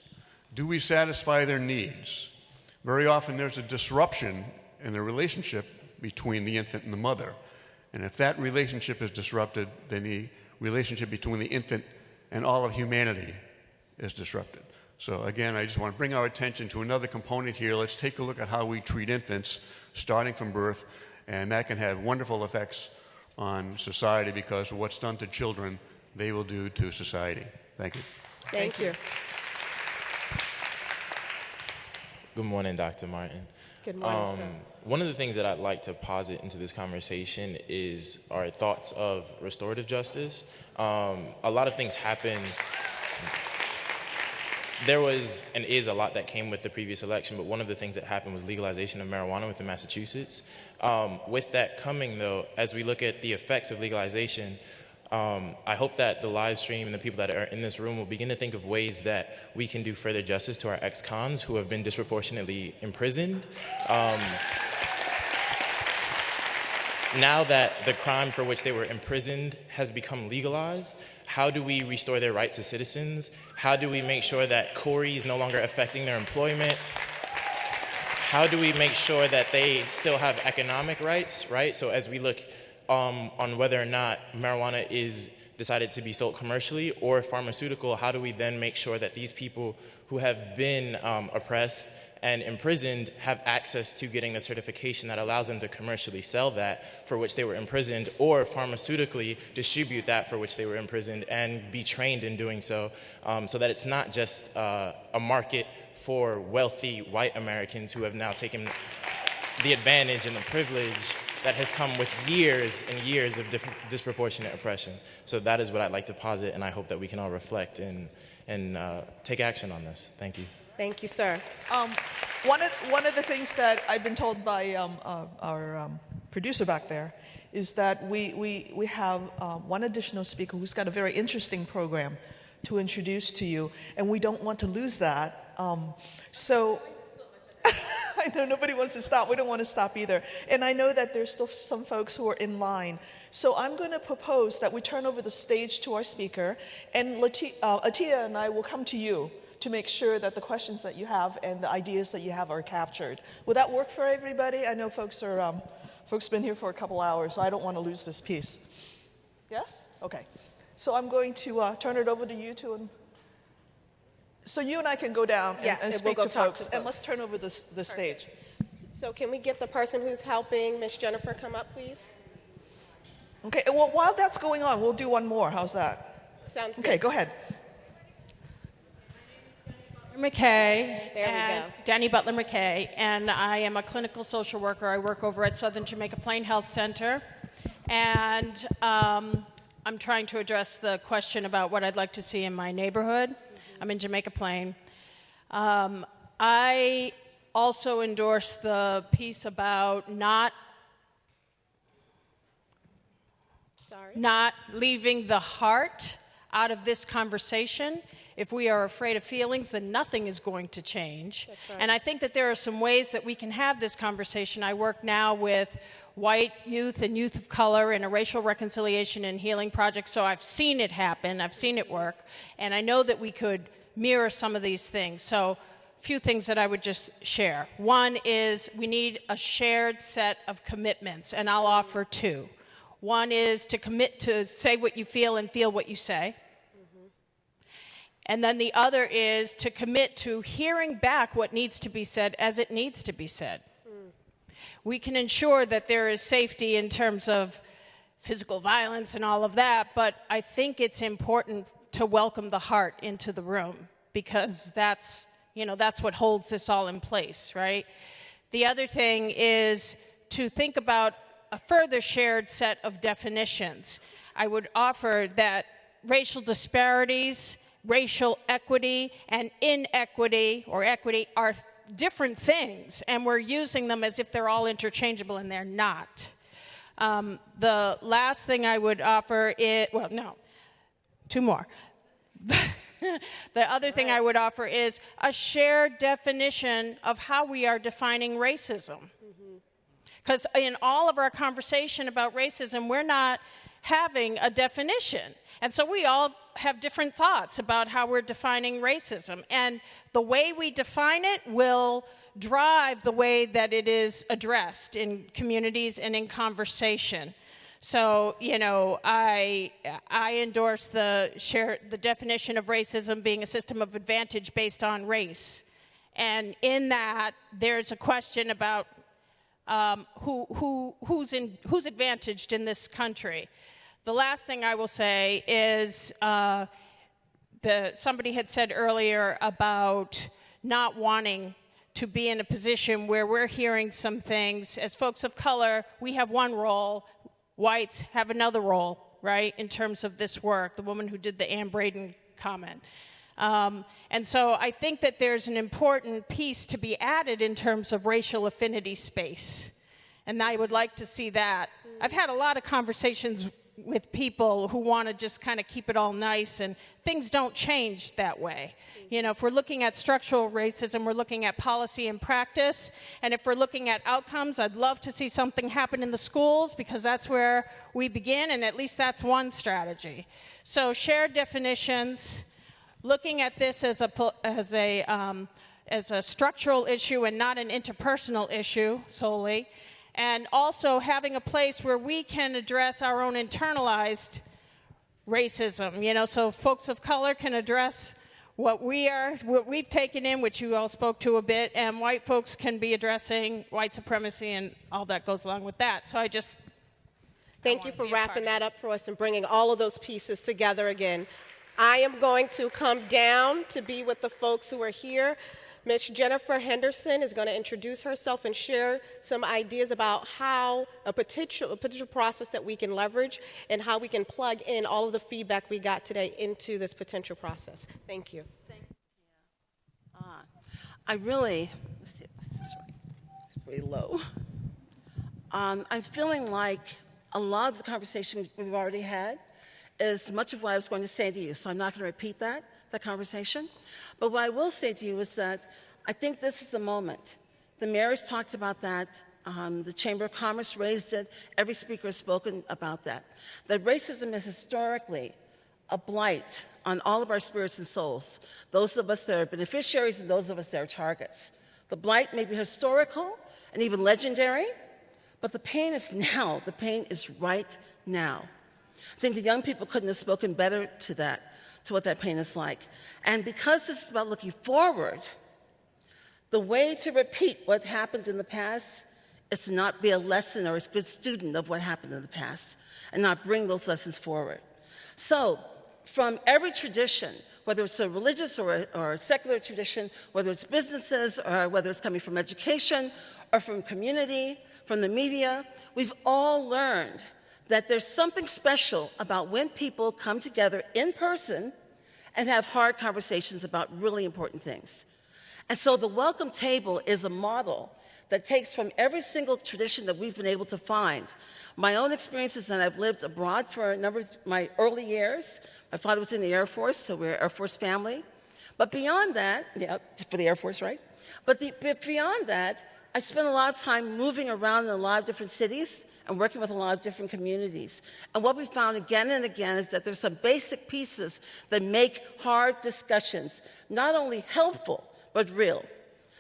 Speaker 3: Do we satisfy their needs? Very often there's a disruption in the relationship between the infant and the mother. And if that relationship is disrupted, then the relationship between the infant and all of humanity is disrupted. So again, I just want to bring our attention to another component here. Let's take a look at how we treat infants starting from birth, and that can have wonderful effects on society, because what's done to children, they will do to society. Thank you.
Speaker 6: Thank you.
Speaker 4: Good morning, Dr. Martin.
Speaker 6: Good morning, sir.
Speaker 4: One of the things that I'd like to posit into this conversation is our thoughts of restorative justice. A lot of things happen. There was and is a lot that came with the previous election, but one of the things that happened was legalization of marijuana within Massachusetts. With that coming, though, as we look at the effects of legalization, I hope that the live stream and the people that are in this room will begin to think of ways that we can do further justice to our ex-cons who have been disproportionately imprisoned. Now that the crime for which they were imprisoned has become legalized, how do we restore their rights as citizens? How do we make sure that Corey is no longer affecting their employment? How do we make sure that they still have economic rights, right? So as we look on whether or not marijuana is decided to be sold commercially or pharmaceutical, how do we then make sure that these people who have been oppressed and imprisoned have access to getting a certification that allows them to commercially sell that for which they were imprisoned, or pharmaceutically distribute that for which they were imprisoned and be trained in doing so, so that it's not just a market for wealthy white Americans who have now taken the advantage and the privilege that has come with years and years of disproportionate oppression. So that is what I'd like to posit, and I hope that we can all reflect and take action on this. Thank you.
Speaker 6: Thank you, sir.
Speaker 12: One of the things that I've been told by our producer back there is that we have one additional speaker who's got a very interesting program to introduce to you, and we don't want to lose that. So I know nobody wants to stop. We don't want to stop either. And I know that there's still some folks who are in line. So I'm going to propose that we turn over the stage to our speaker, and Atia and I will come to you to make sure that the questions that you have and the ideas that you have are captured. Will that work for everybody? I know folks been here for a couple hours, so I don't want to lose this piece. Yes? Okay. So I'm going to turn it over to you two, so you and I can go down and speak to folks. And let's turn over the stage.
Speaker 6: So can we get the person who's helping Miss Jennifer come up, please?
Speaker 12: Okay. Well, while that's going on, we'll do one more. How's that?
Speaker 6: Sounds good.
Speaker 12: Okay, go ahead.
Speaker 24: McKay.
Speaker 6: There we go.
Speaker 24: Danny Butler McKay, and I am a clinical social worker. I work over at Southern Jamaica Plain Health Center, and I'm I'm trying to address the question about what I'd like to see in my neighborhood. I'm in Jamaica Plain. I also endorse the piece about not leaving the heart out of this conversation. If we are afraid of feelings, then nothing is going to change.
Speaker 6: That's right.
Speaker 24: And I think that there are some ways that we can have this conversation. I work now with white youth and youth of color in a racial reconciliation and healing project, so I've seen it happen, I've seen it work, and I know that we could mirror some of these things. So a few things that I would just share. One is we need a shared set of commitments, and I'll offer two. One is to commit to say what you feel and feel what you say. And then the other is to commit to hearing back what needs to be said as it needs to be said. We can ensure that there is safety in terms of physical violence and all of that, but I think it's important to welcome the heart into the room, because that's what holds this all in place, right? The other thing is to think about a further shared set of definitions. I would offer that racial disparities, racial equity, and inequity or equity are different things, and we're using them as if they're all interchangeable, and they're not. The last thing I would offer is, two more. The other thing I would offer is a shared definition of how we are defining racism. Because in all of our conversation about racism, we're not having a definition. And so we all have different thoughts about how we're defining racism. And the way we define it will drive the way that it is addressed in communities and in conversation. So, I endorse the definition of racism being a system of advantage based on race. And in that, there's a question about who's advantaged in this country. The last thing I will say is somebody had said earlier about not wanting to be in a position where we're hearing some things. As folks of color, we have one role. Whites have another role, right, in terms of this work, the woman who did the Ann Braden comment. And so I think that there's an important piece to be added in terms of racial affinity space. And I would like to see that. I've had a lot of conversations with people who want to just kind of keep it all nice, and things don't change that way. If we're looking at structural racism, we're looking at policy and practice. And if we're looking at outcomes, I'd love to see something happen in the schools, because that's where we begin, and at least that's one strategy. So shared definitions, looking at this as a structural issue and not an interpersonal issue solely, and also having a place where we can address our own internalized racism, so folks of color can address what we've taken in, which you all spoke to a bit, and white folks can be addressing white supremacy and all that goes along with that. So
Speaker 6: Thank you for wrapping that up for us and bringing all of those pieces together again. I am going to come down to be with the folks who are here. Ms. Jennifer Henderson is going to introduce herself and share some ideas about how a potential process that we can leverage and how we can plug in all of the feedback we got today into this potential process. Thank you.
Speaker 2: Thank you. I really, let's see if this is right. It's pretty low. I'm feeling like a lot of the conversation we've already had is much of what I was going to say to you, so I'm not going to repeat that conversation. But what I will say to you is that I think this is the moment. The mayor has talked about that. The Chamber of Commerce raised it. Every speaker has spoken about that. That racism is historically a blight on all of our spirits and souls, those of us that are beneficiaries and those of us that are targets. The blight may be historical and even legendary, but the pain is now. The pain is right now. I think the young people couldn't have spoken better to that, to what that pain is like. And because this is about looking forward, the way to repeat what happened in the past is to not be a lesson or a good student of what happened in the past and not bring those lessons forward. So from every tradition, whether it's a religious or a secular tradition, whether it's businesses or whether it's coming from education or from community, from the media, we've all learned that there's something special about when people come together in person and have hard conversations about really important things. And so the welcome table is a model that takes from every single tradition that we've been able to find. My own experiences, and I've lived abroad for a number of my early years. My father was in the Air Force, so we're an Air Force family. But beyond that, yeah, for the Air Force, right? But beyond that, I spent a lot of time moving around in a lot of different cities and working with a lot of different communities. And what we found again and again is that there's some basic pieces that make hard discussions not only helpful, but real.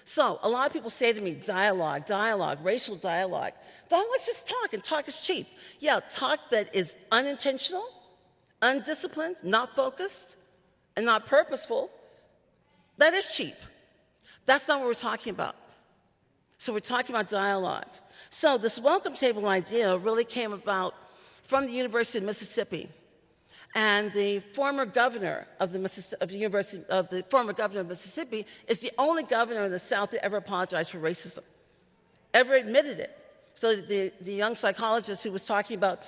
Speaker 2: So a lot of people say to me, dialogue, racial dialogue. Dialogue's just talk, and talk is cheap. Yeah, talk that is unintentional, undisciplined, not focused, and not purposeful, that is cheap. That's not what we're talking about. So we're talking about dialogue. So this welcome table idea really came about from the University of Mississippi. And the former governor of the former governor of Mississippi is the only governor in the South that ever apologized for racism, ever admitted it. So the young psychologist who was talking about,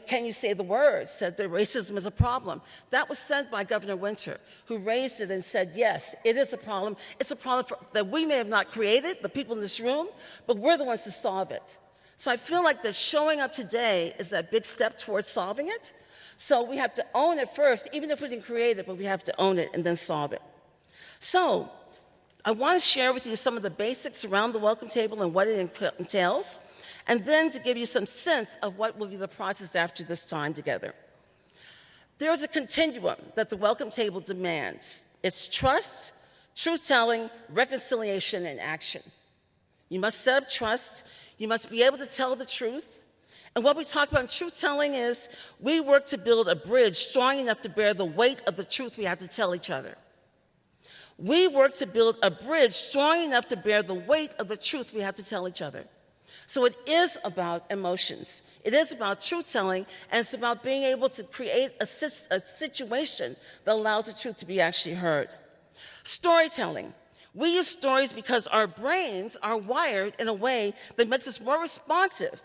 Speaker 2: can you say the words, said that racism is a problem. That was said by Governor Winter, who raised it and said, yes, it is a problem. It's a problem that we may have not created, the people in this room, but we're the ones to solve it. So I feel like that showing up today is that big step towards solving it. So we have to own it first, even if we didn't create it, but we have to own it and then solve it. So I want to share with you some of the basics around the welcome table and what it entails, and then to give you some sense of what will be the process after this time together. There is a continuum that the welcome table demands. It's trust, truth-telling, reconciliation, and action. You must set up trust. You must be able to tell the truth. And what we talk about in truth-telling is we work to build a bridge strong enough to bear the weight of the truth we have to tell each other. We work to build a bridge strong enough to bear the weight of the truth we have to tell each other. So it is about emotions. It is about truth-telling, and it's about being able to create a situation that allows the truth to be actually heard. Storytelling. We use stories because our brains are wired in a way that makes us more responsive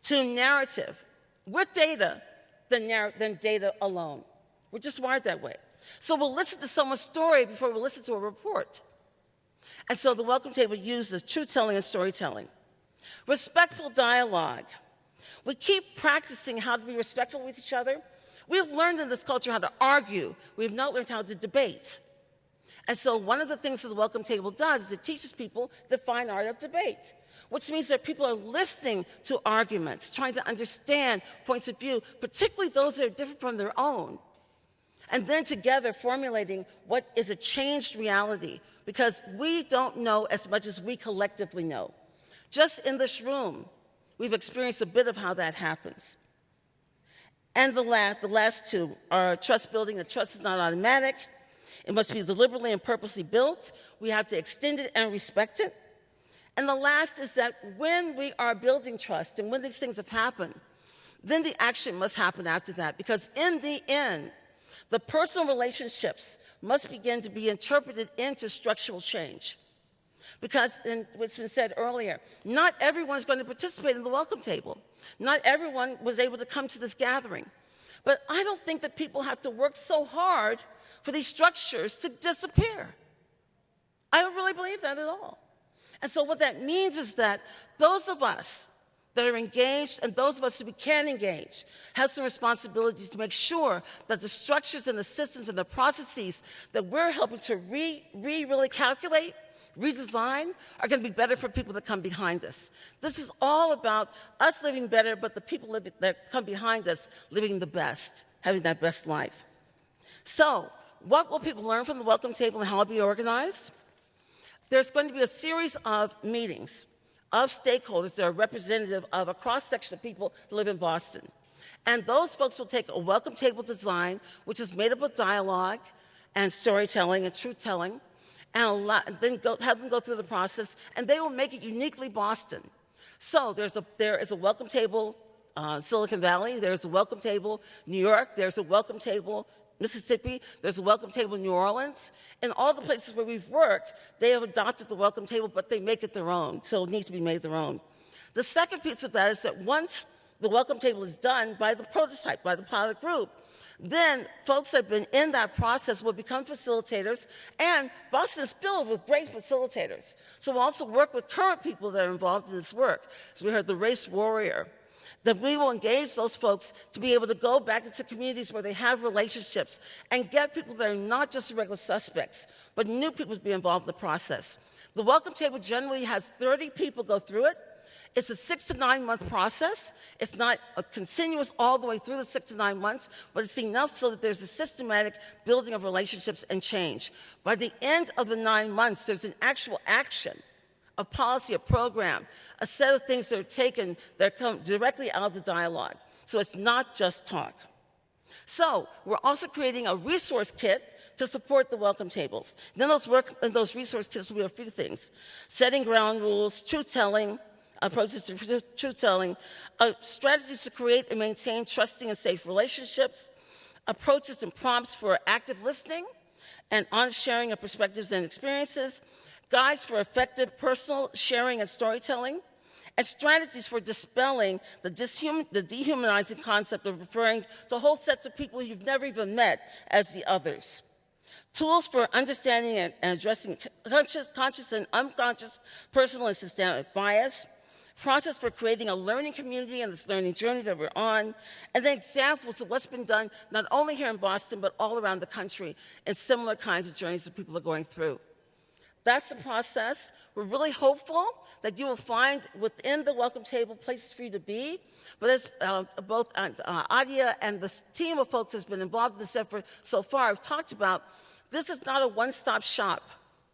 Speaker 2: to narrative with data than data alone. We're just wired that way. So we'll listen to someone's story before we listen to a report. And so the welcome table uses truth-telling and storytelling. Respectful dialogue. We keep practicing how to be respectful with each other. We've learned in this culture how to argue. We've not learned how to debate. And so one of the things that the welcome table does is it teaches people the fine art of debate, which means that people are listening to arguments, trying to understand points of view, particularly those that are different from their own, and then together formulating what is a changed reality, because we don't know as much as we collectively know. Just in this room, we've experienced a bit of how that happens. And the last two are trust building. The trust is not automatic. It must be deliberately and purposely built. We have to extend it and respect it. And the last is that when we are building trust and when these things have happened, then the action must happen after that. Because in the end, the personal relationships must begin to be interpreted into structural change. Because, and what's been said earlier, not everyone's going to participate in the welcome table. Not everyone was able to come to this gathering. But I don't think that people have to work so hard for these structures to disappear. I don't really believe that at all. And so what that means is that those of us that are engaged and those of us who can engage have some responsibilities to make sure that the structures and the systems and the processes that we're helping to really calculate, redesign, are going to be better for people that come behind us. This is all about us living better, but the people that come behind us living the best, having that best life. So, what will people learn from the welcome table and how it'll be organized? There's going to be a series of meetings of stakeholders that are representative of a cross-section of people that live in Boston. And those folks will take a welcome table design, which is made up of dialogue and storytelling and truth-telling, and then have them go through the process, and they will make it uniquely Boston. So there is a welcome table Silicon Valley, there's a welcome table New York, there's a welcome table Mississippi, there's a welcome table in New Orleans. In all the places where we've worked, they have adopted the welcome table, but they make it their own, so it needs to be made their own. The second piece of that is that once The welcome table is done by the prototype, by the pilot group. Then folks that have been in that process will become facilitators, and Boston is filled with great facilitators. So we'll also work with current people that are involved in this work. So we heard the race warrior, that we will engage those folks to be able to go back into communities where they have relationships and get people that are not just regular suspects, but new people to be involved in the process. The welcome table generally has 30 people go through it. It's a 6 to 9 month process. It's not a continuous all the way through the 6 to 9 months, but it's enough so that there's a systematic building of relationships and change. By the end of the 9 months, there's an actual action, a policy, a program, a set of things that are taken that come directly out of the dialogue. So it's not just talk. So we're also creating a resource kit to support the welcome tables. Then those resource kits will be a few things: setting ground rules, truth-telling, approaches to truth-telling, strategies to create and maintain trusting and safe relationships, approaches and prompts for active listening and honest sharing of perspectives and experiences, guides for effective personal sharing and storytelling, and strategies for dispelling the dehumanizing concept of referring to whole sets of people you've never even met as the others. Tools for understanding and addressing conscious and unconscious personal and systemic bias, process for creating a learning community and this learning journey that we're on, and then examples of what's been done not only here in Boston, but all around the country in similar kinds of journeys that people are going through. That's the process. We're really hopeful that you will find within the welcome table places for you to be. But as both Adia and the team of folks that's been involved in this effort so far have talked about, this is not a one-stop shop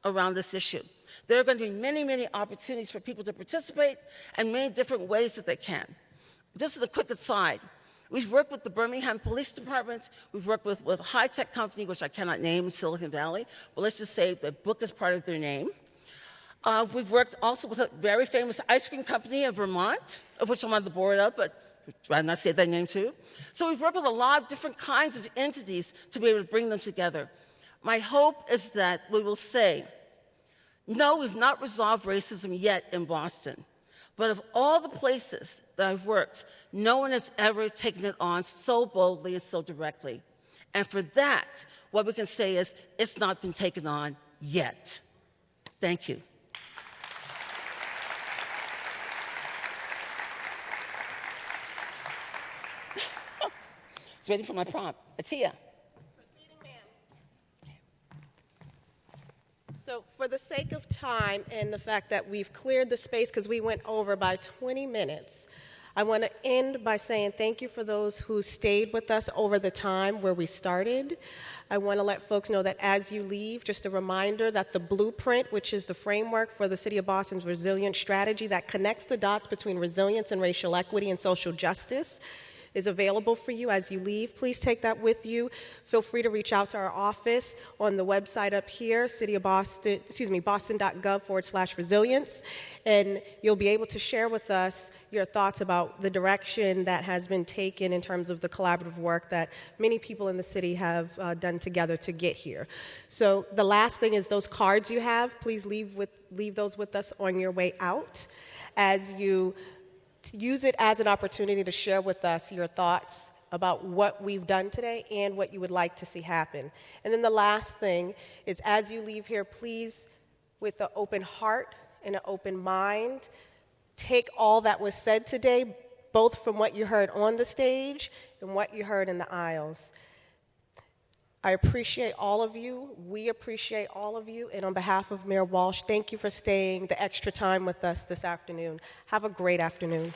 Speaker 2: around this issue. There are going to be many, many opportunities for people to participate and many different ways that they can. Just as a quick aside, we've worked with the Birmingham Police Department. We've worked with a high-tech company, which I cannot name, in Silicon Valley. But let's just say the book is part of their name. We've worked also with a very famous ice cream company in Vermont, of which I'm on the board of, but I'd rather not say that name too. So we've worked with a lot of different kinds of entities to be able to bring them together. My hope is that we will say, no, we've not resolved racism yet in Boston. But of all the places that I've worked, no one has ever taken it on so boldly and so directly. And for that, what we can say is, it's not been taken on yet. Thank you. It's ready for my prompt. Atia.
Speaker 6: So for the sake of time and the fact that we've cleared the space because we went over by 20 minutes, I want to end by saying thank you for those who stayed with us over the time where we started. I want to let folks know that as you leave, just a reminder that the blueprint, which is the framework for the City of Boston's resilience strategy that connects the dots between resilience and racial equity and social justice, is available for you as you leave. Please take that with you. Feel free to reach out to our office on the website up here, boston.gov/resilience, and you'll be able to share with us your thoughts about the direction that has been taken in terms of the collaborative work that many people in the city have done together to get here. So the last thing is those cards you have, please leave those with us on your way out as you use it as an opportunity to share with us your thoughts about what we've done today and what you would like to see happen. And then the last thing is, as you leave here, please, with an open heart and an open mind, take all that was said today, both from what you heard on the stage and what you heard in the aisles. I appreciate all of you. We appreciate all of you. And on behalf of Mayor Walsh, thank you for staying the extra time with us this afternoon. Have a great afternoon.